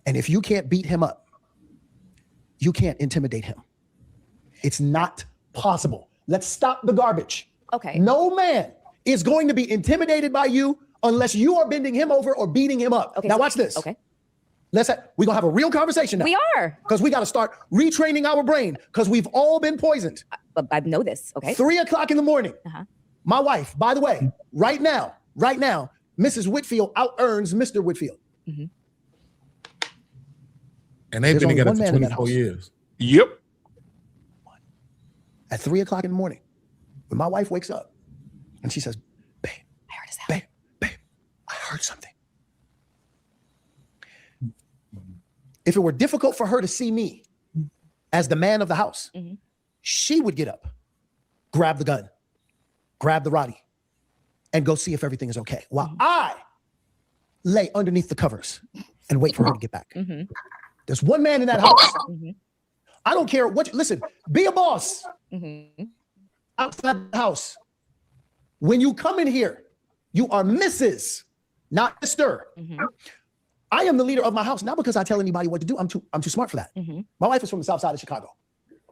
and if you can't beat him up, you can't intimidate him. It's not possible. Let's stop the garbage. Okay. No man is going to be intimidated by you unless you are bending him over or beating him up. Okay, now watch this. Okay. We're gonna have a real conversation now. We are. Because we gotta start retraining our brain because we've all been poisoned. I know this, okay. 3 o'clock in the morning. My wife, by the way, right now, Mrs. Whitfield out-earns Mr. Whitfield. And they've been together for 24 years. Yep. At 3 o'clock in the morning, when my wife wakes up and she says, babe, I heard something. Babe, I heard something. If it were difficult for her to see me as the man of the house, she would get up, grab the gun, grab the Roddy, and go see if everything is okay. While I lay underneath the covers and wait for her to get back. There's one man in that house. I don't care listen, be a boss outside the house. When you come in here, you are Mrs., not Mr. I am the leader of my house, not because I tell anybody what to do. I'm too smart for that. My wife is from the South Side of Chicago.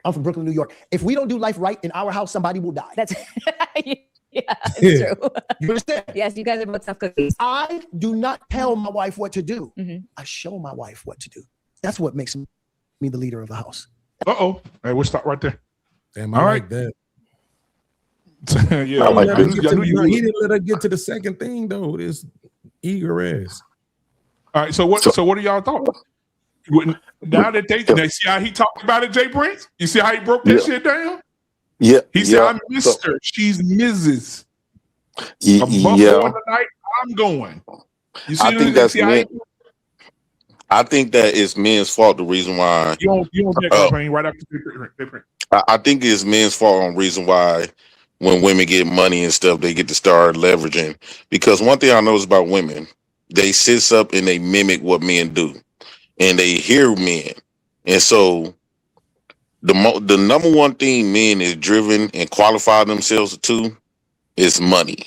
I'm from Brooklyn, New York. If we don't do life right in our house, somebody will die. That's yeah, it's true. You understand? Yes, you guys are both tough cookies. I do not tell my wife what to do. I show my wife what to do. That's what makes me the leader of the house. Uh-oh. Hey, we'll stop right there. Damn, All I right. like that. Yeah, He I knew you would. didn't let her get to the second thing though. This eager ass. All right, so what do y'all thought? Now that they see how he talked about it, Jay Prince? You see how he broke that shit down? Yeah. He said, I'm Mr. She's Mrs. Yeah. Going tonight, I'm going. You see I think that's men. I think that it's men's fault. The reason why you don't get campaign right after Jay Prince. I think it's men's fault on reason why when women get money and stuff, they get to start leveraging. Because one thing I notice about women, they sit up and they mimic what men do, and they hear men, and so the number one thing men is driven and qualify themselves to is money.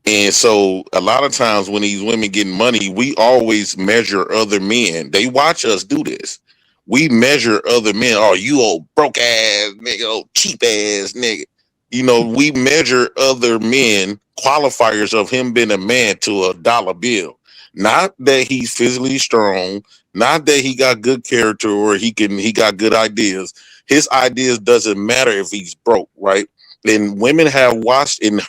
And so a lot of times when these women getting money, we always measure other men. They watch us do this. We measure other men. Oh, you old broke ass nigga, old cheap ass nigga. You know, we measure other men qualifiers of him being a man to a dollar bill. Not that he's physically strong, not that he got good character or he got good ideas. His ideas doesn't matter if he's broke, right? And women have watched and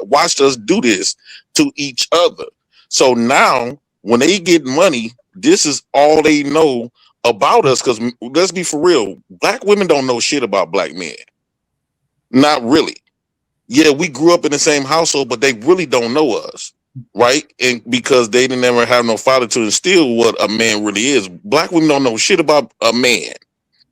watched us do this to each other. So now when they get money, this is all they know about us. Because let's be for real, black women don't know shit about black men. Not really. Yeah, we grew up in the same household, but they really don't know us, right? And because they didn't ever have no father to instill what a man really is. Black women don't know shit about a man,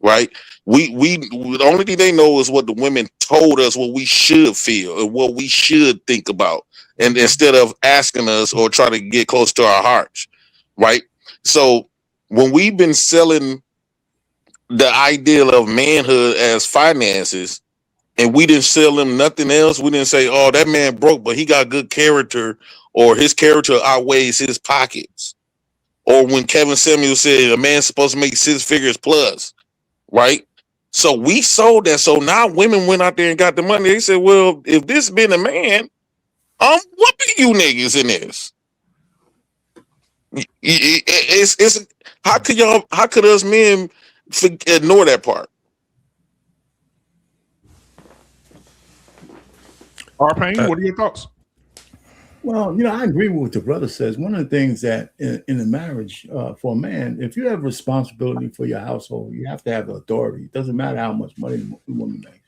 right? We the only thing they know is what the women told us what we should feel and what we should think about, and instead of asking us or trying to get close to our hearts, right? So when we've been selling the ideal of manhood as finances, and we didn't sell them nothing else, we didn't say, "Oh, that man broke, but he got good character," or "his character outweighs his pockets," or when Kevin Samuel said a man's supposed to make 6 figures plus, right? So we sold that. So now women went out there and got the money. They said, well, if this been a man, I'm whooping you niggas in this. It's how could us men ignore that part? R-Pain, what are your thoughts? Well, you know, I agree with what the brother says. One of the things that in a marriage for a man, if you have responsibility for your household, you have to have authority. It doesn't matter how much money the woman makes.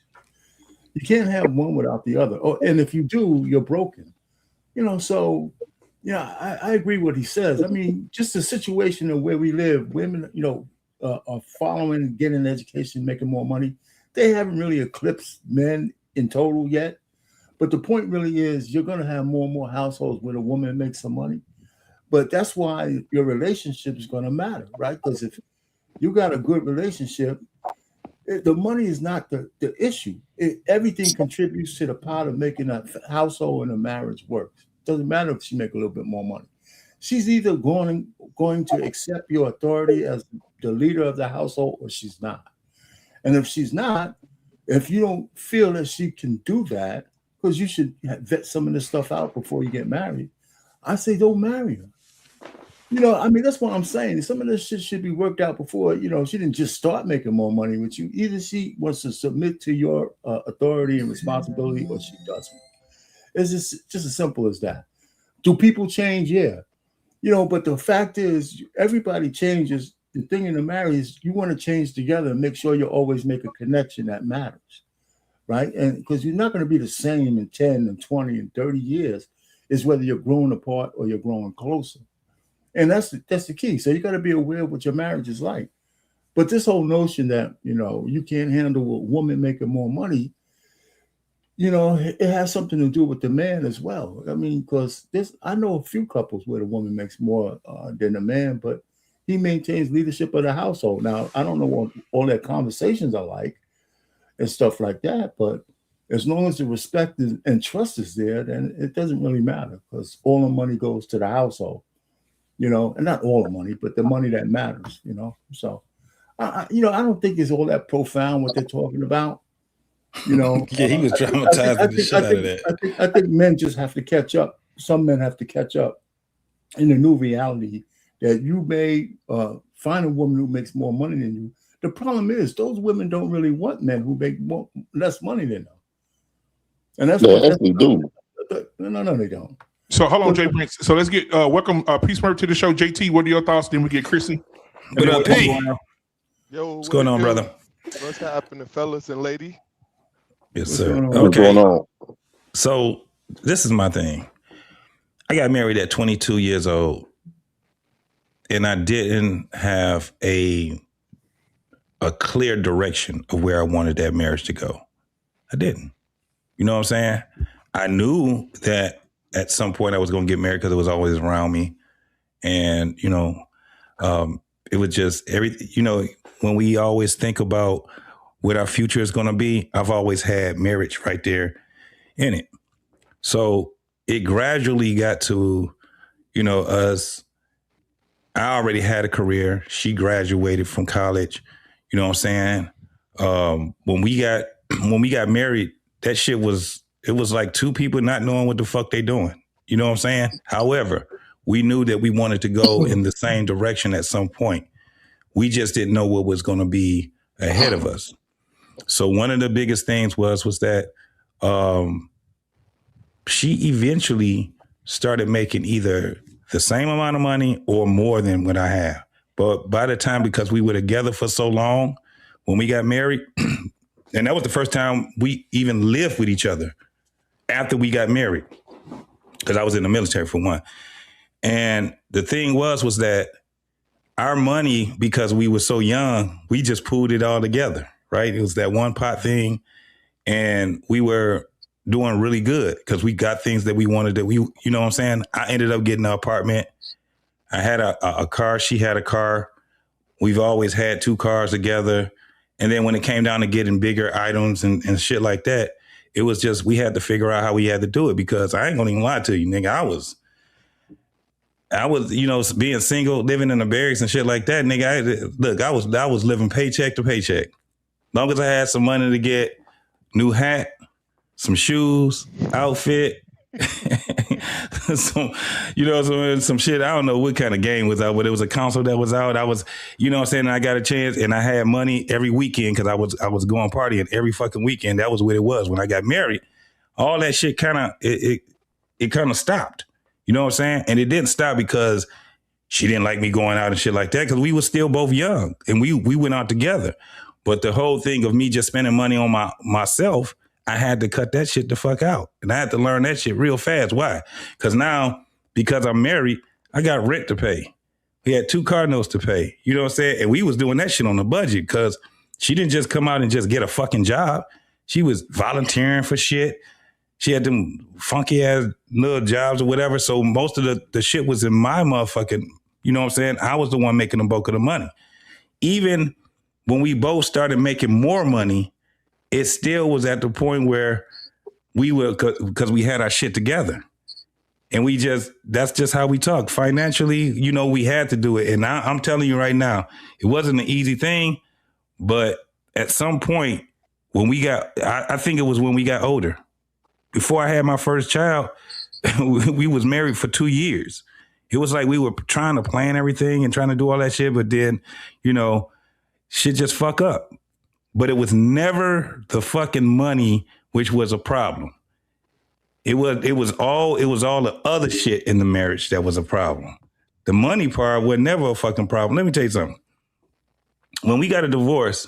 You can't have one without the other. Oh, and if you do, you're broken. You know, so, yeah, I agree with what he says. I mean, just the situation of where we live, women, you know, are following, getting an education, making more money. They haven't really eclipsed men in total yet. But the point really is you're going to have more and more households where a woman makes some money. But that's why your relationship is going to matter, right? Because if you got a good relationship, the money is not the issue. Everything contributes to the pot of making a household and a marriage work. Doesn't matter if she make a little bit more money. She's either going to accept your authority as the leader of the household or she's not. And if she's not, if you don't feel that she can do that, because you should vet some of this stuff out before you get married, I say don't marry her. You know, I mean, that's what I'm saying. Some of this shit should be worked out before, you know, she didn't just start making more money with you. Either she wants to submit to your authority and responsibility or she doesn't. It's just as simple as that. Do people change? Yeah. You know, but the fact is everybody changes. The thing in the marriage is you want to change together and make sure you always make a connection that matters. Right? And because you're not going to be the same in 10 and 20 and 30 years, is whether you're growing apart or you're growing closer. And that's the key. So you got to be aware of what your marriage is like. But this whole notion that, you know, you can't handle a woman making more money, you know, it has something to do with the man as well. I mean, because I know a few couples where the woman makes more than the man, but he maintains leadership of the household. Now, I don't know what all their conversations are like and stuff like that. But as long as the respect and trust is there, then it doesn't really matter because all the money goes to the household, you know, and not all the money, but the money that matters, you know. So, you know, I don't think it's all that profound what they're talking about. You know, Yeah, he was traumatizing the shit out of that. I think men just have to catch up. Some men have to catch up in the new reality that you may find a woman who makes more money than you. The problem is those women don't really want men who make less money than them. And that's They what actually do. No, they don't. So hold on, Jay Prince. So let's get welcome Peace Murph to the show. JT, what are your thoughts? Then we get Chrissy. What up, P? Yo, What's going on, brother? What's happening, fellas and lady? Yes, What's sir. going on? Okay. What's going on? So this is my thing. I got married at 22 years old, and I didn't have a clear direction of where I wanted that marriage to go. I didn't. You know what I'm saying? I knew that at some point I was going to get married because it was always around me. And, you know, it was just everything, you know, when we always think about what our future is going to be, I've always had marriage right there in it. So it gradually got to, you know, us. I already had a career. She graduated from college. You know what I'm saying? When we got married, that shit it was like two people not knowing what the fuck they doing. You know what I'm saying? However, we knew that we wanted to go in the same direction at some point. We just didn't know what was going to be ahead of us. So one of the biggest things was that she eventually started making either the same amount of money or more than what I have. But by the time, because we were together for so long, when we got married, and that was the first time we even lived with each other after we got married, because I was in the military for one. And the thing was that our money, because we were so young, we just pooled it all together, right? It was that one pot thing. And we were doing really good because we got things that we wanted that you know what I'm saying? I ended up getting an apartment. I had a car. She had a car. We've always had two cars together. And then when it came down to getting bigger items and shit like that, it was just, we had to figure out how we had to do it, because I ain't gonna even lie to you, nigga. I was, you know, being single, living in the barracks and shit like that, nigga. I was living paycheck to paycheck. Long as I had some money to get new hat, some shoes, outfit, some shit. I don't know what kind of game was out, but it was a console that was out. I was, you know what I'm saying? I got a chance and I had money every weekend because I was going partying every fucking weekend. That was what it was. When I got married, all that shit kind of stopped. You know what I'm saying? And it didn't stop because she didn't like me going out and shit like that, because we were still both young and we went out together. But the whole thing of me just spending money on myself, I had to cut that shit the fuck out. And I had to learn that shit real fast. Why? Because now, because I'm married, I got rent to pay. We had 2 car notes to pay. You know what I'm saying? And we was doing that shit on the budget, because she didn't just come out and just get a fucking job. She was volunteering for shit. She had them funky ass little jobs or whatever. So most of the shit was in my motherfucking, you know what I'm saying? I was the one making the bulk of the money. Even when we both started making more money, it still was at the point where we were, because we had our shit together. And that's just how we talk. Financially, you know, we had to do it. And I'm telling you right now, it wasn't an easy thing, but at some point when I think it was when we got older. Before I had my first child, we was married for 2 years. It was like we were trying to plan everything and trying to do all that shit, but then, you know, shit just fuck up. But it was never the fucking money which was a problem. It was all the other shit in the marriage that was a problem. The money part was never a fucking problem. Let me tell you something. When we got a divorce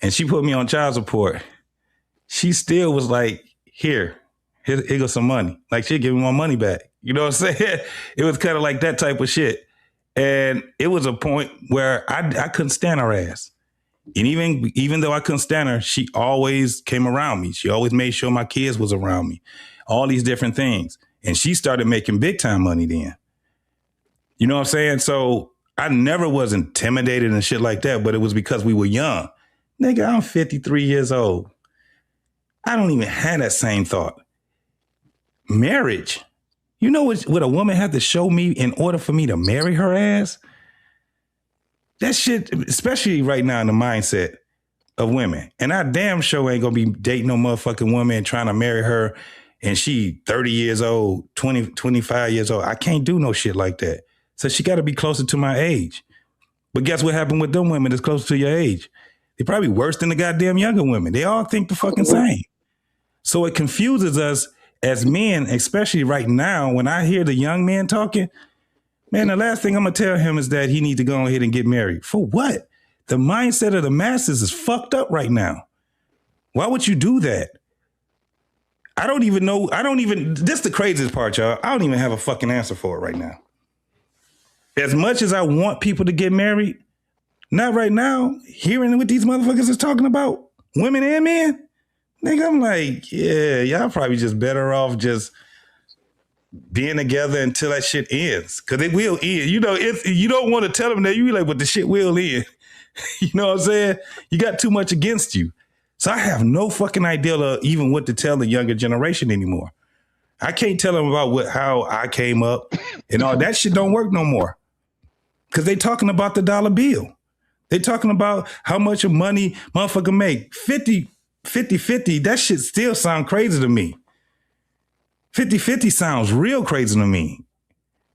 and she put me on child support, she still was like, here goes some money. Like, she'd give me my money back. You know what I'm saying? It was kind of like that type of shit. And it was a point where I couldn't stand her ass. And even though I couldn't stand her, she always came around me. She always made sure my kids was around me. All these different things. And she started making big time money then. You know what I'm saying? So I never was intimidated and shit like that, but it was because we were young. Nigga, I'm 53 years old. I don't even have that same thought. Marriage. You know what a woman had to show me in order for me to marry her ass? That shit, especially right now in the mindset, of women. And I damn sure ain't gonna be dating no motherfucking woman and trying to marry her and she 30 years old, 20, 25 years old. I can't do no shit like that. So she gotta be closer to my age. But guess what happened with them women that's closer to your age? They're probably worse than the goddamn younger women. They all think the fucking same. So it confuses us as men, especially right now, when I hear the young men talking, man, the last thing I'm gonna tell him is that he needs to go ahead and get married. For what? The mindset of the masses is fucked up right now. Why would you do that? I don't even know. This is the craziest part, y'all. I don't even have a fucking answer for it right now. As much as I want people to get married, not right now, hearing what these motherfuckers is talking about, women and men, nigga, I'm like, yeah, y'all probably just better off just being together until that shit ends. Because it will end. You know, if you don't want to tell them that, you be like, but the shit will end. You know what I'm saying? You got too much against you. So I have no fucking idea of even what to tell the younger generation anymore. I can't tell them about how I came up and all that shit don't work no more. Because they talking about the dollar bill. They talking about how much of money motherfucker make. 50, that shit still sound crazy to me. 50-50 sounds real crazy to me.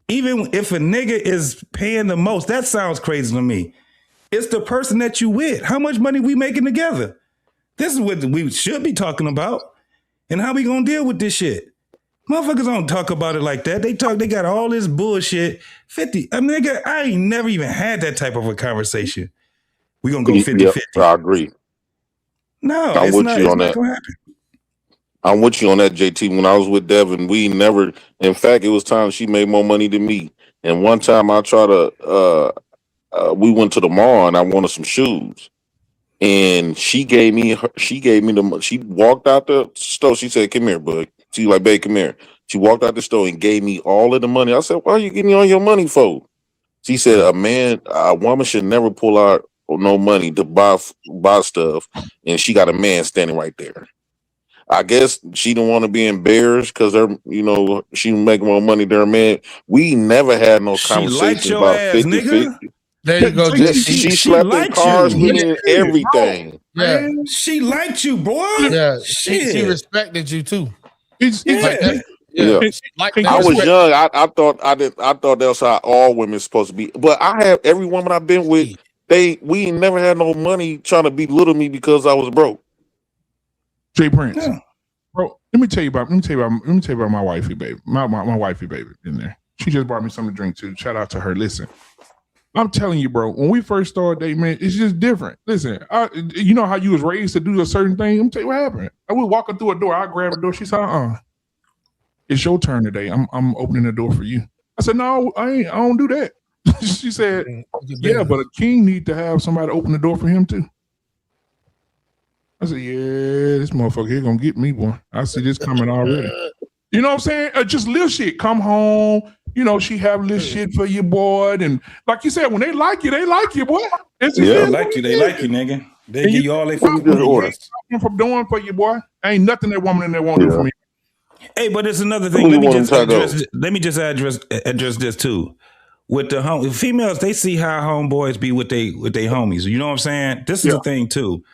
Even if a nigga is paying the most, that sounds crazy to me. It's the person that you with. How much money we making together? This is what we should be talking about. And how we gonna deal with this shit? Motherfuckers don't talk about it like that. They got all this bullshit. 50. I mean, I ain't never even had that type of a conversation. We gonna go 50-50. Yep, I agree. No, I'm it's with not, you it's on not that. gonna happen. I'm with you on that, JT. When I was with Devin, we never, in fact, it was times she made more money than me. And one time I tried to, we went to the mall and I wanted some shoes. And she walked out the store. She said, come here, bud. She like, babe, come here. She walked out the store and gave me all of the money. I said, why are you getting all your money for? She said, a woman should never pull out no money to buy stuff. And she got a man standing right there. I guess she didn't want to be embarrassed because she making more money than her man. We never had no She liked conversation your about ass, 50-50. nigga. There you go, Yes, JT. she slept in liked cars you. with me and everything. Yeah. She liked you, boy. Yeah. Shit. She respected you too. Yeah. Yeah. I was young. I thought that's how all women supposed to be. But I have every woman I've been with, we ain't never had no money trying to belittle me because I was broke. Jay Prince. Yeah. Bro, let me tell you about my wifey baby. My wifey baby in there. She just brought me something to drink too. Shout out to her. Listen. I'm telling you, bro, when we first started dating, man, it's just different. Listen, you know how you was raised to do a certain thing? I'm tell you what happened. I was walking through a door. I grabbed the door. She said, it's your turn today. I'm opening the door for you. I said, no, I don't do that. She said, yeah, but a king need to have somebody open the door for him too. I said, yeah, this motherfucker here gonna get me, boy. I see this coming already. You know what I'm saying? Just little shit. Come home. You know, she have little shit for you, boy. And like you said, when they like you, boy. It's just They like you, nigga. They give you all they fucking from doing for you, boy. Ain't nothing that woman in there won't do for me. Hey, but it's another thing. Let me just address this too. With the females, they see how homeboys be with they homies. You know what I'm saying? This is the thing too.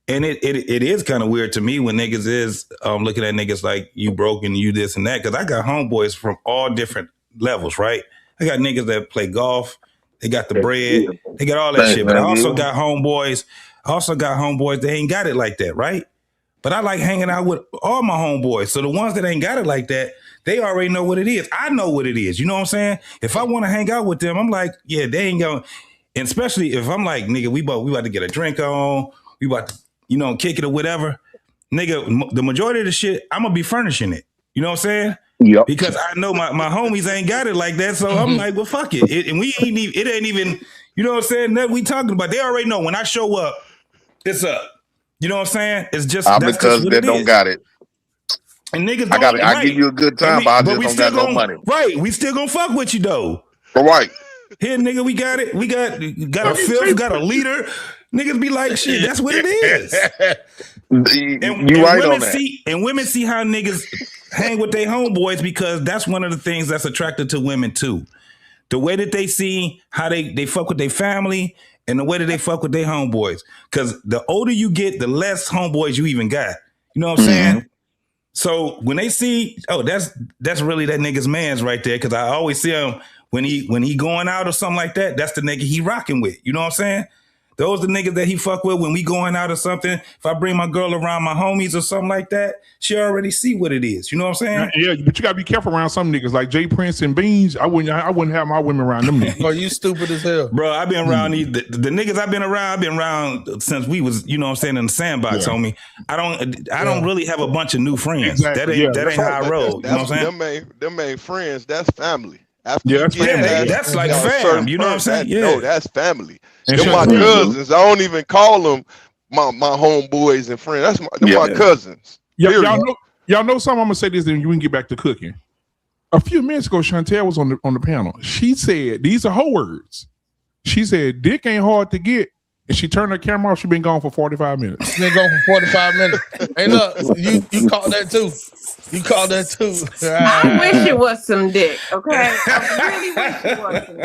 And it is kind of weird to me when niggas is looking at niggas like you broke and you this and that. Because I got homeboys from all different levels, right? I got niggas that play golf. They got the bread. They got all that shit. But I also got homeboys. They ain't got it like that, right? But I like hanging out with all my homeboys. So the ones that ain't got it like that, they already know what it is. I know what it is. You know what I'm saying? If I want to hang out with them, I'm like, yeah, they ain't going. And especially if I'm like, nigga, we about to get a drink on. We about to, kick it or whatever. Nigga, the majority of the shit, I'm going to be furnishing it. You know what I'm saying? Yep. Because I know my homies ain't got it like that. So I'm like, well, fuck it. And we ain't even, it ain't even, you know what I'm saying? That we talking about. They already know when I show up, it's up. You know what I'm saying? It's just that's because just what they it don't is. got it. And niggas I give you a good time, but I just don't got no money. Right. We still gonna fuck with you though. Right. Here, nigga, we got it. We got a fifth, got a leader. Niggas be like, shit, that's what it is. And right women on that. And women see how niggas hang with their homeboys because that's one of the things that's attracted to women too. The way that they see how they fuck with their family And the way that they fuck with their homeboys. Because the older you get, the less homeboys you even got. You know what I'm saying? So when they see, oh, that's really that nigga's man's right there. Because I always see him when he going out or something like that. That's the nigga he rocking with. You know what I'm saying? Those the niggas that he fuck with when we going out or something. If I bring my girl around my homies or something like that, she already see what it is. You know what I'm saying? Yeah, but you gotta be careful around some niggas like Jay Prince and Beans. I wouldn't have my women around them niggas. Oh, you stupid as hell, bro. I've been around the niggas I've been around since we was, you know what I'm saying, in the sandbox, homie. I don't really have a bunch of new friends. Exactly. That ain't how I roll. You know what I'm saying? Them ain't friends. That's family. After that's family. That's like fam. You know what I'm saying? No, that's family. And Them my cousins. I don't even call them my homeboys and friends. That's my cousins. Y'all know something. I'm gonna say this, then you can get back to cooking. A few minutes ago, Chantel was on the panel. She said these are her words. She said, "Dick ain't hard to get," and she turned her camera off. She been gone for 45 minutes. She been gone for 45 minutes. Hey, look, you caught that too. You called that too. I wish it was some dick. Okay, I really wish it was some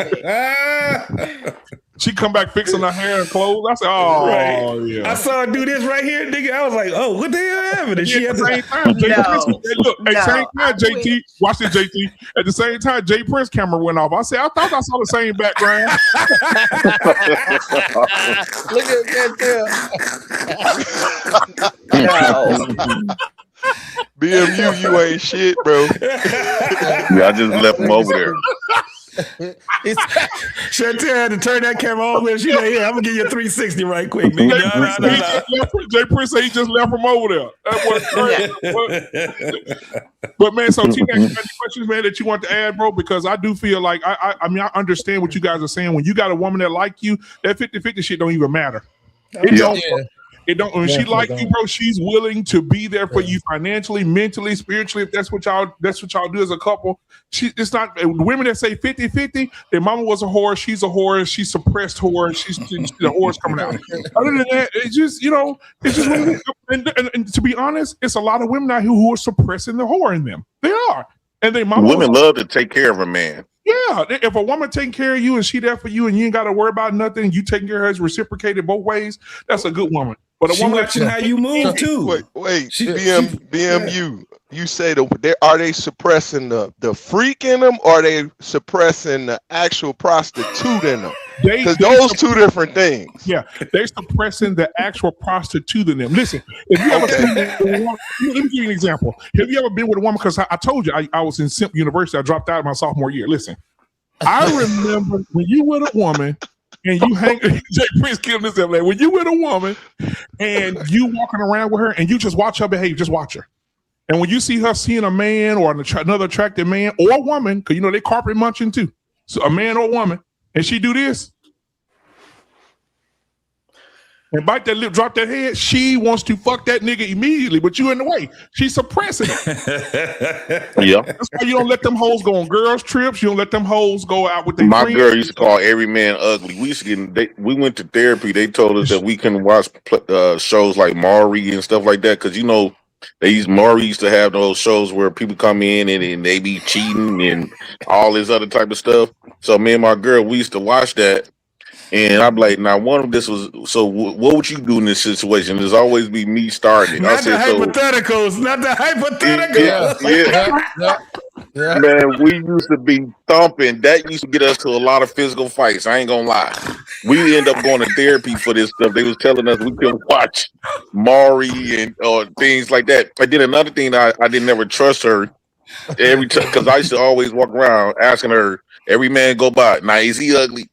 dick. She come back fixing her hair and clothes. I said, "Oh, yeah." I saw her do this right here, nigga. I was like, "Oh, what the hell happened?" And she at had the same time, Jay Prince, look, at the same time, JT, watch this, JT. At the same time, Jay Prince camera went off. I said, I thought I saw the same background. Look at that. BMU, you ain't shit, bro. Yeah, I just left him over there. Chantel had to turn that camera on when she like, yeah, I'm gonna give you a 360 right quick, nigga. Jay Prince said he just left from over there. That was crazy. But man, so Tina, any questions, man, that you want to add, bro? Because I do feel like I mean I understand what you guys are saying. When you got a woman that like you, that 50-50 shit don't even matter. It don't. When she like you, bro, she's willing to be there for you financially, mentally, spiritually. If that's what y'all do as a couple. It's not women that say 50-50. Their mama was a whore. She's a whore. She suppressed whore. The whore's coming out. Other than that, it's just it's just. And to be honest, it's a lot of women out here who are suppressing the whore in them. They are, and they mama. Women love to take care of a man. Yeah, if a woman taking care of you and she there for you and you ain't got to worry about nothing, you taking care of her, is reciprocated both ways. That's a good woman. But a woman watching how you move too. Wait, BMU. You say are they suppressing the freak in them, or are they suppressing the actual prostitute in them? Because those two different things. Yeah, they're suppressing the actual prostitute in them. Listen, if you ever seen let me give you an example. Have you ever been with a woman? Because I told you I was in Simp University. I dropped out my sophomore year. Listen, I remember when you with a woman and you hang. Jay Prince killed himself. Like when you with a woman and you walking around with her and you just watch her behave, just watch her. And when you see her seeing a man or another attractive man or a woman, because they carpet munching too, so a man or a woman, and she do this and bite that lip, drop that head, she wants to fuck that nigga immediately, but you in the way. She's suppressing it. Yeah. That's why you don't let them hoes go on girls' trips. You don't let them hoes go out with their My friends. girl used to call every man ugly. We went to therapy. They told us that we couldn't watch shows like Maury and stuff like that because Maury used to have those shows where people come in and they be cheating and all this other type of stuff. So me and my girl, we used to watch that. And I'm like, now one of this was, so what would you do in this situation? There's always be me starting. Not the hypotheticals. Yeah. Man, we used to be thumping. That used to get us to a lot of physical fights. I ain't gonna lie. We end up going to therapy for this stuff. They was telling us we couldn't watch Maury and things like that. I did another thing. I didn't ever trust her every time because I used to always walk around asking her, every man go by, now is he ugly?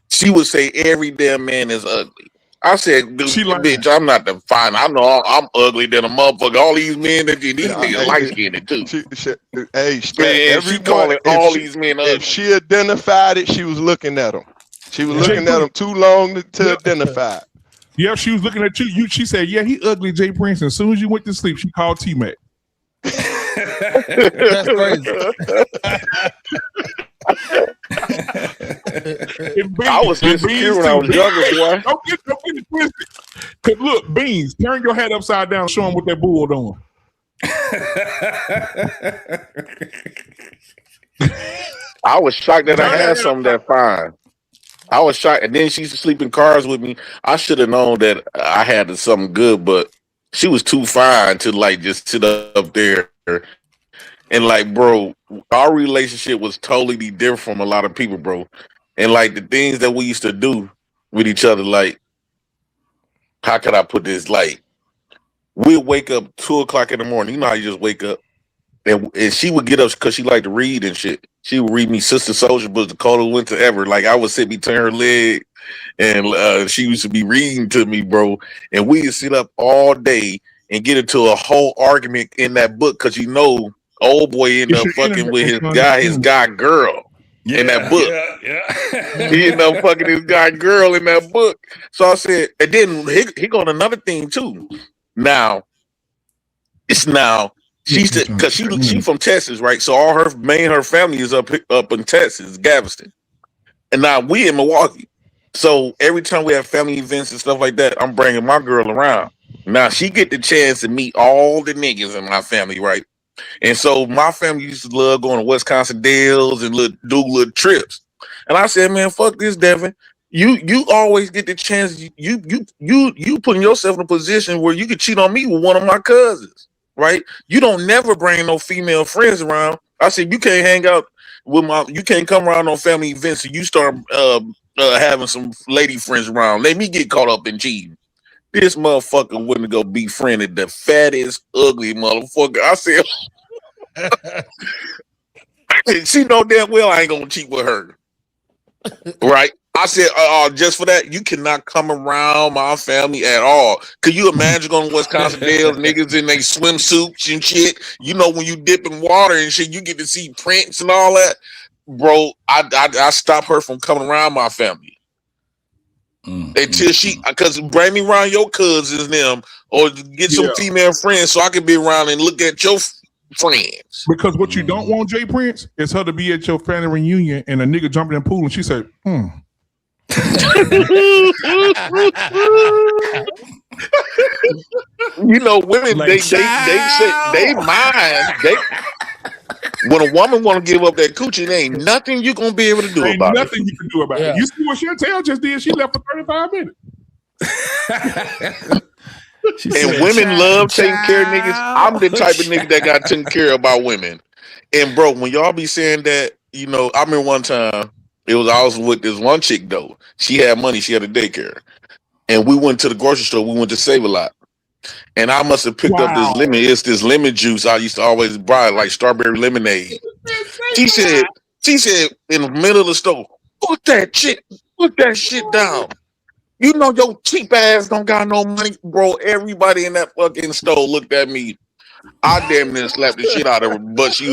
She would say every damn man is ugly. I said, dude, bitch, I'm not the fine. I know I'm ugly than a motherfucker. All these men that you need niggas light skinned too. She calling all these men ugly. If she identified it, she was looking at them. She was looking at them too long to identify. Yeah, she was looking at you. She said, yeah, he ugly, Jay Prince. And as soon as you went to sleep, she called T-Mac. That's crazy. I was insecure when I was younger, boy. Don't get it twisted. Look, Beans, turn your head upside down, show him what that bull doing. I was shocked that I had something that fine. I was shocked. And then she used to sleep in cars with me. I should have known that I had something good, but she was too fine to like just sit up there. And like, bro, our relationship was totally different from a lot of people, bro. And like the things that we used to do with each other, like, how could I put this? Like, we'd wake up 2:00 in the morning. You know how you just wake up. And she would get up because she liked to read and shit. She would read me Sister Soldier books, the coldest winter ever. Like I would sit between her legs, and she used to be reading to me, bro. And we would sit up all day and get into a whole argument in that book because old boy ended up fucking with his guy girl in that book. Yeah. He ended up fucking his guy girl in that book. So I said, and then he got another thing too. Now she's because she from Texas, right? So all her family is up in Texas, Galveston, and now we in Milwaukee. So every time we have family events and stuff like that, I'm bringing my girl around. Now she get the chance to meet all the niggas in my family, right? And so my family used to love going to Wisconsin Dells and do little trips. And I said, man, fuck this, Devin. You always get the chance. You putting yourself in a position where you could cheat on me with one of my cousins, right? You don't never bring no female friends around. I said you can't hang out with you can't come around on family events and you start having some lady friends around. Let me get caught up in cheating. This motherfucker wouldn't go befriended the fattest, ugly motherfucker. I said, she know damn well I ain't gonna cheat with her, right? I said, just for that, you cannot come around my family at all. Could you imagine going to Wisconsin Dells, niggas in their swimsuits and shit? You know, when you dip in water and shit, you get to see prints and all that. Bro, I stop her from coming around my family. Until because bring me around your cousins, them, or get some female friends so I can be around and look at your friends. Because what you don't want, Jay Prince, is her to be at your family reunion and a nigga jumping in the pool and she said, You know, women like they mind. When a woman want to give up that coochie, there ain't nothing you gonna be able to do about it. Nothing you can do about it. You see what Chantel just did? She left for 35 minutes. And women love taking care of niggas. I'm the type of nigga that got taken care of by women. And bro, when y'all be saying that, I remember one time I was with this one chick though. She had money. She had a daycare, and we went to the grocery store. We went to Save a Lot. And I must have picked up this lemon. It's this lemon juice I used to always buy, like strawberry lemonade. She said in the middle of the store, put that shit down. You know your cheap ass don't got no money, bro. Everybody in that fucking store looked at me. I damn near slapped the shit out of her, but she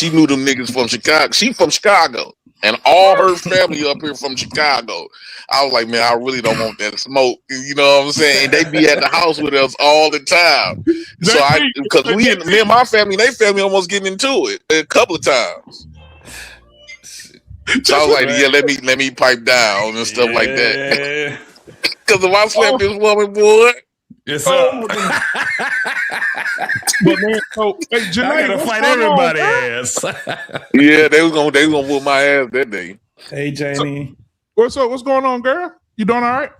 knew them niggas from Chicago. She from Chicago. And all her family up here from Chicago. I was like, man, I really don't want that smoke. You know what I'm saying? And they be at the house with us all the time. So because me and my family, they family almost getting into it a couple of times. So I was like, yeah, let me pipe down and stuff like that. Because if I slap this woman, boy. Yes, sir. But man, I gotta fight everybody ass. Yeah, they was gonna whoop my ass that day. Hey, Janie. What's up? What's going on, girl? You doing all right?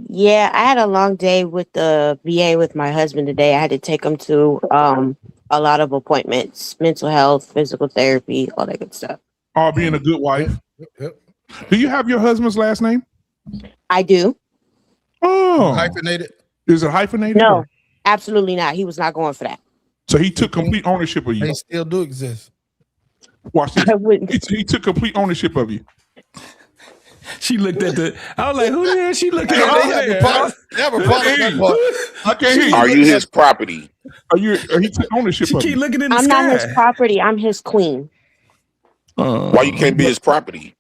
Yeah, I had a long day with the VA with my husband today. I had to take him to a lot of appointments, mental health, physical therapy, all that good stuff. All being a good wife. Yep. Do you have your husband's last name? I do. Oh, hyphenated? Is it hyphenated? No, absolutely not. He was not going for that. So he took complete ownership of you. They still do exist. Watch this. He took complete ownership of you. She looked at I was like, who the hell she looking at? They have a problem. I can't hear you. Are you his property? He took ownership of you. Keep looking in the I'm sky. not his property. I'm his queen. Why you can't be his property?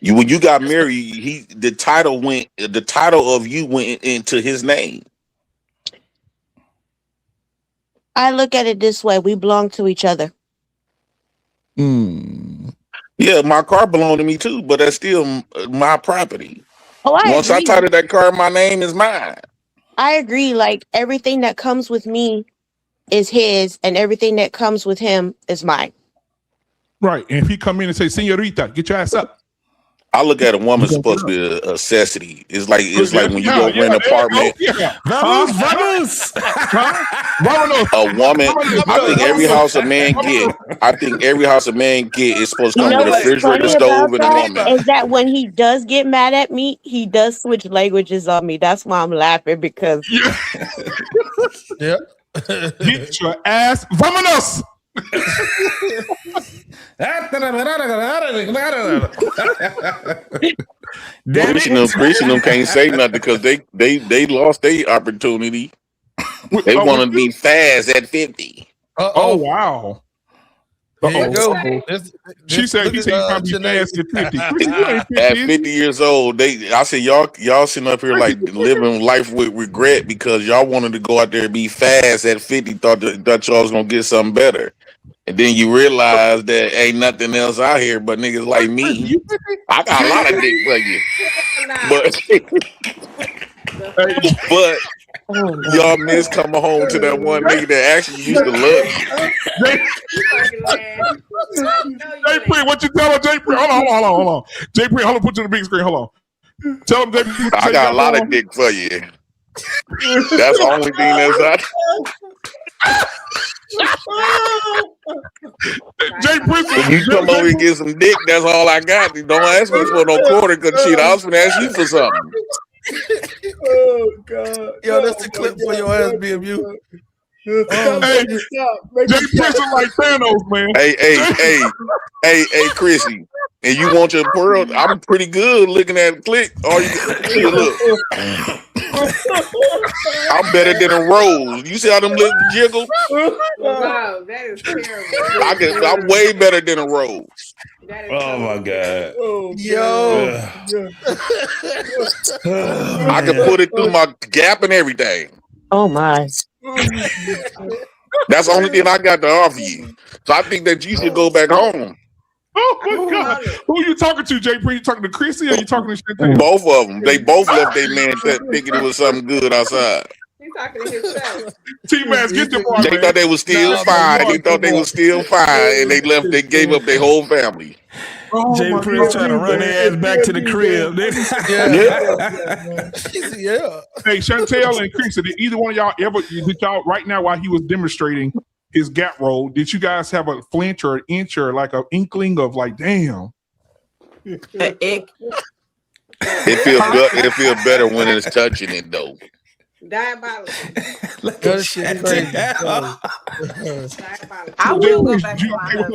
When you got married, the title of you went into his name. I look at it this way: we belong to each other. Yeah, my car belonged to me too, but that's still my property. Once I title that car, my name is mine. I agree. Like everything that comes with me is his, and everything that comes with him is mine. Right. And if he come in and say, "Señorita, get your ass up," I look at a woman supposed to be a necessity. It's like when you go rent an apartment. Vamos. A woman. I think every house a man get. Is supposed to You come know with a what's refrigerator, funny stove, about and a that woman. is that when he does get mad at me, he does switch languages on me. That's why I'm laughing because Yeah. Get your ass. Vámonos. Christian can't say nothing because they lost their opportunity. They want to be fast at 50. Oh wow. Here you go. She said he trying to be fast at 50. You ain't 50. At 50 years old, I said y'all sitting up here like living life with regret because y'all wanted to go out there and be fast at 50. Thought y'all was gonna get something better, and then you realize that ain't nothing else out here but niggas like me. I got a lot of dick for you, but y'all miss coming home to that one nigga that actually used to love you. Jay Pre, what you tell her, Jay Pre? Hold on. Jay Pre, hold on, put you on the big screen. Hold on. Tell him, Jay Pre. I got a lot of dick for you. That's the only thing that's out. Jay Pre, when you come over and get some dick, that's all I got. Don't ask me for no quarter because shit, I was gonna ask you for something. Oh God! Yo, that's the clip for your ass, BMU. Hey, Jay Prince is like Thanos, man. Hey, Chrissy, and you want your pearl? I'm pretty good looking at click. All you see, look. I'm better than a rose. You see how them lips jiggle? Wow, that is terrible. I'm way better than a rose. Oh my God. Yo. I can put it through my gap and everything. oh my. That's the only thing I got to offer you. So I think that you should go back home. Oh my God. Who you talking to, Jay Pre? You talking to Chrissy or you talking to Chantel? Both of them. They both left their man thinking it was something good outside. He's talking to himself. T-Max, get the part, They man. thought they was still fine. They thought they was still fine, and they left. They gave up their whole family. Jay Prince trying to run their ass back to the crib. Yeah. Hey, Chantel and Chrissy, did either one of y'all ever, did y'all, right now while he was demonstrating his gap roll, did you guys have a flinch or an inch or like an inkling of like, damn? It feel better when it's touching it though. Diabolical. That shit crazy. I will go back to my husband.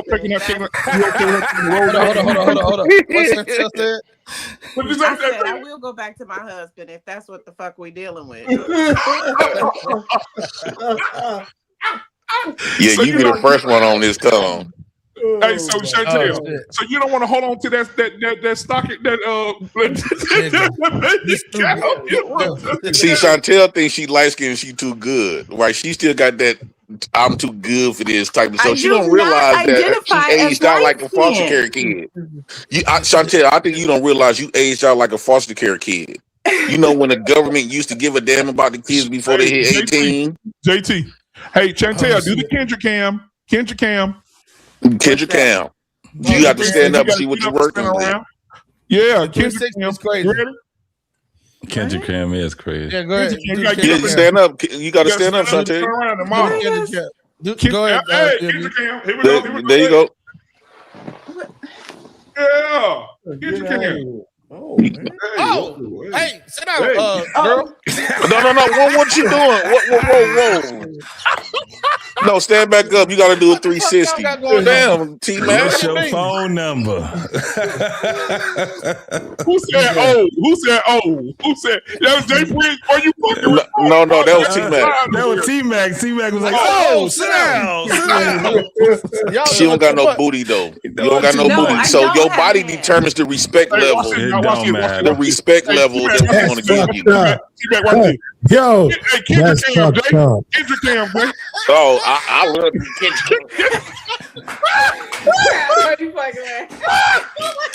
Hold on. What's Chantel said? I said I will go back to my husband if that's what the fuck we dealing with. Yeah, you be the first one on this tongue. Hey, so Chantel, so you don't want to hold on to that stock See, Chantel thinks she light skinned and she too good. Right? She still got that I'm too good for this type of stuff. She don't realize that she aged out like a foster care kid. Chantel, I think you don't realize you aged out like a foster care kid. You know when the government used to give a damn about the kids before they hit 18? JT. Hey, Chantel, do the Kendrick cam. Kendrick Cam. You got to stand up and see what you're working with. Yeah, Kendrick Cam is crazy. Kendrick Cam is crazy. Yeah, go ahead. You got to stand up. You got to stand up, Chantel. Go ahead. Kendrick Cam. Here we go. There you go. Yeah, Kendrick Cam. Oh, hey, sit down, girl. No. What you doing? Whoa. No, stand back up. You got to do a 360. Damn, T-Man. What's your phone number? Who said oh? Who said that was Jay Prince? Are you fucking with? No, that was T-Mac. That was T-Mac. T-Mac was like, oh, sit down. She don't got no booty though. You don't got no booty. So your body determines the respect level. The respect level that we want to give you. Yo, Kendrick Cam, Kendrick Cam, boy. Oh, I love Kendrick Cam.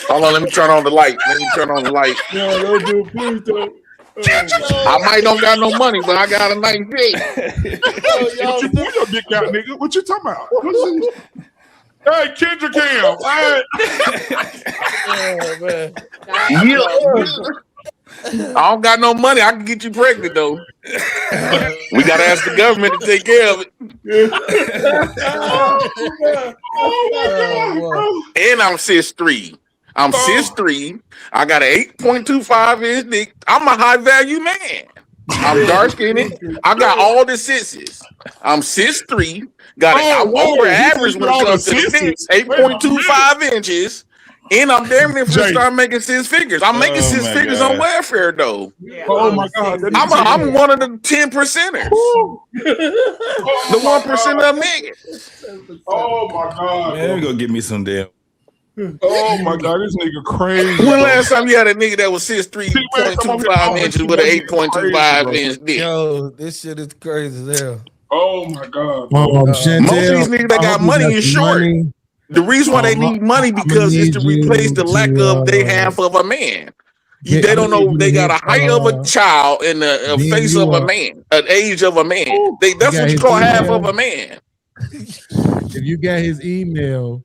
Hold on, let me turn on the light. No, don't do it, please don't. I might don't got no money, but I got a nice dick. What you pull your dick out, nigga? What you talking about? Hey, Kendra Cam. Hey. Oh, man. I don't got no money. I can get you pregnant though. We gotta ask the government to take care of it. And I'm 6'3". I'm 6'3". I got an 8.25 inch dick. I'm a high value man. I'm dark skinned. I got all the sixes. I'm 6'3". I'm over average when it comes to the dicks. 8.25 inches. And I'm damn near for start making six figures. I'm making six figures on welfare though. Oh my God! I'm one of the 10%ers. The 1% of niggas. Oh my God! Man, let me go get me some damn. Oh my God, this nigga crazy. When last time you had a nigga that was 6'3", inches with an 8.25 inch dick? Yo, this shit is crazy as hell. Oh my God! Most of these niggas that got money is short. The reason why they need money because it's to replace the lack of they half of a man. They don't know they got a height of a child and a face of a man, an age of a man. That's what you call half of a man. If you got his email,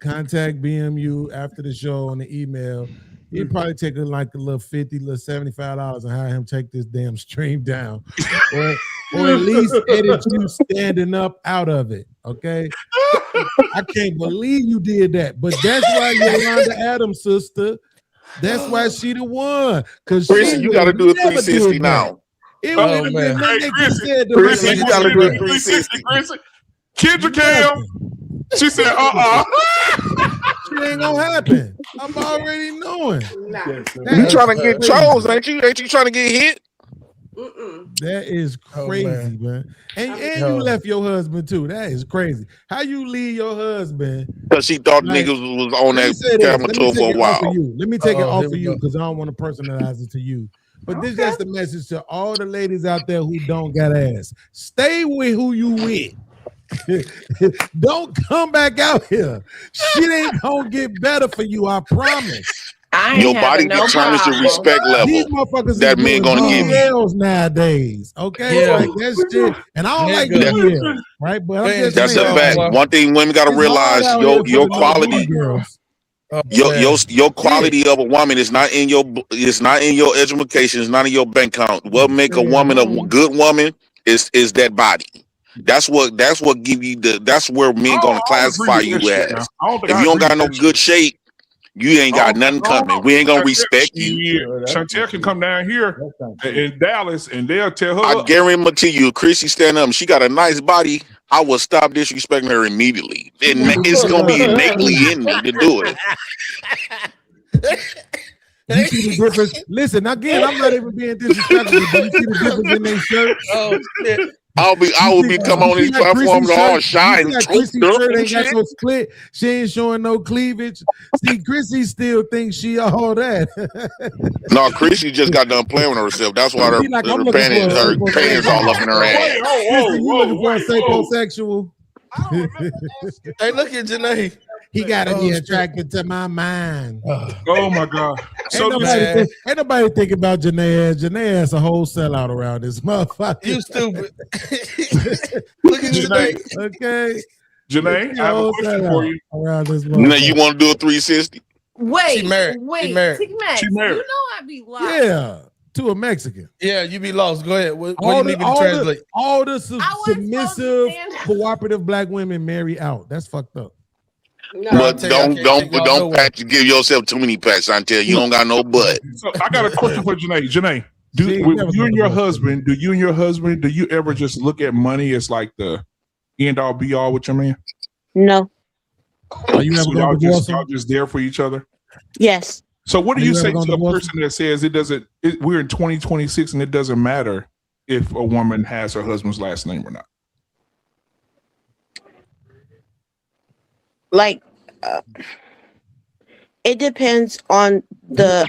contact BMU after the show on the email. He'd probably take like a little $50, little $75 and have him take this damn stream down. or at least edit you standing up out of it. Okay. I can't believe you did that. But that's why Yolanda Adams' sister. That's why she the one. Because you gotta do a 360 now. It would have been nothing they said. Chrissy, you gotta do a 360. Kendra Cam. She said, It ain't gonna happen. I'm already knowing. You trying to get chose, ain't you? Ain't you trying to get hit? That is crazy, man. And you left your husband too. That is crazy. How you leave your husband? Because she thought niggas was on that camera tour for a while. Let me take it off of you because I don't want to personalize it to you. But this is just a message to all the ladies out there who don't got ass. Stay with who you with. Don't come back out here. Shit ain't gonna get better for you, I promise. Your body determines the respect level that men gonna give you nowadays. Okay, like that's shit. And I don't like BBLs, right? But I'm just that's saying, a fact. One thing women gotta realize: your quality, your quality of a woman is not in your education, it's not in your bank account. What make a woman a good woman is that body. That's what give you that's where men gonna classify you as. If you don't got no good shape, you ain't got nothing coming. We ain't gonna respect you. Chantel can come down here in Dallas and they'll tell her. I guarantee you, Chrissy stand up and she got a nice body, I will stop disrespecting her immediately. It's gonna be innately in me to do it. You see the difference? Listen, again, I'm not even being disrespectful, but you see the difference in their shirts? Oh shit. I will be come on these platforms all shine. Chrissy's shirt ain't got no split. She ain't showing no cleavage. See, Chrissy still thinks she all that. No, Chrissy just got done playing with herself. That's why her panties all up in her ass. Chrissy, you looking for a psychosexual? Hey, look at Janae. He gotta be attracted to my mind. Oh my God! Ain't nobody think about Janae. Janae is a whole sellout around this motherfucker. You stupid. Look at Janae. Okay, Janae, I have a question for you. Around this now you want to do a 360? Wait, She married. wait, She married. T-Max, She married. you know I be lost. Yeah, to a Mexican. Yeah, you be lost. Go ahead. What do you need me to translate? All the submissive, cooperative black women marry out. That's fucked up. No, But don't give yourself too many pats until you don't got no butt. So I got a question for Janae. Janae, do you and your husband ever just look at money as like the end all be all with your man? No. Are you So y'all just there for each other? Yes. So what do you say to a person that says we're in 2026 and it doesn't matter if a woman has her husband's last name or not? Like it depends on the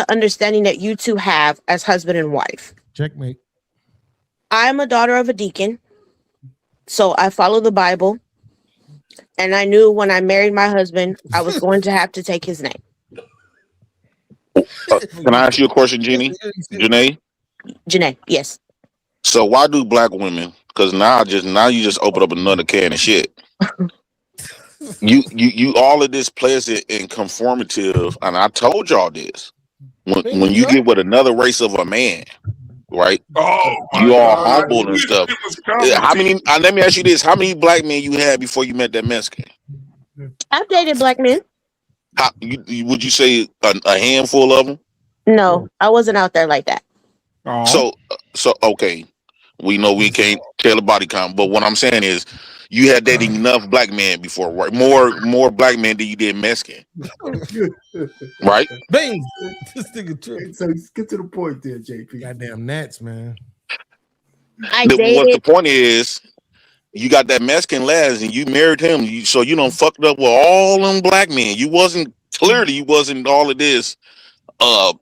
understanding that you two have as husband and wife. Checkmate. I'm a daughter of a deacon, so I follow the Bible, and I knew when I married my husband I was going to have to take his name. Can I ask you a question, Janae? Janae, yes. So why do black women Because now you just open up another can of shit. You all of this plays it in conformative, and I told y'all this. When you get with another race of a man, right? Oh my You all God. humble and This stuff. shit was coming. How many? Let me ask you this: how many black men you had before you met that Mexican? I've dated black men. Would you say a handful of them? No, I wasn't out there like that. So okay, we know we can't tell the body count, but what I'm saying is, you had dated enough black men before, right? More black men than you did Mexican, right? Bing. This nigga tripping. So get to the point there, JP. Goddamn gnats, man. I What's dated. the point is, you got that Mexican last, and you married him, so you done fucked up with all them black men. You wasn't all of this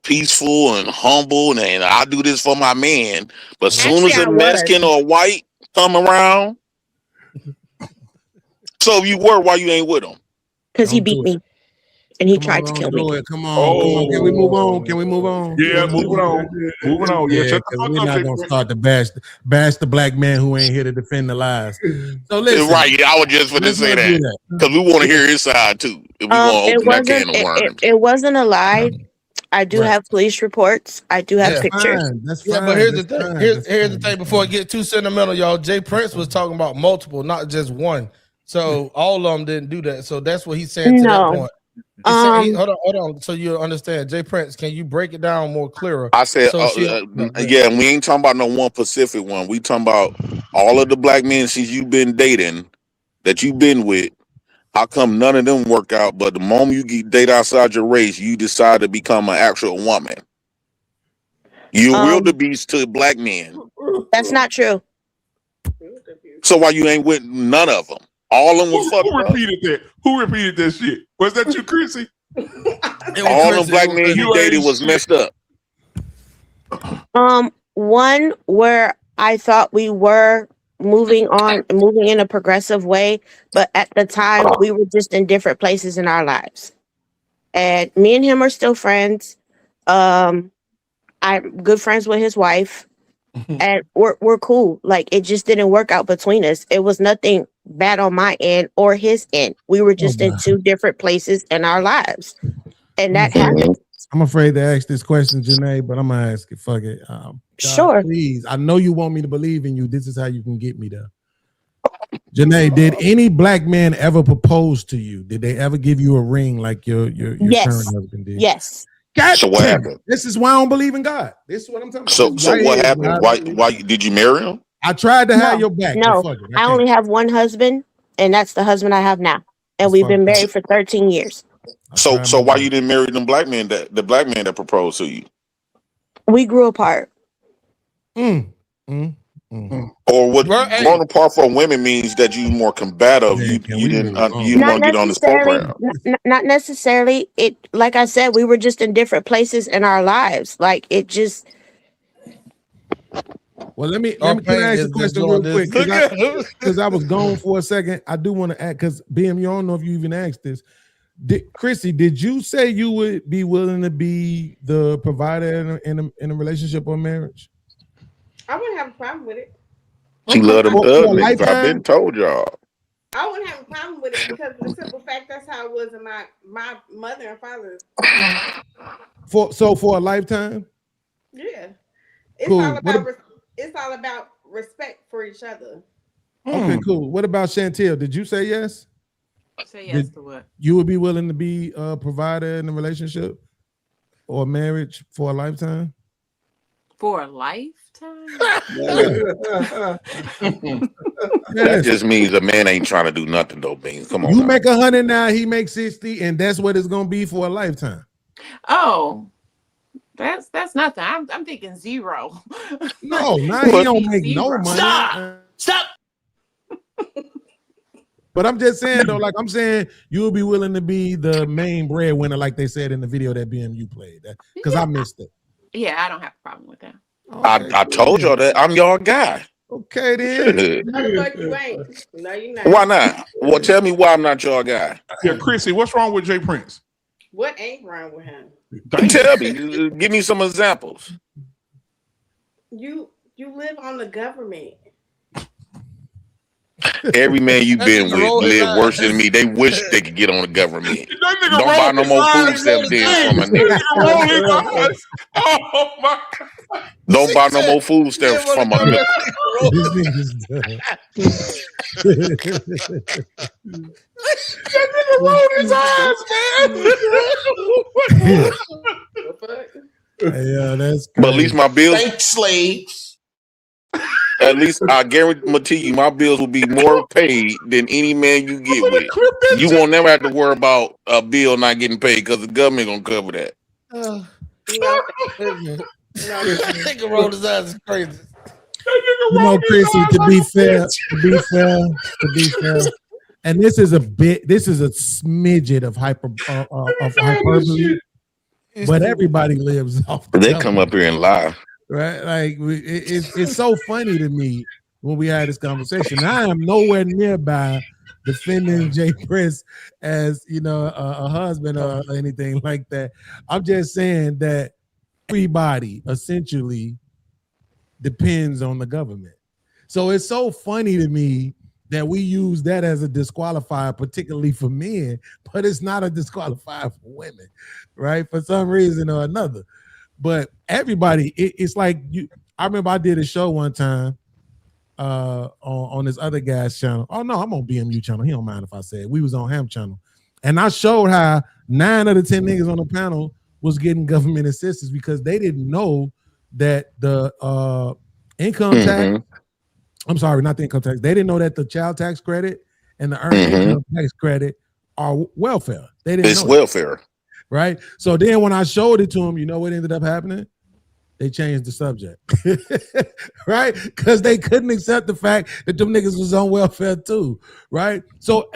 peaceful and humble, and I do this for my man. But soon Actually, as I a was. Mexican or a white come around, so you were, why you ain't with him? Because he Don't beat do it. me. And he Come tried on, to don't kill do me. it. Come on, come on. Can we move on? Can we move on? Yeah, moving on. Moving on. Yeah, Yeah, shut the because fuck we're up, not Jay gonna Prince. start to bash the black man who ain't here to defend the lies. So listen, Right? Yeah, I was just going to let's say not do that that. because we want to hear his side too. If we want to It open that wasn't. can of worms. It wasn't a lie. I do Right. have police reports. I do have That's pictures. fine. That's Yeah, fine. but here's the That's thing. fine. Here's That's the fine. thing. Before I get too sentimental, y'all, Jay Prince was talking about multiple, not just one. So all of them didn't do that. So that's what he's saying to that No. point. He's saying, hold on. So you understand, Jay Prince, can you break it down more clearer? I said, So she, yeah, and we ain't talking about no one Pacific one. We talking about all of the black men since you've been dating, that you've been with. How come none of them work out? But the moment you get date outside your race, you decide to become an actual woman. You wildebeest to black men. That's not true. So why you ain't with none of them? All of them was fucked Who up. repeated that? Who repeated that shit? Was that you, Chrissy? All them black men you dated was messed up. One where I thought we were moving in a progressive way, but at the time we were just in different places in our lives. And me and him are still friends. I'm good friends with his wife, and we're cool. Like, it just didn't work out between us. It was nothing bad on my end or his end. We were just in two different places in our lives, and that happened. I'm afraid to ask this question, Janae, but I'm gonna ask it. Fuck it. God, Sure. please. I know you want me to believe in you. This is how you can get me there. Janae, did any black man ever propose to you? Did they ever give you a ring like your Yes. current husband did? Yes. God So what damn it. happened? This is why I don't believe in God. This is what I'm talking about. So what happened? Why did you marry him? I tried to have your back. No, But fuck it, I only have one husband, and that's the husband I have now. And we've been married for 13 years. So why you didn't marry them black men the black man that proposed to you? We grew apart. Or what growing apart from women means that you more combative. You didn't want to get on this program. Not necessarily. It, like I said, we were just in different places in our lives. Like, it just. Well, let me can I ask a question real quick? Because I was gone for a second. I do want to ask, because BM, you don't know if you even asked this. Chrissy, did you say you would be willing to be the provider in a relationship or marriage? I wouldn't have a problem with it. She loved them thug niggas. I've been told y'all. I wouldn't have a problem with it because of the simple fact that's how it was in my mother and father. For a lifetime? Yeah. It's Cool. It's all about respect for each other. Okay, cool. What about Chantel? Did you say yes? Say yes to what? You would be willing to be a provider in a relationship or marriage for a lifetime? For a lifetime? That just means a man ain't trying to do nothing though, Beans. Come on. You make 100 now, he makes 60, and that's what it's gonna be for a lifetime. Oh, that's nothing. I'm thinking zero. No, now he don't make no money. Stop. But I'm just saying though, like I'm saying, you'll be willing to be the main breadwinner, like they said in the video that BMU played. Because I missed it. Yeah, I don't have a problem with that. I told y'all that I'm your guy. Okay then. No, the fuck you ain't. No, you not. Why not? Well, tell me why I'm not your guy. Yeah, Chrissy, what's wrong with Jay Prince? What ain't wrong with him? Tell me. Give me some examples. You live on the government. Every man you That been nigga with rolled his live worse than eyes. me. They wish they could get on the government. That nigga Don't buy rolled no his more eyes food and stamp said, then "Hey, from a that nigga. nigga rolled his eyes." Oh my God. Don't buy no said, more food he stamps didn't want to from a go to nigga. that nigga roll This his nigga's done. That nigga rolled his eyes, man. Yeah, that's But at least crazy. my bills, Thanks, slaves. at least I guarantee you, my bills will be more paid than any man you I'm get gonna with. clip that You shit. won't never have to worry about a bill not getting paid because the government gonna cover that. No, nigga. no, That nigga rolled his eyes. Is crazy. That nigga You know, rolled his Chrissy, eyes like to be fair, and this is a smidget of hyperbole, but everybody lives off the They come government, up here and lie. right? Like it's so funny to me when we had this conversation. I am nowhere nearby defending Jay Prince as a husband or anything like that. I'm just saying that everybody essentially depends on the government. So it's so funny to me that we use that as a disqualifier, particularly for men, but it's not a disqualifier for women, right? For some reason or another. But everybody, it's like I remember I did a show one time on this other guy's channel. Oh no, I'm on BMU channel. He don't mind if I say it. We was on Ham channel. And I showed how 9 of the 10 niggas on the panel was getting government assistance because they didn't know that the income tax, I'm sorry, not the income tax. They didn't know that the child tax credit and the earned income tax credit are welfare. They didn't know welfare. That, right? So then when I showed it to them, you know what ended up happening? They changed the subject, right? Because they couldn't accept the fact that them niggas was on welfare too, right? So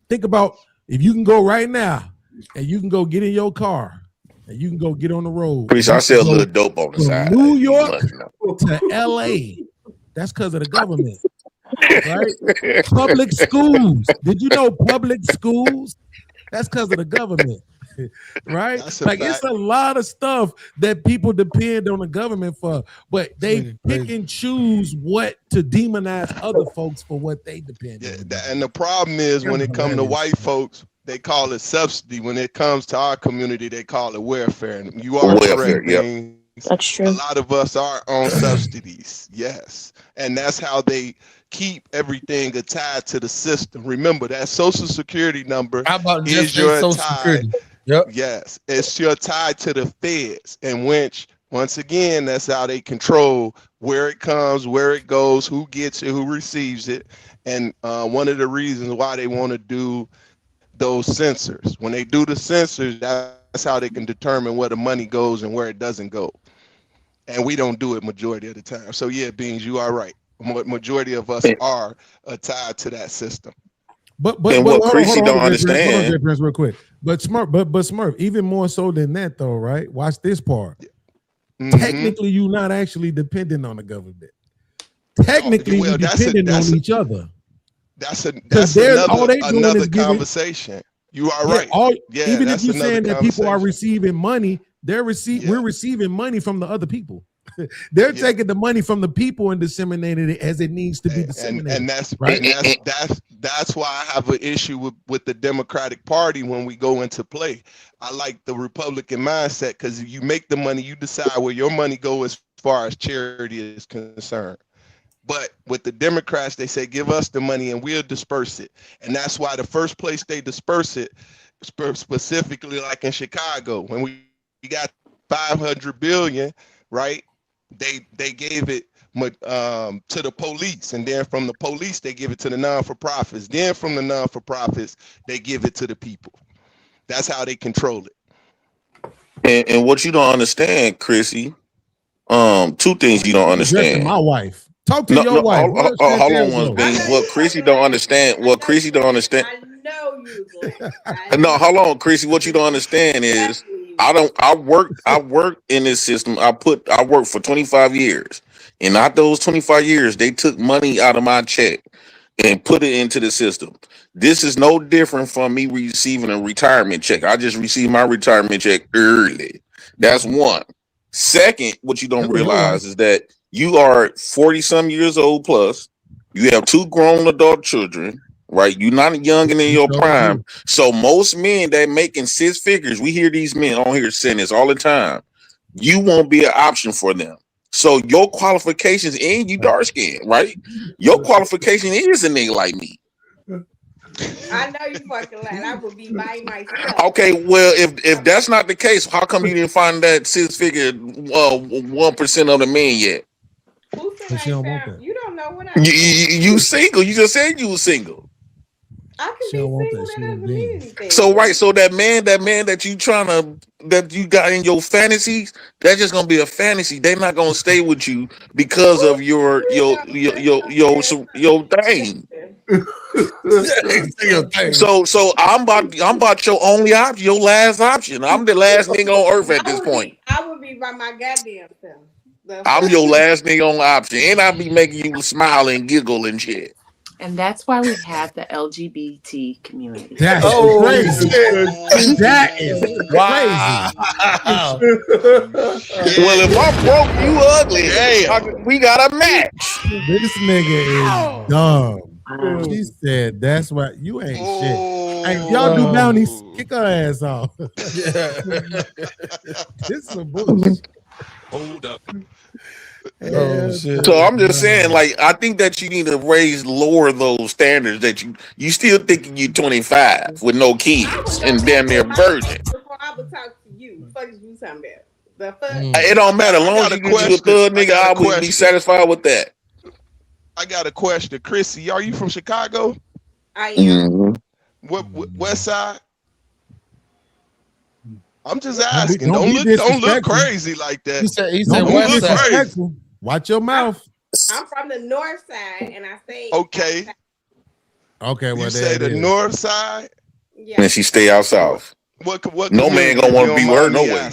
think about if you can go right now and you can go get in your car and you can go get on the road. Pretty sure I sell a little dope on the side. New York to LA. That's because of the government, right? Public schools. Did you know public schools? That's because of the government, right? Like it's a lot of stuff that people depend on the government for, but they pick and choose what to demonize other folks for what they depend on. And the problem is when it comes to white folks, they call it subsidy. When it comes to our community, they call it welfare. And you are correct, man. That's true. A lot of us are on subsidies, yes. And that's how they keep everything tied to the system. Remember, that Social Security number is your tie. Yep. Yes, it's your tie to the feds, and which, once again, that's how they control where it comes, where it goes, who gets it, who receives it. And one of the reasons why they want to do those sensors. When they do the sensors, that's how they can determine where the money goes and where it doesn't go. And we don't do it majority of the time. So yeah, Beans, you are right. Majority of us are tied to that system. But what Chrissy don't understand. Hold on, Jay Prince, real quick. But Smurf, even more so than that, though, right? Watch this part. Technically, you're not actually dependent on the government. Technically, you're dependent on each other. That's another conversation. You are right. Even if you're saying that people are receiving money, we're receiving money from the other people. They're taking the money from the people and disseminating it as it needs to be disseminated. And that's right. That's why I have an issue with the Democratic Party when we go into play. I like the Republican mindset because you make the money, you decide where your money goes as far as charity is concerned. But with the Democrats, they say, give us the money and we'll disperse it. And that's why the first place they disperse it, specifically like in Chicago, when we got 500 billion, right? They gave it to the police. And then from the police, they give it to the non-for-profits. Then from the non-for-profits, they give it to the people. That's how they control it. And what you don't understand, Chrissy, two things you don't understand. My wife. Talk to your wife. Hold on one thing. What Chrissy don't understand. I know you. No, hold on, Chrissy. What you don't understand is I work in this system. I worked for 25 years. And not those 25 years, they took money out of my check and put it into the system. This is no different from me receiving a retirement check. I just received my retirement check early. That's one. Second, what you don't realize is that you are 40 some years old plus. You have 2 grown adult children, right? You're not young and in your prime. So most men that making 6 figures, we hear these men on here saying this all the time. You won't be an option for them. So your qualifications, and you dark skin, right? Your qualification is a nigga like me. I know you fucking lying. I would be by myself. Okay, well, if that's not the case, how come you didn't find that 6 figure 1% of the men yet? Who said She I don't want found? that. You don't know what I. You single? You just said you were single. I can She be don't want single. that. She That want doesn't mean beans. anything. So right, so that man that you got in your fantasies, that's just gonna be a fantasy. They're not gonna stay with you because of your thing. So I'm about your only option, your last option. I'm the last nigga on earth at this point. I would be by my goddamn self. I'm your last nigga on the option, and I'll be making you smile and giggle and shit. And that's why we have the LGBT community. That's crazy. That is crazy. Well, if I'm broke, you ugly. We got a match. This nigga is dumb. She said, "That's why you ain't shit." Hey, y'all do bounties, kick her ass off. This is some bullshit. Hold up. Oh, shit. So I'm just saying, like, I think that you need to lower those standards. That you still thinking you 25 with no kids and damn near virgin. Before I would talk to you, fuck is you talking about? The fuck? It don't matter. As long as you get you a thug nigga, I would be satisfied with that. I got a question, Chrissy. Are you from Chicago? I am. What West Side? I'm just asking. Don't look crazy like that. He said West Side. Watch your mouth. I'm from the north side, and I say okay. Okay, well, you say the north side. Yeah. And she stay out south. What no man gonna want to be with her no way.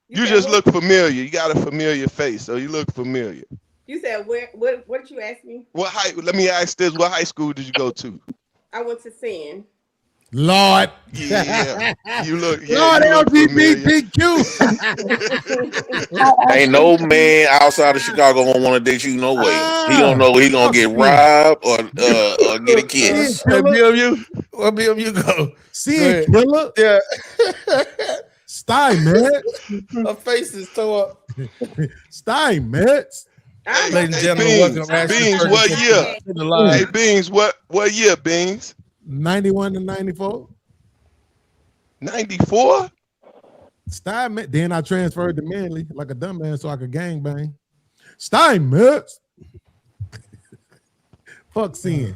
You just look familiar. You got a familiar face, so you look familiar. You said what you asked me? Let me ask this. What high school did you go to? I went to Sin. Lord. Yeah. You look Lord LGBTQ. Ain't no man outside of Chicago gonna want to date you no way. He don't know he gonna get robbed or get a kiss. Hey, BMU, where BMU go? See, Killer. Yeah. Stein, man. Her face is tore up. Stein, man. Ladies and gentlemen, welcome. Beans, what year? Hey, Beans, what year, Beans? 91 to 94. 94? Stein, then I transferred to Manly like a dumbass so I could gangbang. Stein, man. Fuck Sin.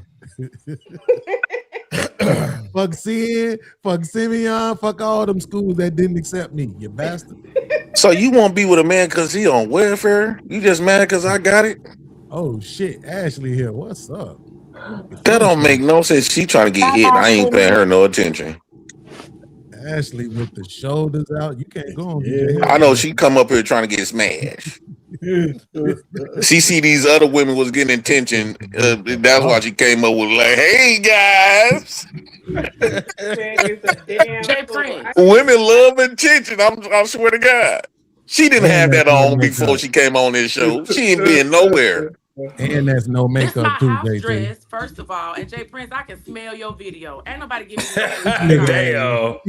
Fuck Sin, fuck Simeon, fuck all them schools that didn't accept me, you bastard. So you won't be with a man because he on welfare? You just mad because I got it? Oh shit, Ashley here. What's up? That don't make no sense. She trying to get hit. I ain't paying her no attention. Ashley with the shoulders out. You can't go on. DJ. I know she come up here trying to get smashed. She see these other women was getting attention. That's why she came up with like, "Hey guys." Women love attention. I swear to God. She didn't have that on before she came on this show. She ain't been nowhere. And there's no makeup too, JT. Dress, first of all, and Jay Prince, I can smell your video. Ain't nobody giving Damn.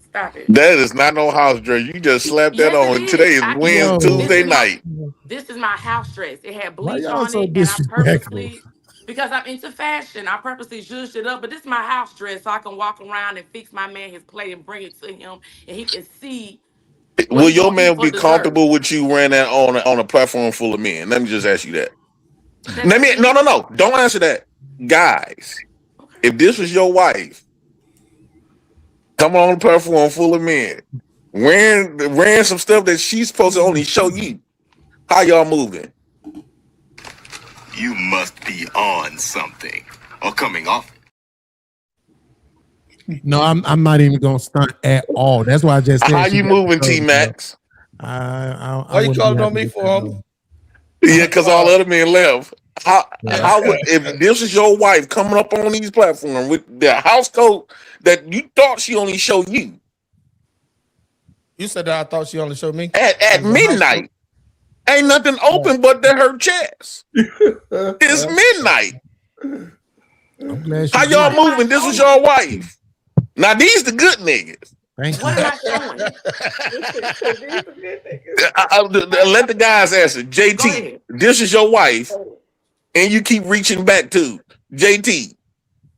Stop it. That is not no house dress. You just slapped that on. Today is Tuesday night. This is my house dress. It had Why bleach y'all on so it, and I disrespectful? because I'm into fashion, I purposely zhuzhed it up. But this is my house dress, so I can walk around and fix my man his plate and bring it to him, and he can see. Will your man be comfortable with you wearing that on a platform full of men? Let me just ask you that. No. Don't answer that. Guys, if this was your wife, coming on a platform full of men, wearing some stuff that she's supposed to only show you, how y'all moving? You must be on something or coming off. No, I'm not even gonna stunt at all. That's why I just said. How you moving, T-Max? Why you calling on me for? Yeah, because all the other men left. How would, if this is your wife coming up on these platforms with the house coat that you thought she only showed you? You said that I thought she only showed me at midnight. Ain't nothing open but her chest. It's midnight. I'm glad How y'all moving? This is your wife. Now these the good niggas. Thank you. What am I showing? Let the guys answer. JT, this is your wife, and you keep reaching back to JT.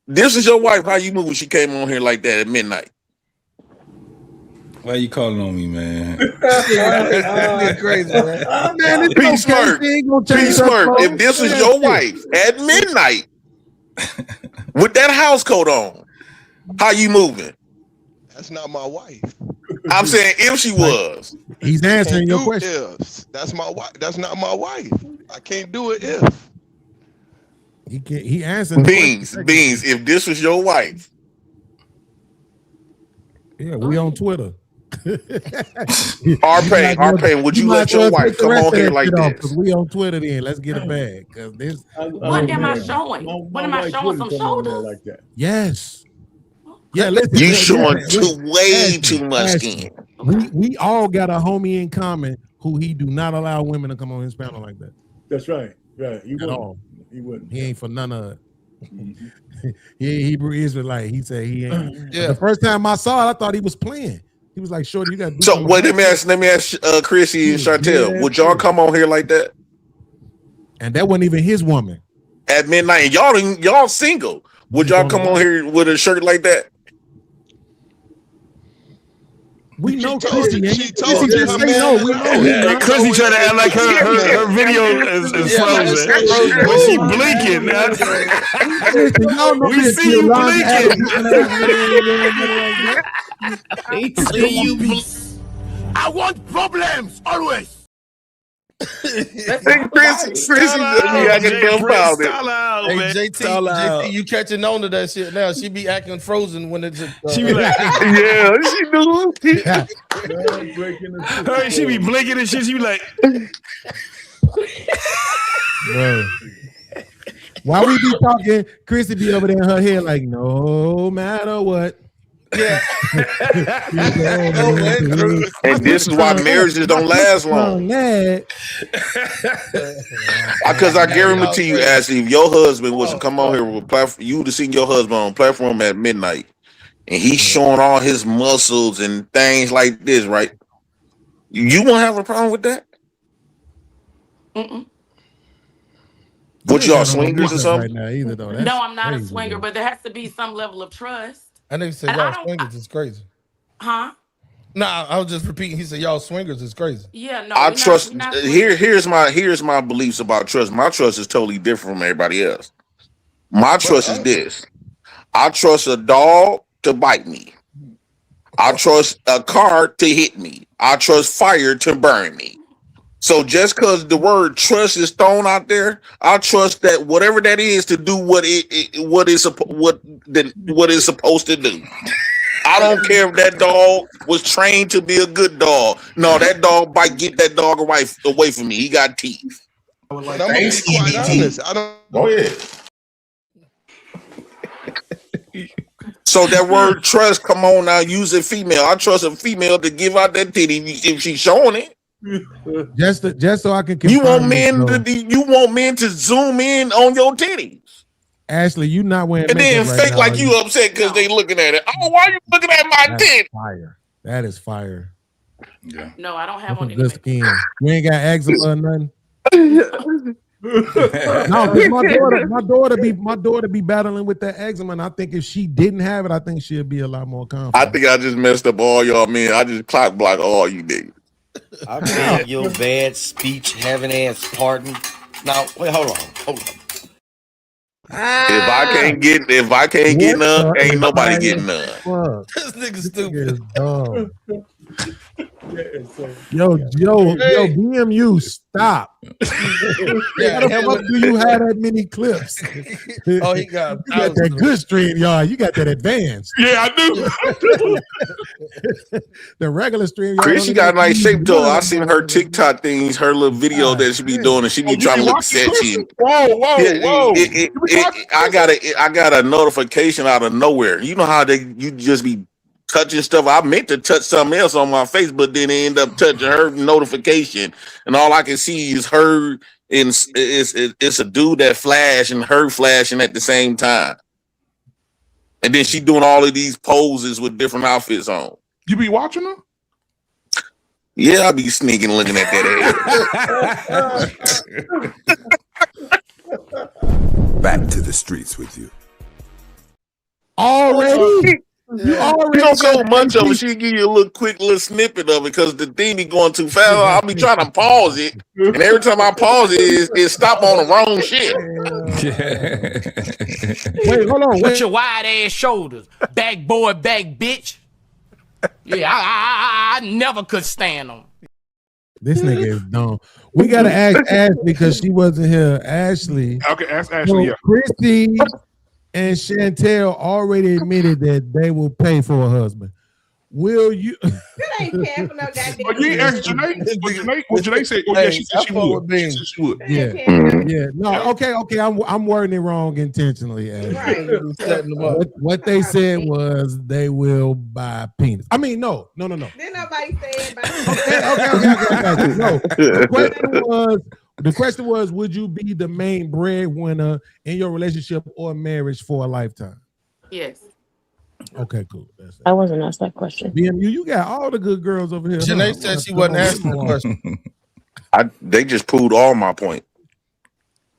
This is your wife. How you moving? She came on here like that at midnight. Why you calling on me, man? Crazy, man. Man, it's P okay. Smirk. She ain't gonna P change her Smirk. clothes. If this was That's your it. wife at midnight with that house coat on, how you moving? That's not my wife. I'm saying if she was. He's answering your Do question. ifs. That's my wife. That's not my wife. I can't do it if. He answered the question. Beans. If this was your wife. Yeah, we on Twitter. R-Pain, would you let your wife come on here like this? We on Twitter then. Let's get it back. Cause this What am I showing? What am I showing? Some shoulders? Like that. Yes. Yeah, listen. You showing way too much skin. We all got a homie in common who he do not allow women to come on his panel like that. That's right. Right. He At wouldn't. all. He wouldn't. He ain't for none of it. He Hebrew Israelite. He said he ain't. Yeah. The first time I saw it, I thought he was playing. He was like, "Shorty, you got to do So something." wait, let me ask Chrissy and Chantel, would y'all come on here like that? And that wasn't even his woman. At midnight, and y'all single. Would y'all come on here with a shirt like that? We know She Chrissy. told Chrissy just her say no. man- We know. Chrissy trying to act like her video is frozen. But she blinking. We see you blinking. I want problems always. Chrissy, I can dumb out it. Hey, JT, you catching on to that shit now? She be acting frozen when it's. She be like, yeah, she do. She be blinking and shit. She be like, Bro. While we be talking, Chrissy be over there in her head like, no matter what. Yeah. And this is why marriages don't last long. Because I guarantee you, Ashley, if your husband was to come on here with a platform, you would have seen your husband on platform at midnight, and he's showing all his muscles and things like this, right? You won't have a problem with that? What y'all swingers or something? Right now either, though. No, I'm not a swinger, but there has to be some level of trust. I nigga said y'all swingers is crazy. Huh? Nah, I was just repeating. He said y'all swingers is crazy. Yeah, no. I trust. Here's my beliefs about trust. My trust is totally different from everybody else. My trust is this: I trust a dog to bite me. I trust a car to hit me. I trust fire to burn me. So just because the word trust is thrown out there, I trust that whatever that is to do what it's supposed to do. I don't care if that dog was trained to be a good dog. No, that dog bite. Get that dog away from me. He got teeth. I'm gonna be quite honest. I don't. Go ahead. So that word trust, come on now, use a female. I trust a female to give out that titty if she's showing it. Just so I can confirm. You want men to zoom in on your titties. Ashley, you not wearing and then makeup fake right like now, you upset because they looking at it. Oh, why you looking at my titty? Fire. That is fire. Yeah. No, I don't have That's on good skin. You ain't got eczema or nothing. No, my daughter be battling with that eczema, and I think if she didn't have it, I think she'd be a lot more confident. I think I just messed up all y'all men. I just clock block all you niggas. I beg your bad speech having ass pardon. Now, wait, hold on. If I can't get none, ain't nobody getting none. This nigga stupid. Yo, BMU, stop. Yeah, How the fuck do you have that many clips? Oh, he got You got that good stream, y'all. You got that advanced. Yeah, I do. The regular stream. Chrissy got a nice shape to her. I seen her TikTok things, her little video that she be doing, and she be trying to look sexy. Whoa. I got a notification out of nowhere. You know how you just be touching stuff. I meant to touch something else on my face, but then I end up touching her notification, and all I can see is her. And it's a dude that flash and her flashing at the same time, and then she doing all of these poses with different outfits on. You be watching her? Yeah, I be sneaking looking at that Back to the streets with you. Already? You don't go much of it. She give you a little quick little snippet of it because the thing be going too fast. I'll be trying to pause it, and every time I pause it stop on the wrong shit. Wait, hold on. With your wide ass shoulders, back boy, back bitch. Yeah, I never could stand them. This nigga is dumb. We gotta ask Ashley because she wasn't here. Ashley. Okay, ask Ashley. Yeah. Christy and Chantel already admitted that they will pay for a husband. Will you? You ain't paying for no goddamn. But you asked Janae. What Janae said? Oh yeah, she said she would. She said she would. Yeah, yeah. No, okay. I'm wording it wrong intentionally. Ashley. Right. What they said was they will buy penis. I mean, no. Then nobody said about Okay. No. The question was, would you be the main breadwinner in your relationship or marriage for a lifetime? Yes. Okay, cool. I wasn't asked that question. BMU, you got all the good girls over here. Janae said she wasn't asking the question. They just proved all my point.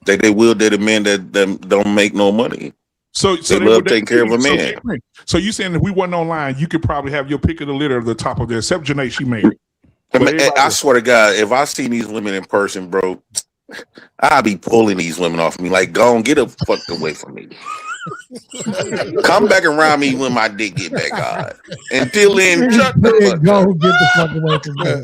They will date a man that don't make no money. So they love taking care of a man. So you saying if we wasn't online, you could probably have your pick of the litter at the top of there, except Janae, she married. I swear to God, if I see these women in person, bro, I'll be pulling these women off me. Like, go on, get the fuck away from me. Come back around me when my dick get back hard. Until then, shut the fuck up. Go get the fuck away from me.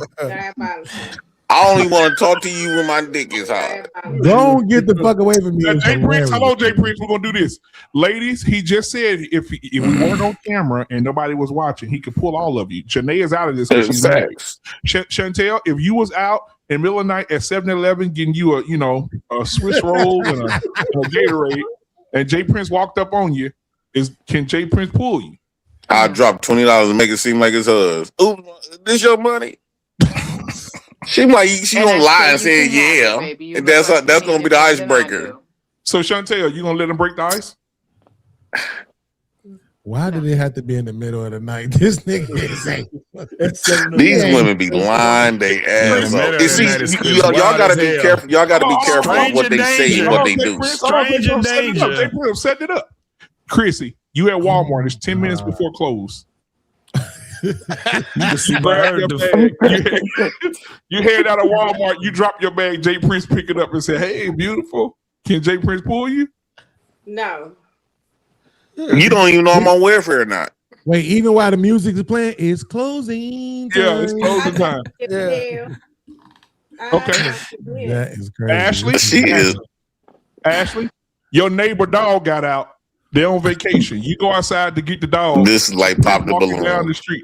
I only want to talk to you when my dick is hard. Don't get the fuck away from me. Jay Prince, hello, Jay Prince. We're gonna do this, ladies. He just said if we weren't on camera and nobody was watching, he could pull all of you. Janae is out of this. She's married. Chantel, if you was out in the middle of the night at 7-Eleven getting you a Swiss roll and a Gatorade, and Jay Prince walked up on you, can Jay Prince pull you? I'll drop $20 and make it seem like it's hers. Ooh, this your money? She gonna lie and say yeah. And that's gonna be the icebreaker. So Chantel, you gonna let him break the ice? Why did it have to be in the middle of the night? This nigga is these women be lying they ass off. Y'all gotta be careful. Y'all gotta be careful on what they say and what they do. Stranger danger. Set it up. Chrissy, you at Walmart. It's 10 minutes before close. You head out of Walmart, you drop your bag, Jay Prince pick it up and say, "Hey, beautiful, can Jay Prince pull you?" No. You don't even know I'm on welfare or not. Wait, even while the music is playing, it's closing time. Yeah, it's closing time. Yeah. Okay. That is crazy. Ashley, she is. Ashley, your neighbor dog got out. They're on vacation. You go outside to get the dog. This is like pop the balloon down the street.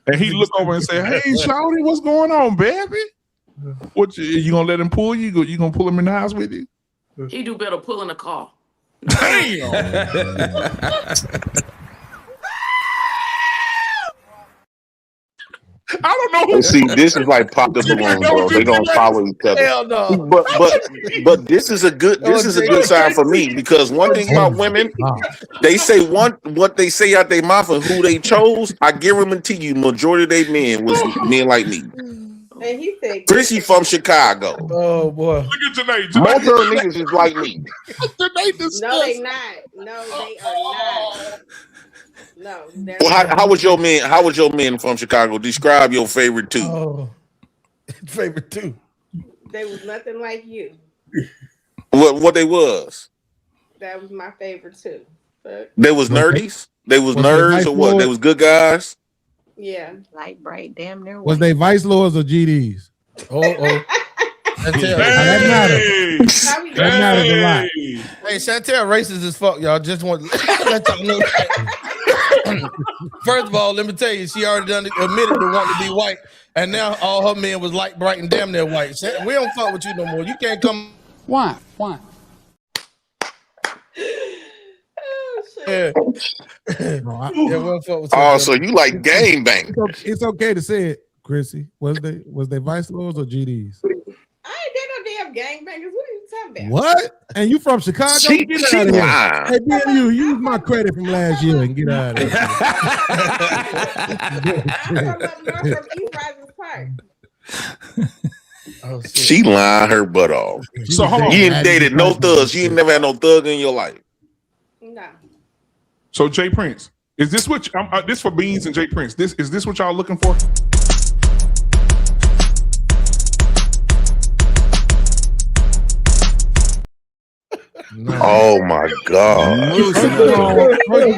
And he look over and say, "Hey, Shawty, what's going on, baby? What you gonna let him pull you? You gonna pull him in the house with you?" He do better pull in a car. Damn. I don't know. See, this is like pop the balloon, bro. They don't follow each other. Hell no. But this is a good sign for me because one thing about women, they say what they say out their mouth and who they chose. I guarantee you, majority of their men was men like me. And he said, Chrissy from Chicago. Oh boy. Look at Janae. Most of her niggas is like me. no, they not. No, they are not. No. Well, how was your man? How was your man from Chicago? Describe your favorite two. Oh, favorite two. They was nothing like you. What they was? That was my favorite too. But they was nerdies. They was nerds or what? They was good guys. Yeah, light bright, damn near. Was they Vice Lords or GDs? Chantel. That matters. That matters a lot. Hey, Chantel racist as fuck, y'all. Just want to let y'all know. First of all, let me tell you, she already admitted to wanting to be white, and now all her men was light, bright, and damn near white. We don't fuck with you no more. You can't come. Why? Yeah. No, Yeah, we'll fuck with Oh, your so you like gang bang? it's okay to say it, Chrissy. Was they Vice Lords or GDs? I ain't did no damn gangbangers. What are you talking about? What? And you from Chicago? She Get out of here. lying. Hey, Ben, you use my credit from last year and get out of here. I'm from up north from East Rising Park. Oh, shit. She lying her butt off. So hold on. You ain't dated no thugs. You ain't never had no thug in your life. No. So Jay Prince, is this what this for Beans and Jay Prince? Is this what y'all looking for? No. Oh my God. First of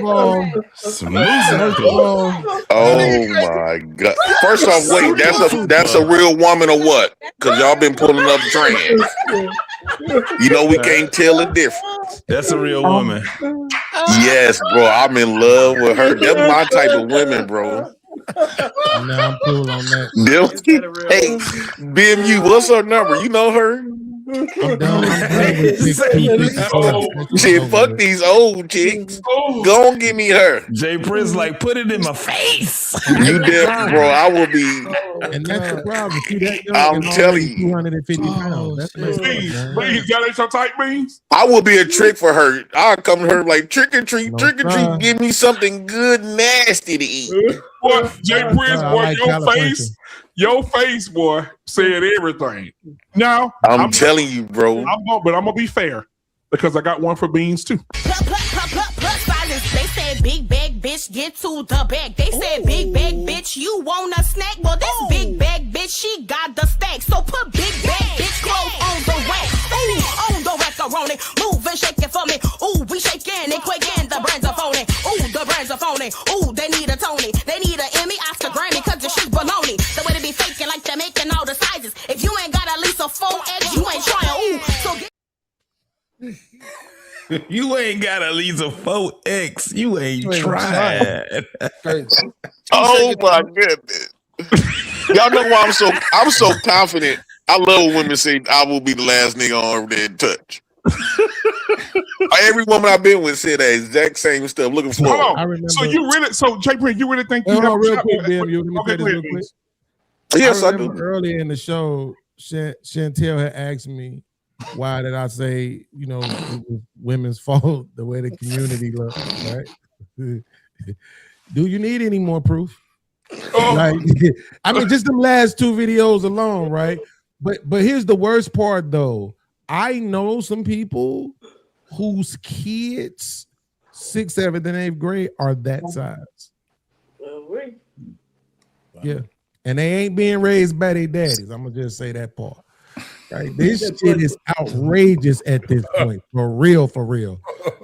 all, Oh my God. First off, wait, that's a real woman or what? Because y'all been pulling up trans. You know we can't tell the difference. That's a real woman. Yes, bro. I'm in love with her. That's my type of women, bro. Nah, I'm cool on that. Hey, BMU, what's her number? You know her? I'm done with Shit, fuck these old chicks. Go on, give me her. Jay Prince, like, put it in my face. You deaf, bro. I will be. And that's the problem. See that young I'm and telling already you. 250 pounds. That's messed up, Beans, man. that ain't your type, Beans? I will be a trick for her. I'll come to her like trick or treat, try. give me something good, nasty to eat. Boy, Jay Prince, I boy, like your face, boy, said everything. Now, I'm telling you, bro. I'm gonna be fair because I got one for Beans too. They said big bag bitch, get to the bag. They said big bag bitch, you want a snack? Well, this big bag bitch, she got the stack. So put big bag bitch clothes on the rack. Ooh, on the macaroni, move and shake it for me. Ooh, we shaking it quick and the brands are phony. Ooh, the brands are phony. Ooh, they need a Tony, they need an Emmy, Oscar, Grammy, cause the shit's baloney. The way they be faking like they're making all the sizes. If you ain't got at least a 4X, you ain't trying. Ooh, so You ain't got at least a 4X. You ain't trying. Oh my goodness. Y'all know why I'm so confident. I love when women say I will be the last nigga on earth they touch. Every woman I've been with said that exact same stuff. Looking for. Hold on. So Jay Prince, you really think you have real quick, BMU, let me say this real quick. Yes, I remember do. earlier in the show, Chantel had asked me, why did I say, it was women's fault the way the community looks, right? Do you need any more proof? Like, I mean, just them last two videos alone, right? But here's the worst part, though. I know some people whose kids, 6th, 7th, and 8th grade are that size. Yeah. And they ain't being raised by their daddies. I'm gonna just say that part. Right? This shit is outrageous at this point. For real, for real.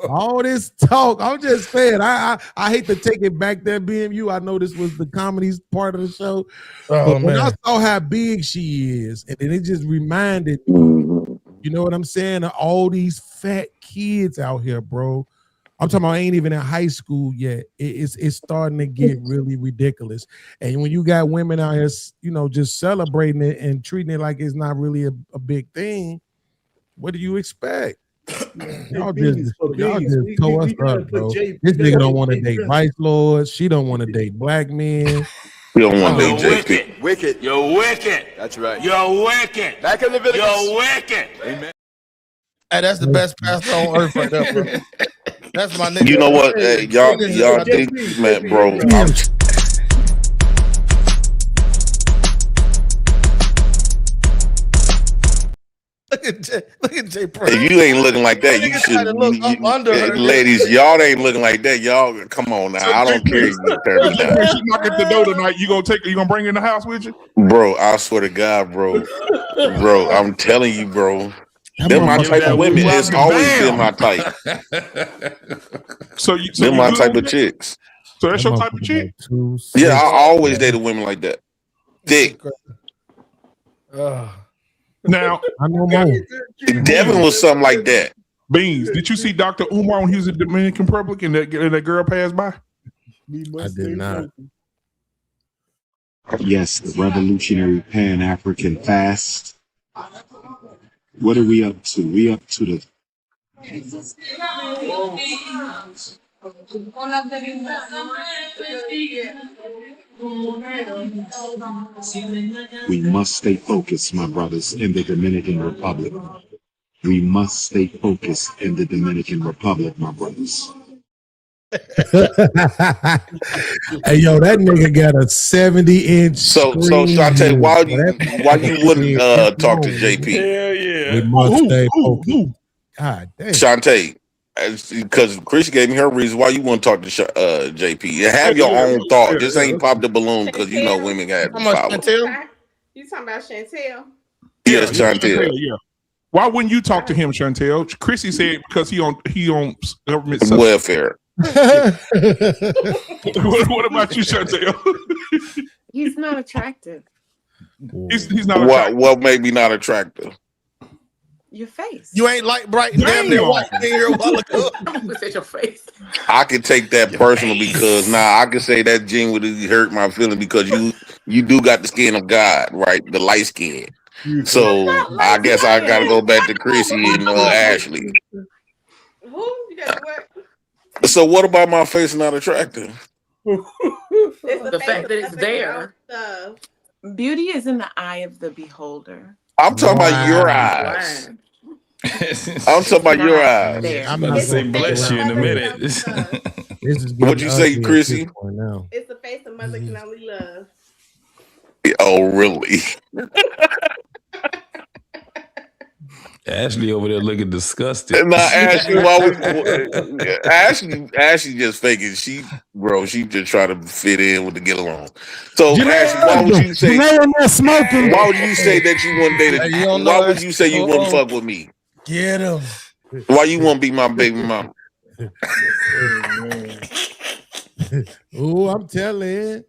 All this talk, I'm just saying, I hate to take it back there, BMU. I know this was the comedy part of the show. But when I saw how big she is, and then it just reminded me, you know what I'm saying, of all these fat kids out here, bro. I'm talking about ain't even in high school yet. It's starting to get really ridiculous. And when you got women out here, just celebrating it and treating it like it's not really a big thing, what do you expect? Y'all just toe us up, bro. This nigga don't want to date Vice Lords. She don't want to date black men. We don't want to date JP. Wicked. You're wicked. That's right. You're wicked. Back in Leviticus. You're wicked. Amen. Hey, that's the best pastor on earth right there, bro. That's my nigga. You know what? Hey, y'all think, man, bro. Look at Jay Prince. If you ain't looking like that, you should. Look up under her. Ladies, y'all ain't looking like that. Y'all, come on now. I don't care. You turn me down. She knock at the door tonight. You gonna bring her in the house with you? Bro, I swear to God, bro. Bro, I'm telling you, bro. They're my type of women. It's always been my type. They're my type of chicks. So that's your type of chick? Yeah, I always dated women like that. Thick. Now, I know more. Devin was something like that. Beans, did you see Dr. Umar when he was in Dominican Republic and that girl passed by? I did not. Yes, the Revolutionary Pan-African Fast. What are we up to? We up to the We must stay focused, my brothers, in the Dominican Republic. We must stay focused in the Dominican Republic, my brothers. Hey, yo, that nigga got a 70-inch So screen. Shantae, view. why That you wouldn't shit talk to on. JP? Hell yeah. We must stay focused. God damn. Shantae, because Chris gave me her reason why you want to talk to JP. Have your own thought. Just ain't pop the balloon because you know women got How much, power. Chantel? You talking about Chantel? Yes, Shantae. Yeah. Why wouldn't you talk to him, Chantel? Chrissy said because he on government welfare. What about you, Chantel? He's not attractive. He's not attractive. What made me not attractive? Your face. You ain't like bright and damn near white here a while ago. Look at your face. I can take that personal because now I can say that genuinely hurt my feeling because you do got the skin of God, right? The light skin. So I guess I gotta go back to Chrissy and Ashley. Who? You got what? So what about my face not attractive? The fact that it's there. Beauty is in the eye of the beholder. I'm talking about your eyes. I'm talking about your eyes. I'm gonna say bless you in a minute. What'd you say, Chrissy? It's the face a mother can only love. Oh, really? Ashley over there looking disgusted. Now, Ashley, Ashley just faking. She just try to fit in with the get along. So, Ashley, why would you say? Why would you say that you wouldn't date? Why would you say you wouldn't fuck with me? Get him. Why you won't be my baby mama? Oh, I'm telling.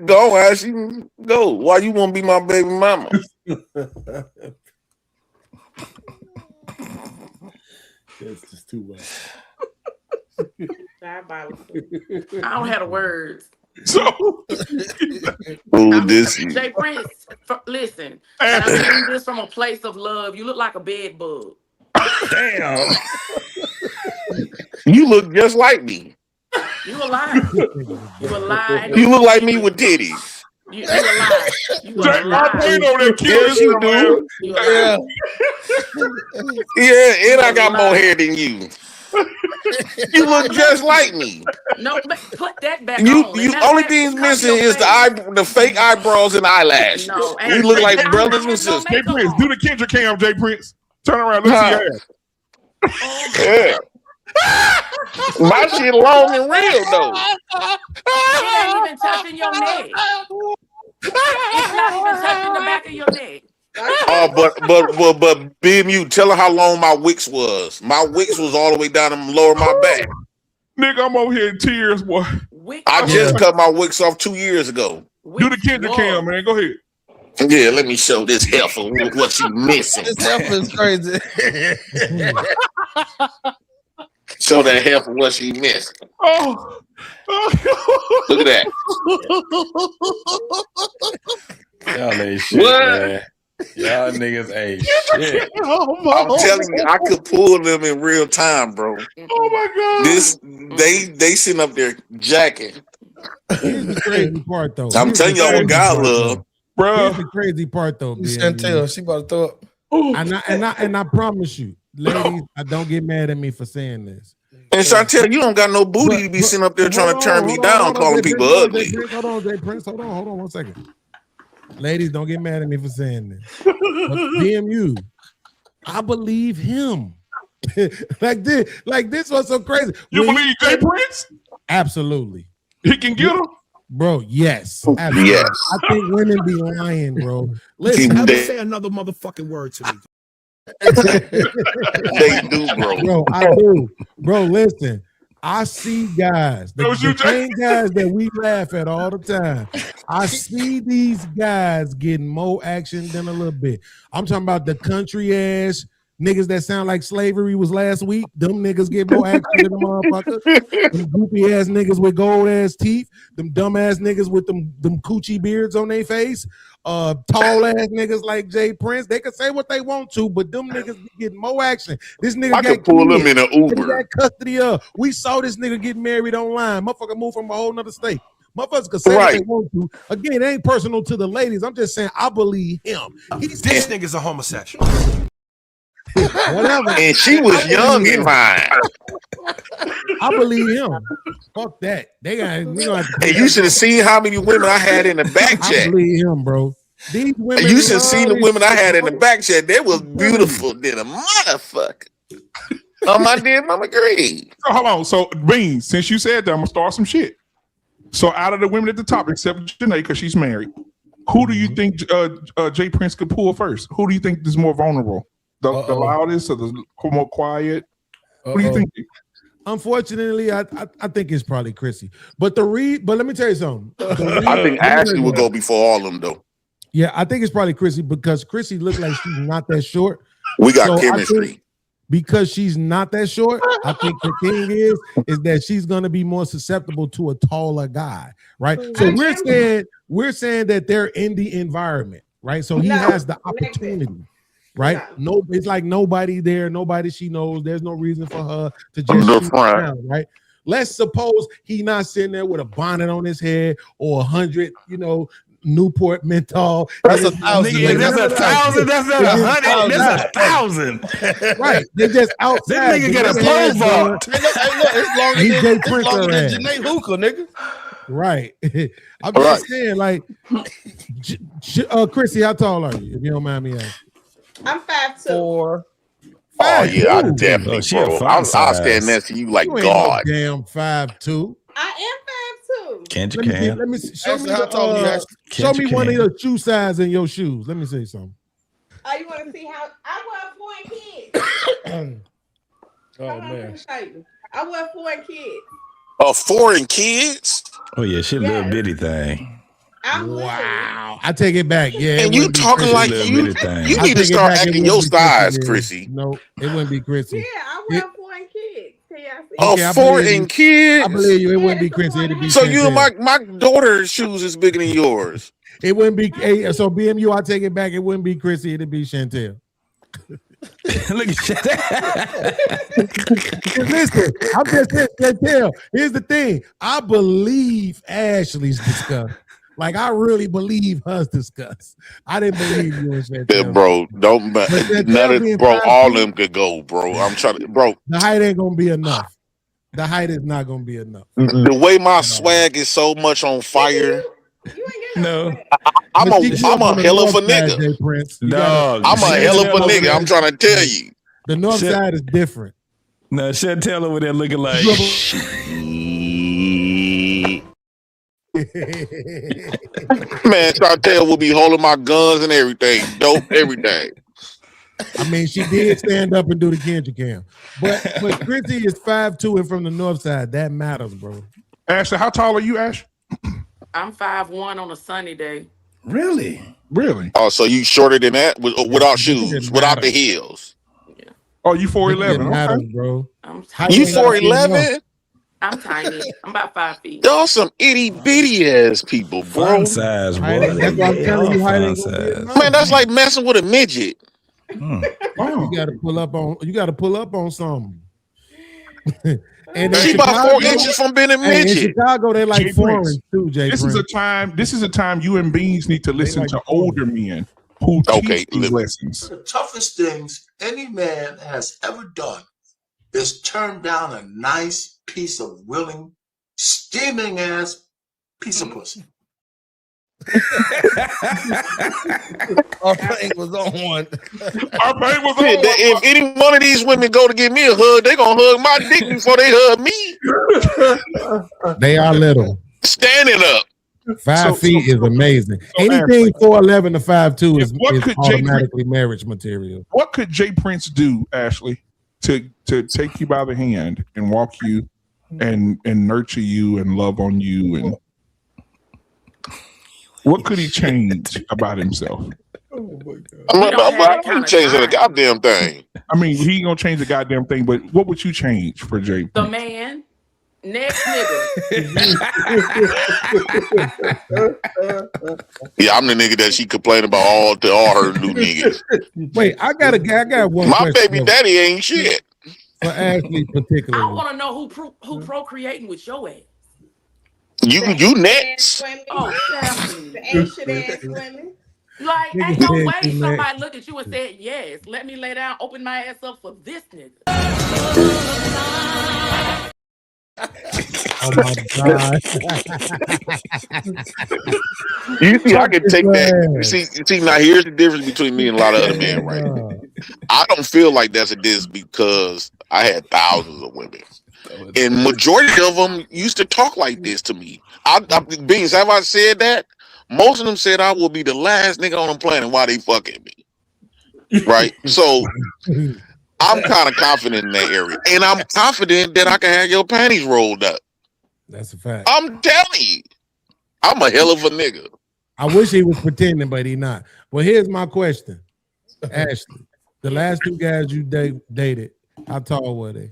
Go, Ashley. Go. Why you won't be my baby mama? That's just too much. I don't have the words. So, Jay Prince, listen. And I'm saying this from a place of love. You look like a bed bug. Damn. You look just like me. You a lie. You a lie. You look like me with titties. You a lie. You a lie. Yes, you do. Yeah, and I got more hair than you. You look just like me. No, put that back You on. only thing missing is the fake eyebrows and eyelashes. No, we look like brothers and sisters. Jay Prince, do the Kendrick cam, Jay Prince. Turn around, let's see your ass. Yeah. My shit long and real though. It ain't even touching your neck. It's not even touching the back of your neck. But BMU, tell her how long my wicks was. My wicks was all the way down and lower my back. Nigga, I'm over here in tears, boy. I just cut my wicks off 2 years ago. Do the Kendrick cam, man. Go ahead. Yeah, let me show this heifer what she missing. This heifer is crazy. Show that heifer what she missing. Oh. Look at that. Y'all ain't shit, man. Y'all niggas ain't shit. I'm telling you, I could pull them in real time, bro. Oh my god. They sitting up there jacking. Here's the crazy part, though. I'm telling y'all what God love, bro. Here's the crazy part, though. Chantel, she about to throw up. And I promise you, ladies, I don't get mad at me for saying this. And Chantel, you don't got no booty to be sitting up there trying to turn me down, calling people ugly. Hold on, Jay Prince. Hold on 1 second. Ladies, don't get mad at me for saying this. But BMU, I believe him. like this was so crazy. You believe Jay Prince? Absolutely. He can get him? Bro, yes. Absolutely. Yes. I think women be lying, bro. Listen, Never say another motherfucking word to me. They do, bro. Bro, I do. Bro, listen. I see guys, the same guys that we laugh at all the time. I see these guys getting more action than a little bit. I'm talking about the country ass Niggas that sound like slavery was last week. Them niggas get more action than the motherfucker. Them goopy ass niggas with gold ass teeth. Them dumb ass niggas with them coochie beards on their face. Tall ass niggas like Jay Prince. They can say what they want to, but them niggas be getting more action. This nigga I got could pull kids. them in an He Uber. got custody of. We saw this nigga get married online. Motherfucker moved from a whole nother state. Motherfuckers can say what they want to. Again, it ain't personal to the ladies. I'm just saying I believe him. This nigga's a homosexual. Whatever. And she was young and fine. I believe him. Fuck that. They got. We gonna have to And you should have seen how many women I had in the back I chat. believe him, bro. These women. You should have seen the women I had in the back chat. They was beautiful than a motherfucker. On my dear mama grave. So hold on. So Bean, since you said that, I'm gonna start some shit. So out of the women at the top, except Janae, because she's married, who do you think Jay Prince could pull first? Who do you think is more vulnerable? The loudest or the more quiet? Who do you think? Unfortunately, I think it's probably Chrissy. But but let me tell you something. I think Ashley would go before all of them though. Yeah, I think it's probably Chrissy because Chrissy looks like she's not that short. We got chemistry. Because she's not that short, I think the thing is that she's gonna be more susceptible to a taller guy, right? So we're saying that they're in the environment, right? So he has the opportunity, right? No, it's like nobody there, nobody she knows. There's no reason for her to just shoot down, right? Let's suppose he not sitting there with a bonnet on his head or 100, Newport menthol. That's 1,000. That's 1,000. That's not 100. That's 1,000. Right. They just outside. This nigga get a pole vault. It's longer He's Jay than Prince Janae Hooker, nigga. Right. I'm just saying, like, Chrissy, how tall are you? If you don't mind me asking. I'm 5'2". Oh yeah, I definitely, she a bro. fun I'll size. stand next to you like You ain't God. no damn 5'2". I am 5'2". Can't you Let can? me show Ashley, me how tall are you, Ashley? show me one of your shoe size in your shoes. Let me say something. Oh, you want to see how I wear foreign kids? Oh man, I wear foreign kids. Foreign kids? Oh yeah, she a little bitty thing. Wow. I take it back. Yeah. And you talking like you need to start acting your size, Chrissy. No, it wouldn't be Chrissy. Yeah, I wear foreign kids. Can y'all see? Oh, foreign kids. I believe you. It wouldn't be Chrissy. It'd be So you and Chantel. my daughter's shoes is bigger than yours. It wouldn't be. So BMU, I take it back. It wouldn't be Chrissy. It'd be Chantel. Look at Listen, I'm just saying, Chantel. Here's the thing. I believe Ashley's disgust. Like I really believe hers disgust. I didn't believe you and Chantel. Yeah, bro, don't none of bro. All of them could go, bro. I'm trying to, bro. The height ain't gonna be enough. The height is not gonna be enough. The way my swag is so much on fire. No, I'm a hell of a nigga. Dog, I'm a hell of a nigga. I'm trying to tell you. The north side is different. No, Chantel over there looking like. Man, Chantel will be holding my guns and everything. Dope, everything. I mean, she did stand up and do the Kendrick cam. But Chrissy is 5'2" and from the north side. That matters, bro. Ashley, how tall are you, Ash? I'm 5'1" on a sunny day. Really? Really? Oh, so you shorter than that without shoes, without the heels. Oh, you 4'11", matters, okay. bro. You 4'11"? I'm tiny. I'm about 5 feet. Y'all some itty bitty ass people, bro. Fun size, bro. That's why I'm telling you, height ain't gonna be enough. Man, that's like messing with a midget. You gotta pull up on something. And She about 4 inches from being a midget. In Chicago, they like Jay foreign Prince. too, Jay This Prince. is a time you and Beans need to listen to older men who teach these lessons. The toughest things any man has ever done is turn down a nice piece of willing, steaming ass piece of pussy. Our pain was on one. Our pain was on one. If any one of these women go to give me a hug, they gonna hug my dick before they hug me. They are little. Standing up. 5 feet is amazing. Anything 4'11" to 5'2" is could Jay automatically marriage material. What could Jay Prince do, Ashley, to take you by the hand and walk you and nurture you and love on you, and what could he change about himself? Oh my God. We don't have that I kind ain't of changing the time. goddamn thing. I mean, he ain't gonna change the goddamn thing, but what would you change for Jay? The man, next nigga. Yeah, I'm the nigga that she complained about all her new niggas. Wait, I got one My question baby daddy ain't shit. for Ashley I particularly. want to know who procreating with your ass. You next. Oh, Stephanie. The ancient ass women. Like, Nigga ain't no said way you somebody looked at you and said, yes, let me lay down, open my ass up for this nigga. Oh my God. You see, I can take that. You see, now here's the difference between me and a lot of other men, right? I don't feel like that's a diss because I had thousands of women. And majority of them used to talk like this to me. Beans, have I said that? Most of them said I will be the last nigga on the planet while they fucking me. Right? So I'm kind of confident in that area. And I'm confident that I can have your panties rolled up. That's a fact. I'm telling you. I'm a hell of a nigga. I wish he was pretending, but he not. Well, here's my question. Ashley, the last two guys you dated, how tall were they?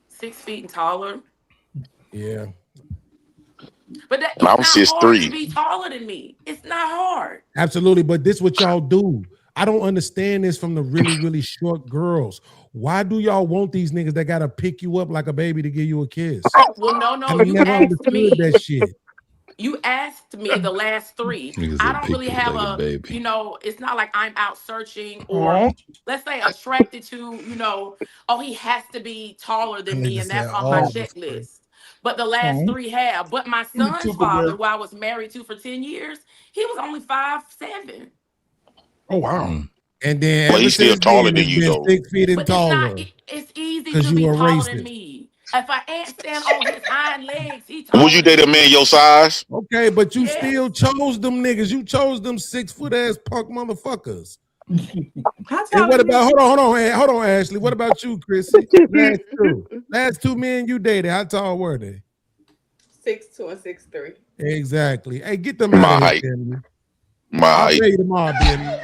6 feet and taller. Yeah. But it's I'm not 6'3". hard to be taller than me. It's not hard. Absolutely, but this what y'all do. I don't understand this from the really, really short girls. Why do y'all want these niggas that gotta pick you up like a baby to give you a kiss? Well, no, I you never asked me. understood that shit. You asked me the last three. Niggas I will don't pick really you have like a baby. it's not like I'm out searching or let's say attracted to, oh, he has to be taller than me and that's on my checklist. But the last three have. But my son's father, who I was married to for 10 years, he was only 5'7". Oh, wow. And then But ever he's still since taller then, than it's you, been though. 6 feet and But taller. it's easy 'Cause to you be a taller than racist. me. If I ain't stand on his hind legs, he taller. Would you date a man your size? Okay, but you Yes. still chose them niggas. You chose them 6 foot ass punk motherfuckers. And what about hold on, Ashley? What about you, Chrissy? Last two men you dated, how tall were they? 6'2" and 6'3". Exactly. Hey, get them out of My here, height. Family. My I'll height. pay you tomorrow, Ben.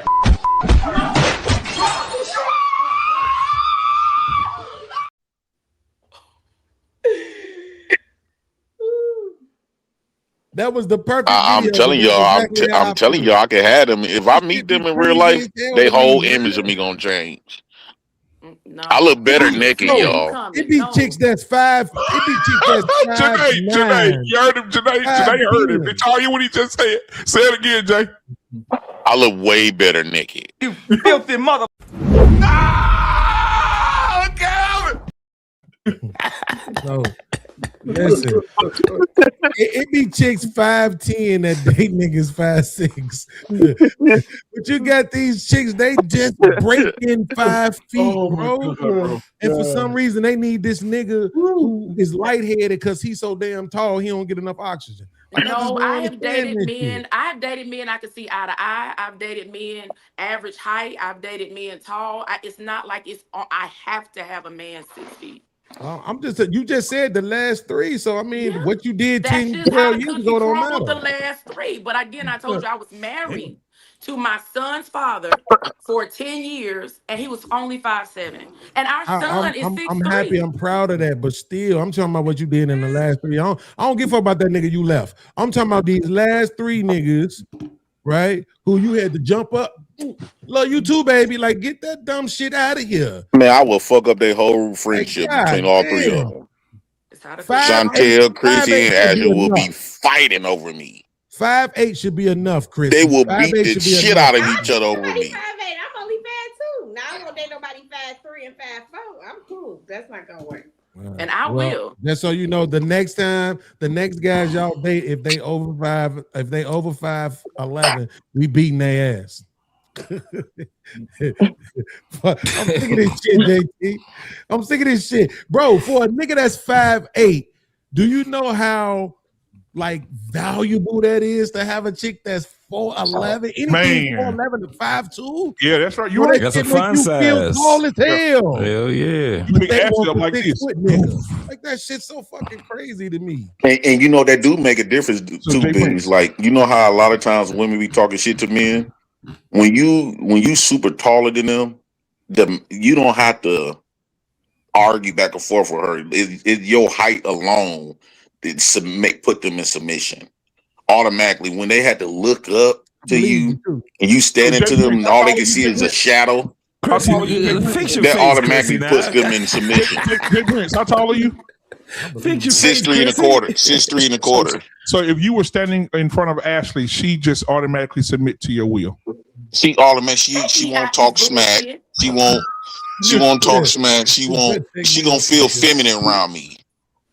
That was the perfect I'm video. telling That's y'all, exactly how I I'm telling feel. y'all, I can have them. If I meet them in real life, their whole image of me gonna change. No. I look better naked, No, y'all. it be chicks that's 5. It be chicks that's 5'9". Janae, you heard him. Janae heard him. Did y'all hear what he just said? Say it again, Jay. I look way better naked. You filthy mother. No, listen. It be chicks 5'10" that date niggas 5'6". But you got these chicks, they just breaking 5 feet, bro. And for some reason, they need this nigga who is lightheaded because he's so damn tall, he don't get enough oxygen. No, I have dated men. I've dated men I could see eye to eye. I've dated men average height. I've dated men tall. It's not like I have to have a man 6 feet. I'm just you just said the last 3, so I mean, what you did That's 10, just 12 how the years cookie ago don't crumbled the matter. last 3. But again, I told you I was married to my son's father for 10 years, and he was only 5'7". And our son is 6'3". I'm happy, I'm proud of that, but still, I'm talking about what you did in the last 3. I don't give a fuck about that nigga you left. I'm talking about these last 3 niggas, right? Who you had to jump up. Love you too, baby. Like, get that dumb shit out of here. Man, I will fuck up their whole friendship between all 3 of them. Chantel, Chrissy, and Ashley will be fighting over me. 5'8" should be enough, Chris. They will beat the shit out of each other over me. 5'8". I'm only 5'2". Now I won't date nobody 5'3" and 5'4". I'm cool. That's not gonna work. And I will. Just so you know, the next time, the next guys y'all date, if they over 5'11", we beating their ass. I'm sick of this shit, JT. I'm sick of this shit, bro. For a nigga that's 5'8", do you know how like valuable that is to have a chick that's 4'11"? Anything 4'11" to 5'2"? Yeah, that's right. You That's a fun size. Feel tall as hell. Hell yeah. You make ass up like this. Like that shit's so fucking crazy to me. And you know that do make a difference too, things like you know how a lot of times women be talking shit to men. when you super taller than them, you don't have to argue back and forth with her. It your height alone that put them in submission automatically. When they had to look up to you and you standing to them, and all they can see is a shadow. That automatically puts them in submission. Jay Prince, how tall are you? 6'3" and a quarter. 6'3" and a quarter. So if you were standing in front of Ashley, she just automatically submit to your will. She automatically she won't talk smack. She won't talk smack. She gonna feel feminine around me.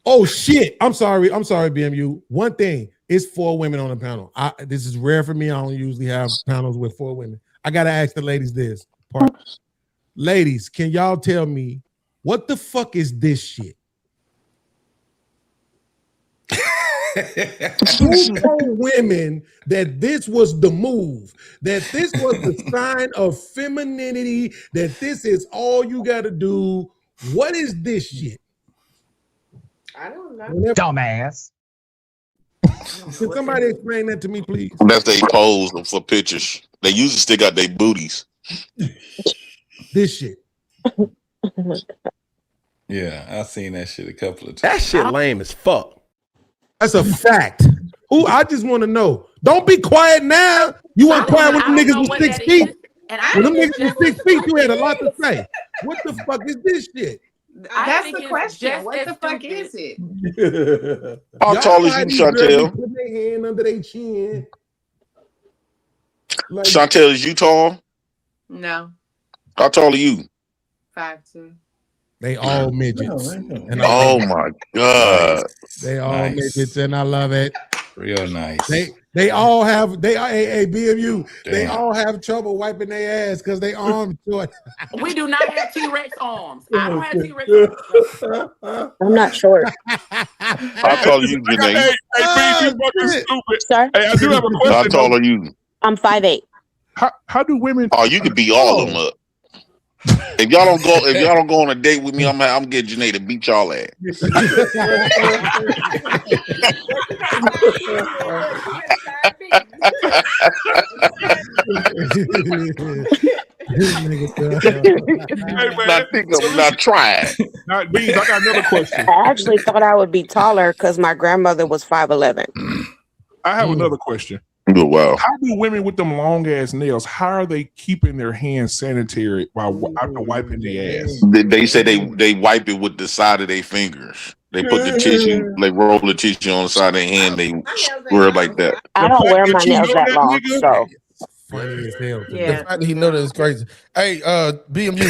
Oh shit! I'm sorry, BMU. One thing, it's 4 women on the panel. This is rare for me. I don't usually have panels with 4 women. I gotta ask the ladies this part. Ladies, can y'all tell me what the fuck is this shit? Who told women that this was the move, that this was the sign of femininity, that this is all you got to do? What is this shit? I don't know. Dumbass. Can somebody explain that to me, please? That's they pose for pictures. They usually stick out their booties. This shit. Yeah, I've seen that shit a couple of times. That shit lame as fuck. That's a fact. I just want to know. Don't be quiet now. You weren't quiet when the niggas was 6 feet. When them niggas was 6 feet, you had a lot to say. What the fuck is this shit? That's the question. What the fuck is it? How tall is you, Chantel? Put their hand under their chin. Like, Chantel, is you tall? No. How tall are you? 5'2". They all midgets. And oh my god. They all midgets, and I love it. Real nice. They all have BMU. Damn. They all have trouble wiping their ass because they arms short. We do not have T-Rex arms. I don't have T-Rex arms. I'm not short. How tall are you, Janae? Hey, you fucking stupid. Sorry? Hey, I do have a question. How tall are you? I'm 5'8". How do women? Oh, you could beat all of them up. If y'all don't go on a date with me, I'm getting Janae to beat y'all ass. Not trying. Not Beans, I got another question. I actually thought I would be taller because my grandmother was 5'11". I have another question. Oh, wow. How do women with them long ass nails? How are they keeping their hands sanitary while after wiping their ass? They say they wipe it with the side of their fingers. They put the tissue, they roll the tissue on the side of their hand. They wear it like that. I don't wear my nails that long, so. Funny as hell. Yeah. The fact that he know that is crazy. Hey, BMU,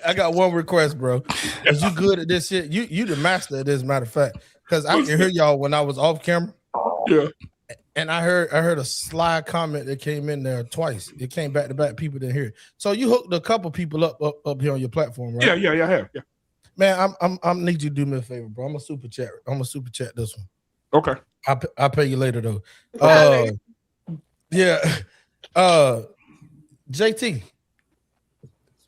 I got one request, bro. Cause you good at this shit. You the master of this, matter of fact. Because I can hear y'all when I was off camera. Yeah. And I heard a sly comment that came in there twice. It came back to back. People didn't hear it. So you hooked a couple people up here on your platform, right? Yeah, I have. Yeah. Man, I'm need you to do me a favor, bro. I'm a super chat this one. Okay. I'll pay you later though. Yeah. JT.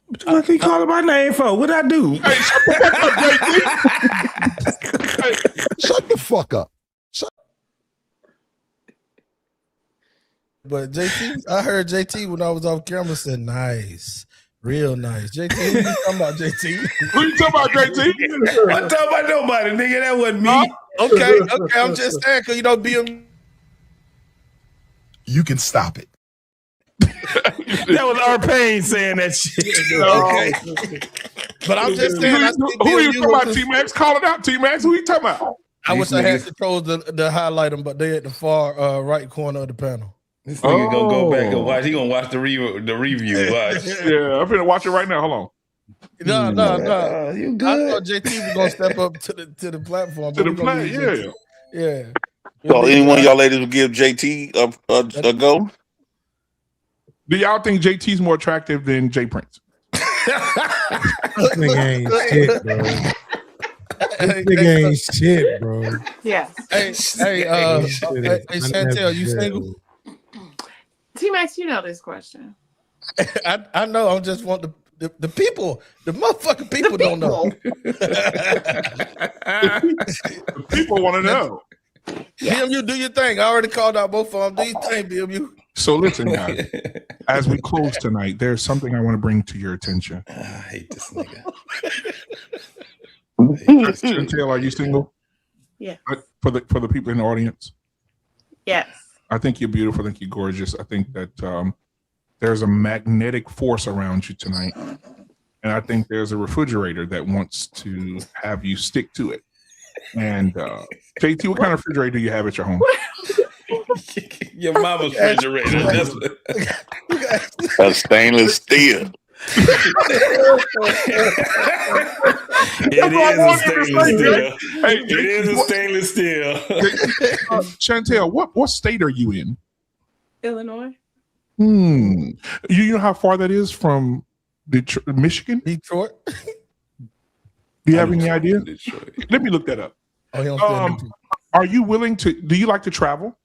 What you keep calling my name for? What'd I do? Hey, shut the fuck up. But JT, I heard JT when I was off camera said nice. Real nice. JT, who you talking about, JT? Who you talking about, JT? I'm talking about nobody, nigga. That wasn't me. Okay. I'm just saying, because you don't be a... You can stop it. That was our pain saying that shit. Okay. But I'm just saying, who are you talking about, T-Max? Call it out, T-Max. Who you talking about? I wish I had controls to highlight them, but they're at the far right corner of the panel. This nigga gonna go back and watch. He gonna watch the review. Watch. Yeah, I'm finna watch it right now. Hold on. No. You good? I thought JT was gonna step up to the platform. To the play, yeah. So any one of y'all ladies would give JT a go? Do y'all think JT's more attractive than Jay Prince? This nigga ain't shit, bro. This nigga ain't shit, bro. Yes. Hey, Chantel, you single? T-Max, you know this question. I know. I just want the people, the motherfucking people don't know. The people want to know. BMU, do your thing. I already called out both of them. Do your thing, BMU. So listen, guys, as we close tonight, there's something I want to bring to your attention. I hate this nigga. Chantel, are you single? Yeah. For the people in the audience? Yes. I think you're beautiful. I think you're gorgeous. I think that there's a magnetic force around you tonight. And I think there's a refrigerator that wants to have you stick to it. And JT, what kind of refrigerator do you have at your home? Your mama's refrigerator. That's what... A stainless steel. It is a stainless steel. Hey, it is a stainless steel. Chantel, what state are you in? Illinois. You know how far that is from Michigan? Detroit. Do you have any idea? Let me look that up. Are you willing to? Do you like to travel?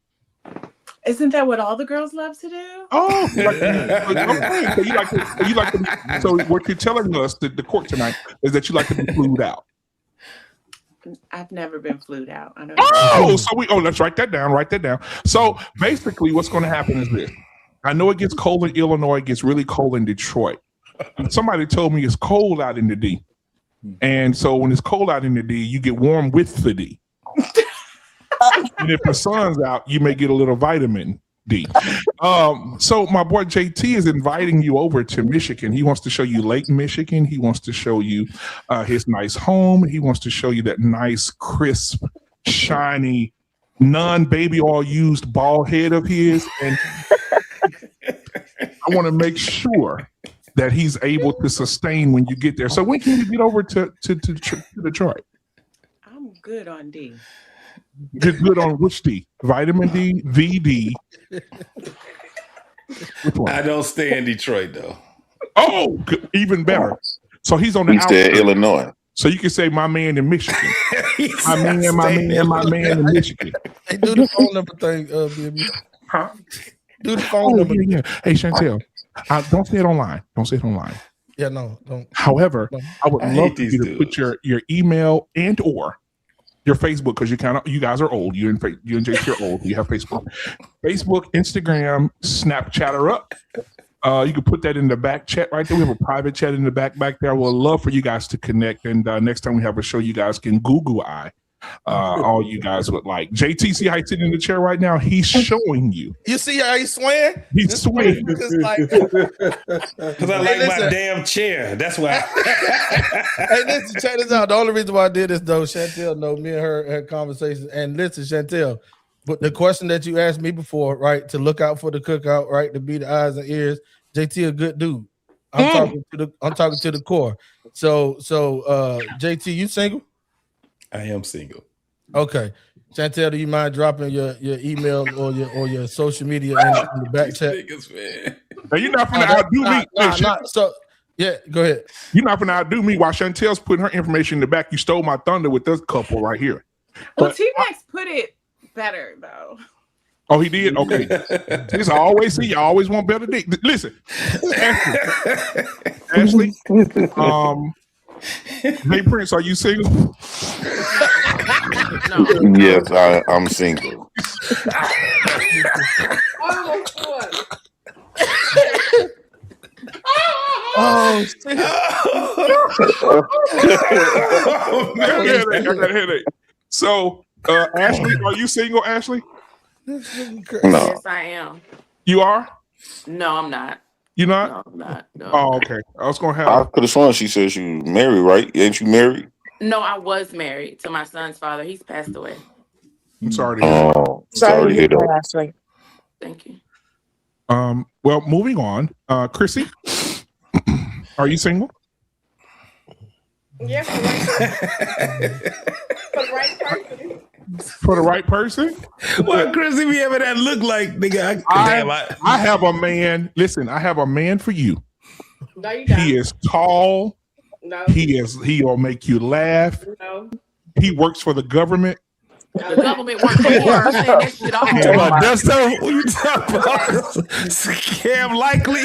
Isn't that what all the girls love to do? Oh, so what you're telling us, the court tonight, is that you like to be flued out. I've never been flued out. I don't know. Let's write that down. Write that down. So basically, what's going to happen is this. I know it gets cold in Illinois. It gets really cold in Detroit. Somebody told me it's cold out in the D. And so when it's cold out in the D, you get warm with the D. And if the sun's out, you may get a little vitamin D. So my boy JT is inviting you over to Michigan. He wants to show you Lake Michigan. He wants to show you his nice home. He wants to show you that nice, crisp, shiny, non-baby oil used bald head of his. And I want to make sure that he's able to sustain when you get there. So when can you get over to Detroit? I'm good on D. Good on which D? Vitamin D, VD. I don't stay in Detroit though. Oh, good, even better. So he's on the outskirts. Illinois. So you can say my man in Michigan. my man in Michigan. Hey, do the phone number thing, BMU. Huh? Do the phone number. Yeah. Hey, Chantel, don't say it online. Don't say it online. Yeah, no, don't. However, I would love for you to put your email and or your Facebook, because you guys are old. You and JT are old. You have Facebook, Instagram, Snapchat are up. You can put that in the back chat right there. We have a private chat in the back there. I would love for you guys to connect. And next time we have a show, you guys can Google all you guys would like. JT, see how he's sitting in the chair right now? He's showing you. You see how he's swaying? He's swaying. Because I like my damn chair. That's why. Hey, listen, check this out. The only reason why I did this, though, Chantel know me and her had conversations. And listen, Chantel, but the question that you asked me before, right, to look out for the cookout, right, to be the eyes and ears. JT a good dude. I'm talking to the core. So JT, you single? I am single. Okay. Chantel, do you mind dropping your email or your social media in the back chat? Now, you're not gonna outdo me. So yeah, go ahead. You're not gonna outdo me while Chantel's putting her information in the back. You stole my thunder with this couple right here. Well, T-Max put it better though. Oh, he did? Okay. This I always see. You always want better dick. Listen, Ashley. Hey Prince, are you single? No. Yes, I'm single. Oh, I got a headache. So, Ashley, are you single, Ashley? No. Yes, I am. You are? No, I'm not. You not? No, I'm not. No. Oh, okay. I was gonna have. I could have sworn she said she was married, right? Ain't you married? No, I was married to my son's father. He's passed away. I'm sorry to hear. Sorry to hear that. Ashley. Thank you. Well, moving on. Chrissy, are you single? Yes, for the right person. For the right person? What Chrissy be having that look like, nigga? I have a man. Listen, I have a man for you. No, you don't. He is tall. No. He'll make you laugh. No. He works for the government. The government works for more. Saying that shit off. You talking about Dusto? What you talking about? Scam likely.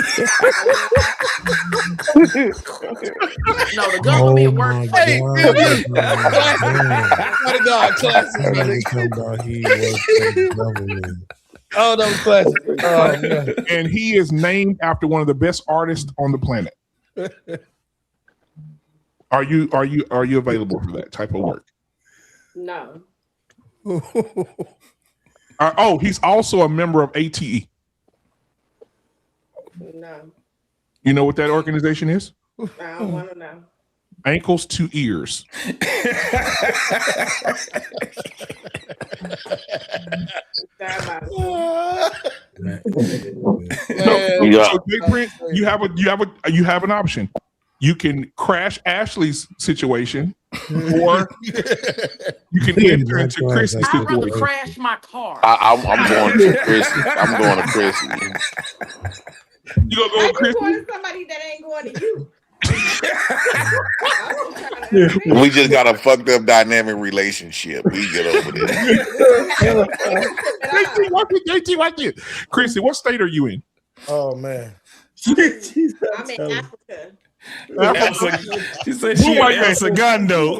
No, the government works for Hey, What a God, classic. He works for the government. Oh, that was classic. Oh, man. And he is named after one of the best artists on the planet. Are you available for that type of work? No. He's also a member of ATE. No. You know what that organization is? I don't want to know. Ankles to Ears. So Jay Prince, you have an option. You can crash Ashley's situation, or you can enter into Chris's I'd rather situation. crash my car. I'm going to Chrissy. I'm going to Chrissy. You gonna go with Chris? Going to somebody that ain't going to you. We just got a fucked up dynamic relationship. We get over there. JT, watch it. Chrissy, what state are you in? Oh man. I'm in Africa. She said she in El Segundo.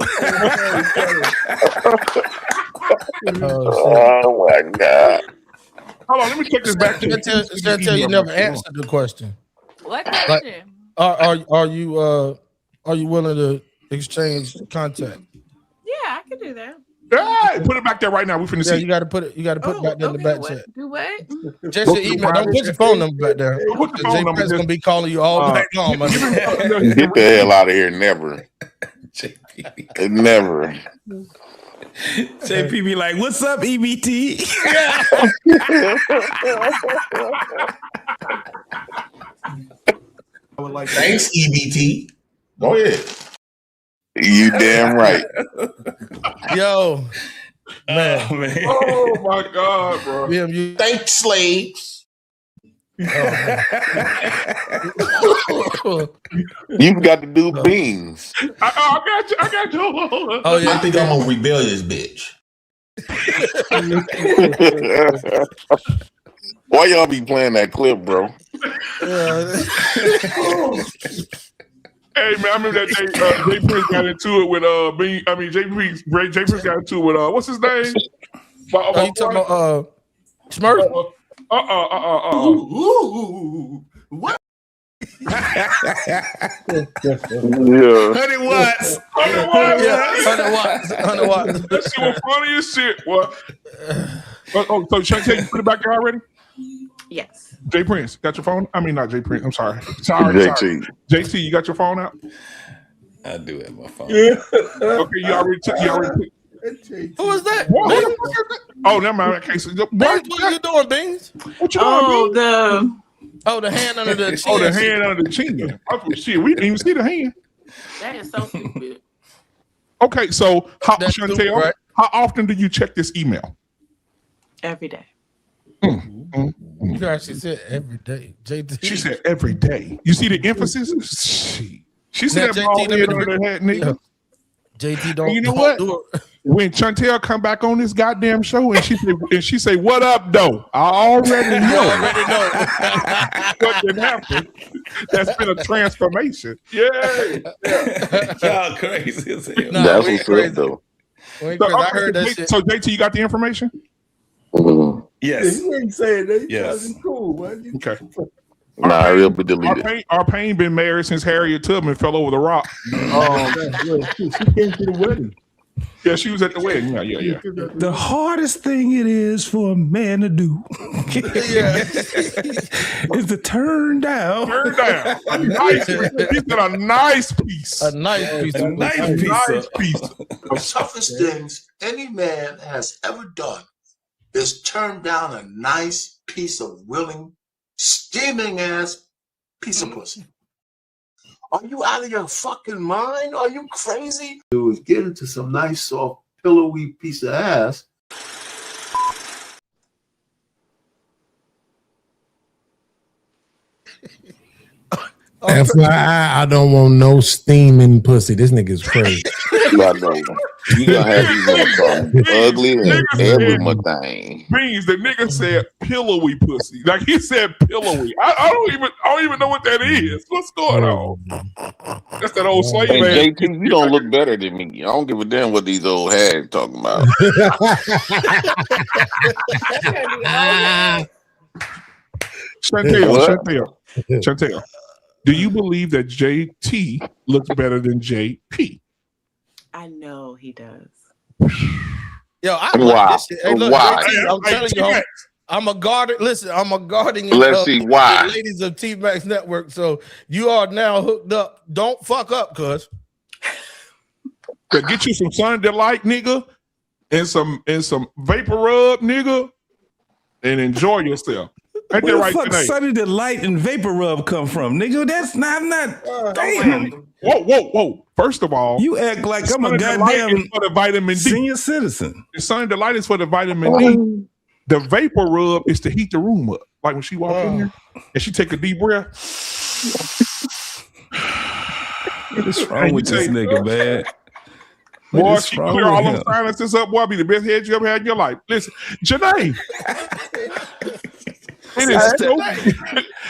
Oh my God. Hold on, let me take this back to Chantel, you never answered the question. What Like, question? are you willing to exchange contact? Yeah, I can do that. Hey, put it back there right now. We finna see. You got to put it. You got to put it back there in the back chat. Do what? Just your email. Don't put your phone number back there. Put the phone number. Jay gonna be calling you all night long. Man. Get the hell out of here. Never. Never. JP be like, "What's up, EBT?" Thanks, EBT. Go ahead. You damn right. Yo, man. Oh my God, bro. Thanks, slaves. You got to do beans. I got you. Oh yeah. I think I'm a rebellious bitch. Why y'all be playing that clip, bro? Hey man, I remember that day Jay Prince got into it with Jay Prince got into it with what's his name? You talking about Smurf? What? Yeah. 100 watts. 100 watts. That shit was funny as shit. What? So Chantel, you put it back there already? Yes. Jay Prince, got your phone? I mean, not Jay Prince. I'm sorry. Sorry. JT, you got your phone out? I do have my phone. Okay, you already took. Who is that? Oh, never mind. Okay, so What you doing, Beans? What you doing, Beans? The hand under the chin. Oh, the hand under the chin. Shit, we didn't even see the hand. That is so stupid. Okay, so That's Chantel, stupid, right? how often do you check this email? Every day. You actually said every day. JT. She said every day. You see the emphasis? She said that bald head under her hat, nigga. JT don't. And you know what? When Chantel come back on this goddamn show and she say, "What up, though?" I already know. What can happen? That's been a transformation. Yeah. Y'all crazy as hell. That's what's up, though. I heard that shit. So JT, you got the information? Yes. You ain't saying that. Yes. Cool, man. Okay. Nah, it'll be deleted. Our pain been married since Harriet Tubman fell over the rock. She came to the wedding. Yeah, she was at the wedding. Yeah. The hardest thing it is for a man to do is to turn down. Turn down. A nice piece. He said a nice piece. A nice piece. A nice piece. The toughest things any man has ever done is turn down a nice piece of willing, steaming ass piece of pussy. Are you out of your fucking mind? Are you crazy? Do is get into some nice, soft, pillowy piece of ass. FYI, I don't want no steaming pussy. This nigga's crazy. I know. You gonna have these women call me ugly and every thing. Beans, the nigga said pillowy pussy. Like he said pillowy. I don't even know what that is. What's going on? That's that old slave And man. JT, you don't look better than me. I don't give a damn what these old hags talking about. Chantel, do you believe that JT looks better than JP? I know he does. Yo, I Why? like this shit. Hey, look, Why? JT, I'm telling you, I'm a guardian. Listen, I'm a guardian. Let's see why. The ladies of T-Max Network. So you are now hooked up. Don't fuck up, cuz. Get you some Sun Delight, nigga, and some vapor rub, nigga, and enjoy yourself. Ain't Where that the right, fuck today? Sunny Delight and Vapor Rub come from, nigga? That's not. I'm not. Damn. Whoa. First of all, You act like I'm a Sunny Delight goddamn is for the vitamin D. senior citizen. The Sunny Delight is for the vitamin D. The vapor rub is to heat the room up. Like when she walk in here and she take a deep breath. What is wrong with this nigga, man? Boy, she clear all those silences up. Boy, be the best head you ever had in your life. Listen, Janae.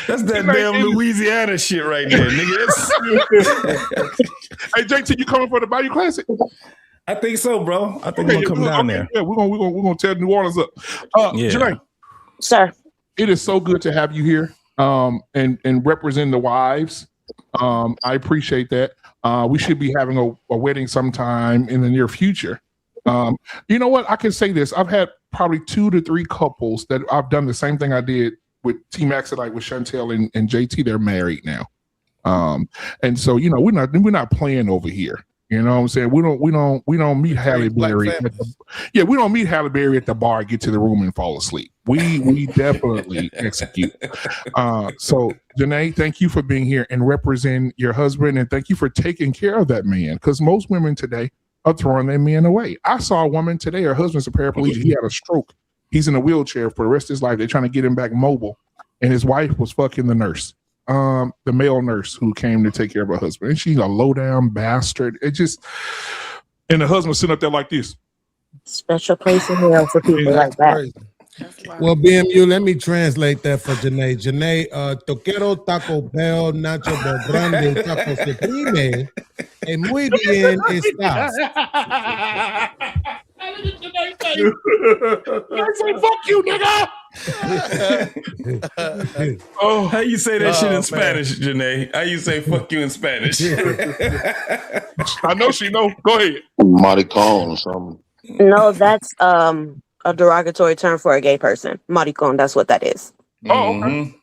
That's that damn Louisiana shit right there, nigga. Hey, JT, you coming for the Bayou Classic? I think so, bro. I think I'm gonna come down there. Yeah, we're gonna tear New Orleans up. Janae, sir, it is so good to have you here. And represent the wives. I appreciate that. We should be having a wedding sometime in the near future. You know what? I can say this. I've had probably 2 to 3 couples that I've done the same thing I did with T-Max, like with Chantel and JT. They're married now. And so, you know, we're not playing over here. You know what I'm saying? We don't meet Halle Berry. We don't meet Halle Berry at the bar, get to the room and fall asleep. We definitely execute. So Janae, thank you for being here and representing your husband, and thank you for taking care of that man. Because most women today are throwing their men away. I saw a woman today, her husband's a paraplegic. He had a stroke. He's in a wheelchair for the rest of his life. They're trying to get him back mobile. And his wife was fucking the nurse. The male nurse who came to take care of her husband. And she's a low down bastard. And the husband sitting up there like this. Special place in hell for people like that. Well, BMU, let me translate that for Janae. Janae, Toquero Taco Bell Nacho Bel Grande Taco Supreme. Muy bien estás. I say, fuck you, nigga. How you say that shit in Spanish, Janae? How you say fuck you in Spanish? I know she know. Go ahead. Maricon or something. No, that's a derogatory term for a gay person. Maricon, that's what that is. Oh, okay.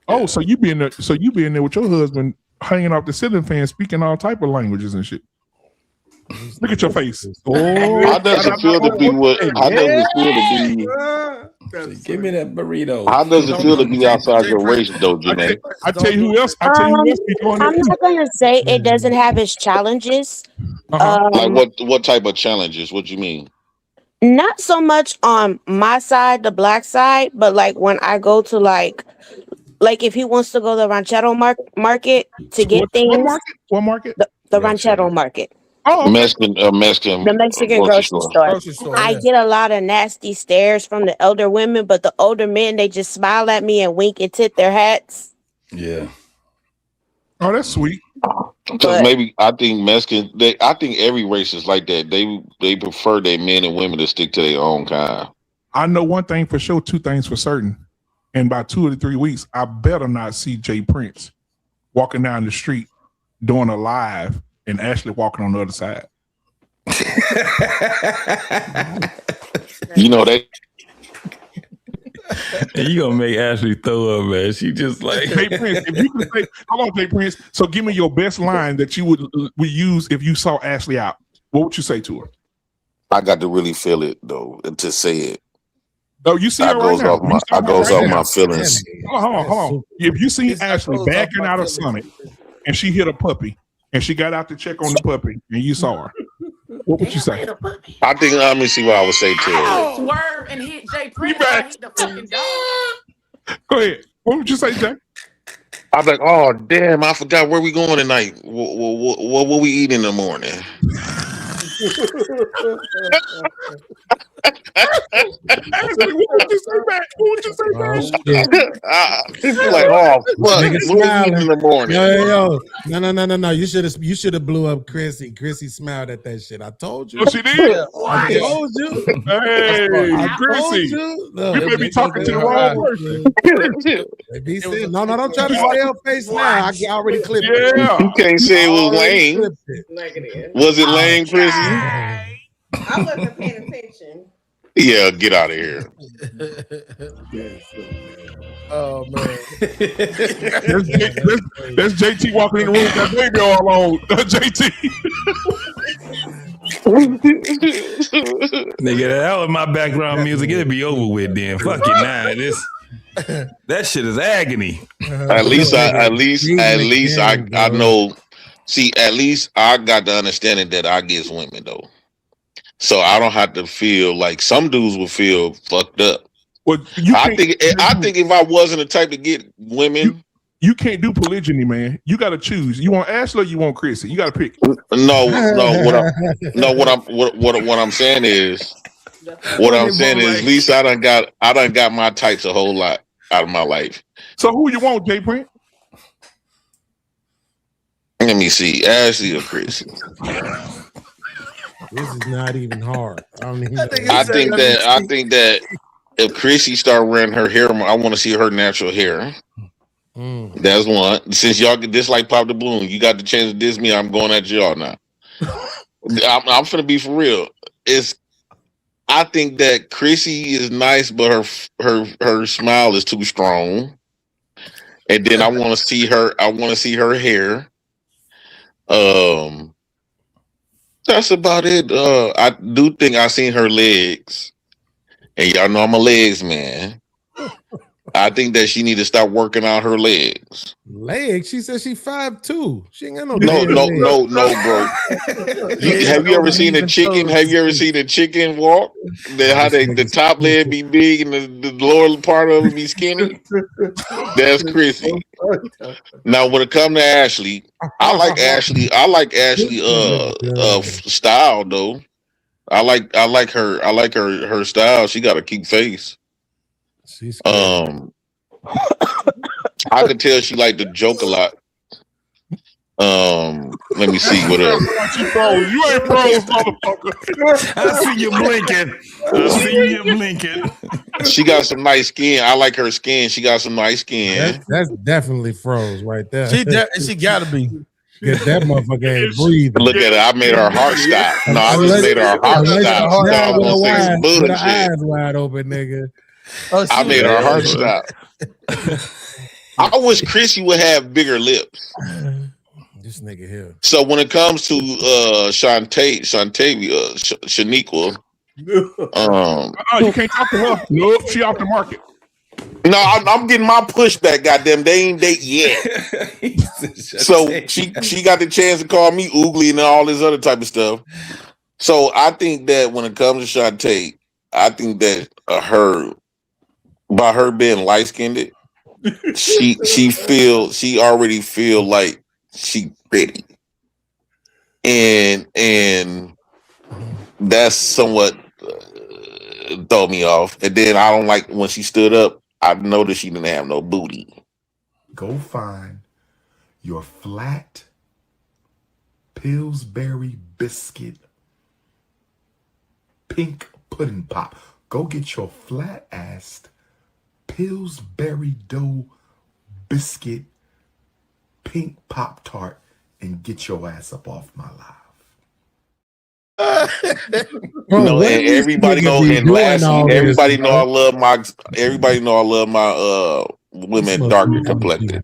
Oh, so you be in there with your husband hanging off the ceiling fan, speaking all type of languages and shit. Look at your face. Oh, how does it feel to be how does it feel to be? Give me that burrito. How does it feel to be outside your race, though, Janae? I tell you who else. Be doing I'm not gonna say it doesn't have its challenges. Like what type of challenges? What you mean? Not so much on my side, the black side, but like when I go to like if he wants to go to the ranchero market to get things. What market? The ranchero market. Oh, okay. Mexican. The Mexican grocery store. I get a lot of nasty stares from the elder women, but the older men, they just smile at me and wink and tip their hats. Yeah. Oh, that's sweet. Because maybe I think Mexican. I think every race is like that. They prefer their men and women to stick to their own kind. I know one thing for sure, 2 things for certain. In about 2 or 3 weeks, I better not see Jay Prince walking down the street doing a live and Ashley walking on the other side. You know that. You gonna make Ashley throw up, man. She just like Jay Prince. If you could say, hold on, Jay Prince. So give me your best line that you would use if you saw Ashley out. What would you say to her? I got to really feel it though to say it. No, you see her right now. I goes off my feelings. Hold on. If you see Ashley backing out of Summit and she hit a puppy and she got out to check on the puppy and you saw her, what would you say? I think let me see what I would say to her. Swerve and hit Jay Prince. I hit the fucking dog. Go ahead. What would you say, Jay? I'm like, oh damn, I forgot where we going tonight. What we eat in the morning? What would you say back? What would you say back? Like, oh fuck, Nigga what was eating smiling. in the morning? Yo. No. You should have blew up Chrissy. Chrissy smiled at that shit. I told you. Oh, she did? I told you. Hey, I told Chrissy. you. You may be talking to the wrong person. No, don't try to stale face now. I already clipped it. Yeah. You can't say it was lame. Was it lame, Chrissy? I wasn't paying attention. Yeah, get out of here. Oh man. That's JT walking in the room with that baby all on. JT. Nigga, that was my background music. It'd be over with then. Fuck it, nah. That shit is agony. At least I know. See, at least I got the understanding that I get women though, so I don't have to feel like some dudes would feel fucked up. Well, I think if I wasn't the type to get women, you can't do polygyny, man. You got to choose. You want Ashley or you want Chrissy? You got to pick. No. What I'm saying is, at least I done got my types a whole lot out of my life. So who you want, J Print? Let me see, Ashley or Chrissy. This is not even hard. I don't even know. I think that if Chrissy start wearing her hair, I want to see her natural hair. That's one. Since y'all get this like Pop the Balloon, you got the chance to diss me. I'm going at y'all now. I'm finna be for real. I think that Chrissy is nice, but her smile is too strong. And then I want to see her. I want to see her hair. That's about it. I do think I seen her legs, and y'all know I'm a legs man. I think that she need to stop working out her legs. Legs? She said she 5'2". She ain't got no. No, bro. Have you ever seen a chicken? Have you ever seen a chicken walk? The top leg be big and the lower part of it be skinny. That's Chrissy. Now, when it comes to Ashley, I like Ashley style though. I like her style. She got a cute face. I could tell she liked to joke a lot. Let me see what else. You ain't froze, motherfucker. I see you blinking. She got some nice skin. I like her skin. She got some nice skin. That's definitely froze right there. She gotta be. Get that motherfucker ain't breathing. Look at it. I made her heart stop. No, I just made her heart stop. With her eyes wide open, nigga. I made her heart stop. I wish Chrissy would have bigger lips. This nigga here. So when it comes to Shaniqua, you can't talk to her. Nope, she off the market. No, I'm getting my pushback. Goddamn, they ain't date yet. So she got the chance to call me oogly and all this other type of stuff. So I think that when it comes to Shantae, I think that by her being light skinned, she already feel like she pretty, and that's somewhat throw me off. And then I don't like when she stood up. I noticed she didn't have no booty. Go find your flat Pillsbury biscuit pink pudding pop. Go get your flat assed Pillsbury dough biscuit pink Pop Tart and get your ass up off my live. And everybody know. And lastly, everybody know I love my women darker complected.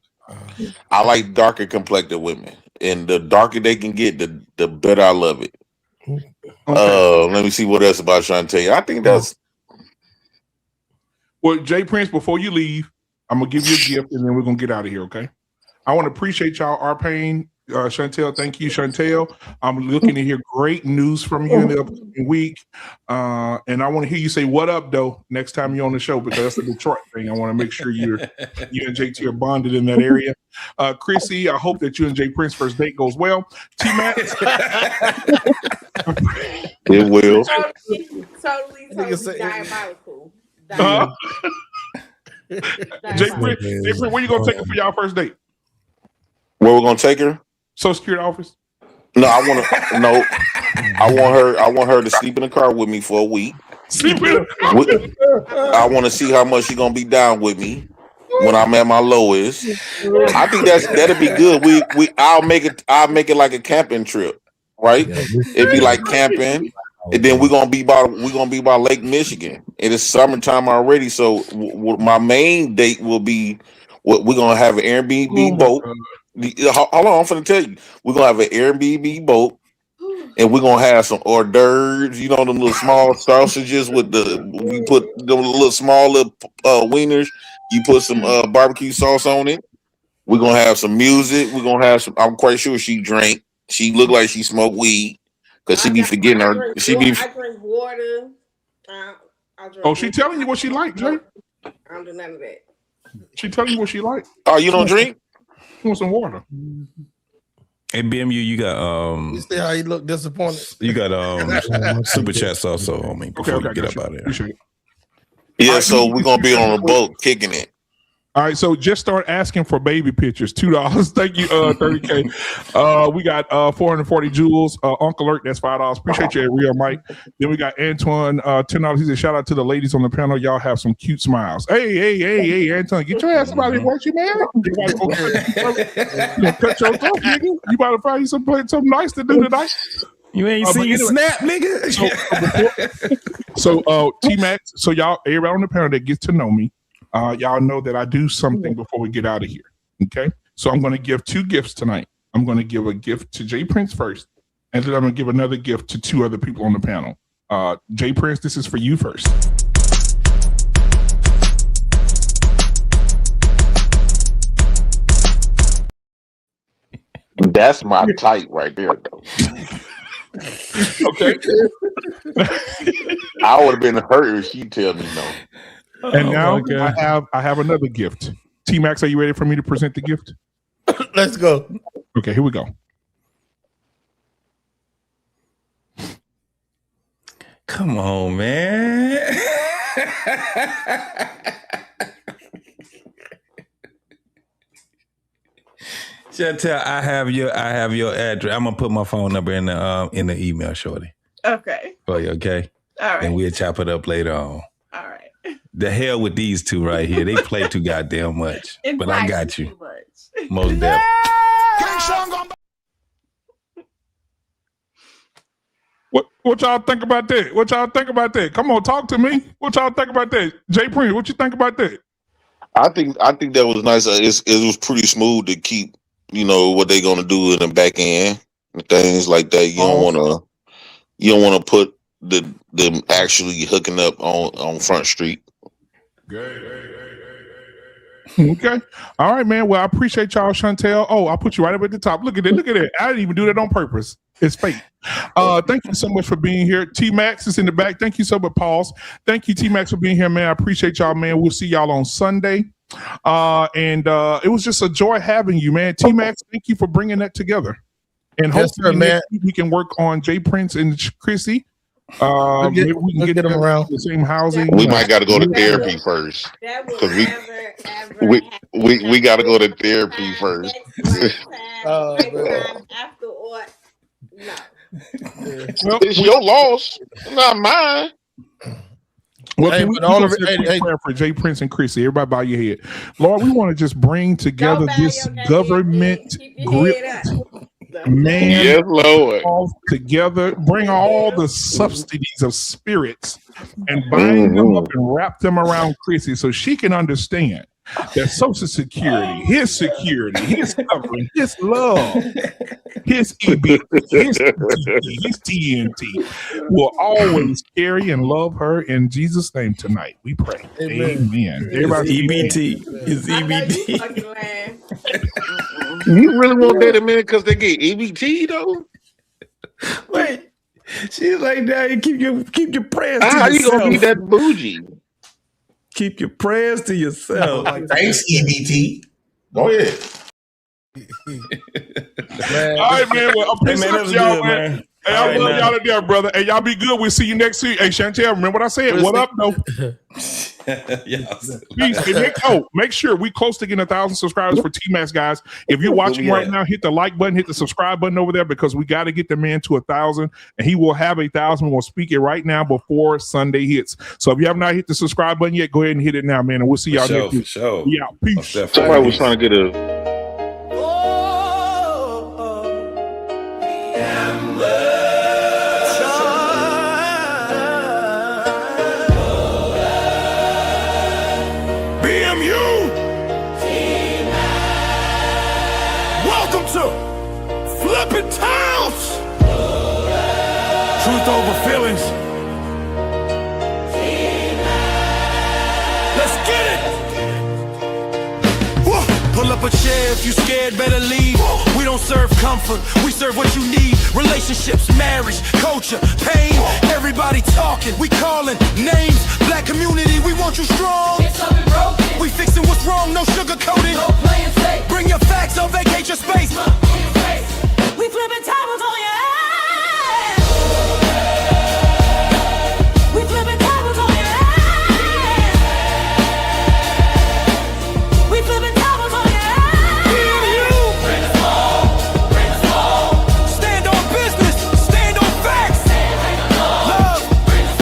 I like darker complected women, and the darker they can get, the better I love it. Okay. Let me see what else about Shantae. I think that's. Well, Jay Prince, before you leave, I'm gonna give you a gift, and then we're gonna get out of here. Okay. I want to appreciate y'all. Our pain. Chantel, thank you, Chantel. I'm looking to hear great news from you in the upcoming week. And I want to hear you say what up, though, next time you're on the show, because that's a Detroit thing. I want to make sure you and JT are bonded in that area. Chrissy, I hope that you and Jay Prince's first date goes well. T-Mac. It will. Totally diabolical. Jay Prince, where you gonna take her for y'all first date? Where we're gonna take her? Social Security office. No, I want her to sleep in the car with me for a week. I want to see how much she's gonna be down with me when I'm at my lowest. I think that'll be good. I'll make it like a camping trip, right? It'd be like camping, and then we're gonna be by Lake Michigan. It is summertime already, so my main date will be we're gonna have an Airbnb boat. Hold on, I'm finna tell you. We're gonna have an Airbnb boat. And we're gonna have some hors d'oeuvres, them little small sausages we put the little small wieners. You put some barbecue sauce on it. We're gonna have some music. We're gonna have some. I'm quite sure she drank. She looked like she smoked weed because she be forgetting her. I drink water. She telling you what she like, Jay? I don't do none of that. She telling you what she like. Oh, you don't drink? You want some water? Hey BMU, you got You see how he look disappointed? You got super chats also on me before you get up out of here. Yeah, so we're gonna be on a boat kicking it. All right, so just start asking for baby pictures. $2. Thank you, 30K. We got 440 jewels. Uncle Alert, that's $5. Appreciate you, Real Mike. Then we got Antoine, $10. He said, shout out to the ladies on the panel. Y'all have some cute smiles. Hey, Antoine, get your ass about here. What you man? Cut your throat, nigga. You about to find you something nice to do tonight. You ain't seen Snap, nigga. So T-Max, so y'all, everybody on the panel that gets to know me, y'all know that I do something before we get out of here. Okay. So I'm going to give 2 gifts tonight. I'm going to give a gift to Jay Prince first, and then I'm going to give another gift to 2 other people on the panel. Jay Prince, this is for you first. That's my type right there, though. Okay. I would have been hurt if she tell me no. And now I have another gift. T-Max, are you ready for me to present the gift? Let's go. Okay, here we go. Come on, man. Chantel, I have your address. I'm gonna put my phone number in the email, shorty. Okay. For you, okay? All right. And we'll chop it up later on. All right. The hell with these 2 right here. They play too goddamn much. But I got you. Most definitely. What y'all think about that? What y'all think about that? Come on, talk to me. What y'all think about that? Jay Prince, what you think about that? I think that was nice. It was pretty smooth to keep, what they gonna do in the back end and things like that. You don't wanna put them actually hooking up on Front Street. Okay. All right, man. Well, I appreciate y'all, Chantel. Oh, I'll put you right up at the top. Look at it. Look at it. I didn't even do that on purpose. It's fate. Thank you so much for being here. T-Max is in the back. Thank you so much, Pauls. Thank you, T-Max, for being here, man. I appreciate y'all, man. We'll see y'all on Sunday. And it was just a joy having you, man. T-Max, thank you for bringing that together. And hopefully man. We can work on Jay Prince and Chrissy. Maybe we can get them around the same housing. We might got to go to therapy first because we got to go to therapy first. It's your loss, not mine. Well, can we prayer for Jay Prince and Chrissy? Everybody bow your head. Lord, we want to just bring together this government grip. Man, yes, Lord. All together, bring all the subsidies of spirits and bind them up and wrap them around Chrissy so she can understand that Social Security, his covering, his love, his EB, his TNT will always carry and love her in Jesus' name tonight. We pray. Amen. Everybody, EBT. It's EBT. You really want that a minute because they get EBT though? Wait, she's like, "Now keep your prayers to How yourself." You gonna be that bougie? Keep your prayers to yourself. Thanks, EBT. Go ahead. All right, man. Well, I appreciate y'all, man. Hey, I love y'all to death, brother. Hey, y'all be good. We'll see you next week. Hey, Chantel, remember what I said? What up, though? Peace. Hey, make sure we close to getting 1,000 subscribers for T-Max, guys. If you're watching right now, hit the like button, hit the subscribe button over there because we got to get the man to 1,000, and he will have 1,000. We're going to speak it right now before Sunday hits. So if you have not hit the subscribe button yet, go ahead and hit it now, man, and we'll see y'all next week. For sure. Yeah, peace. Somebody was trying to get a. Flipping towns. Truth over feelings. Let's get it. Whoa. Pull up a chair if you scared, better leave. We don't serve comfort, we serve what you need. Relationships, marriage, culture, pain. Everybody talking, we calling names. Black community, we want you strong. We fixing what's wrong, no sugarcoating.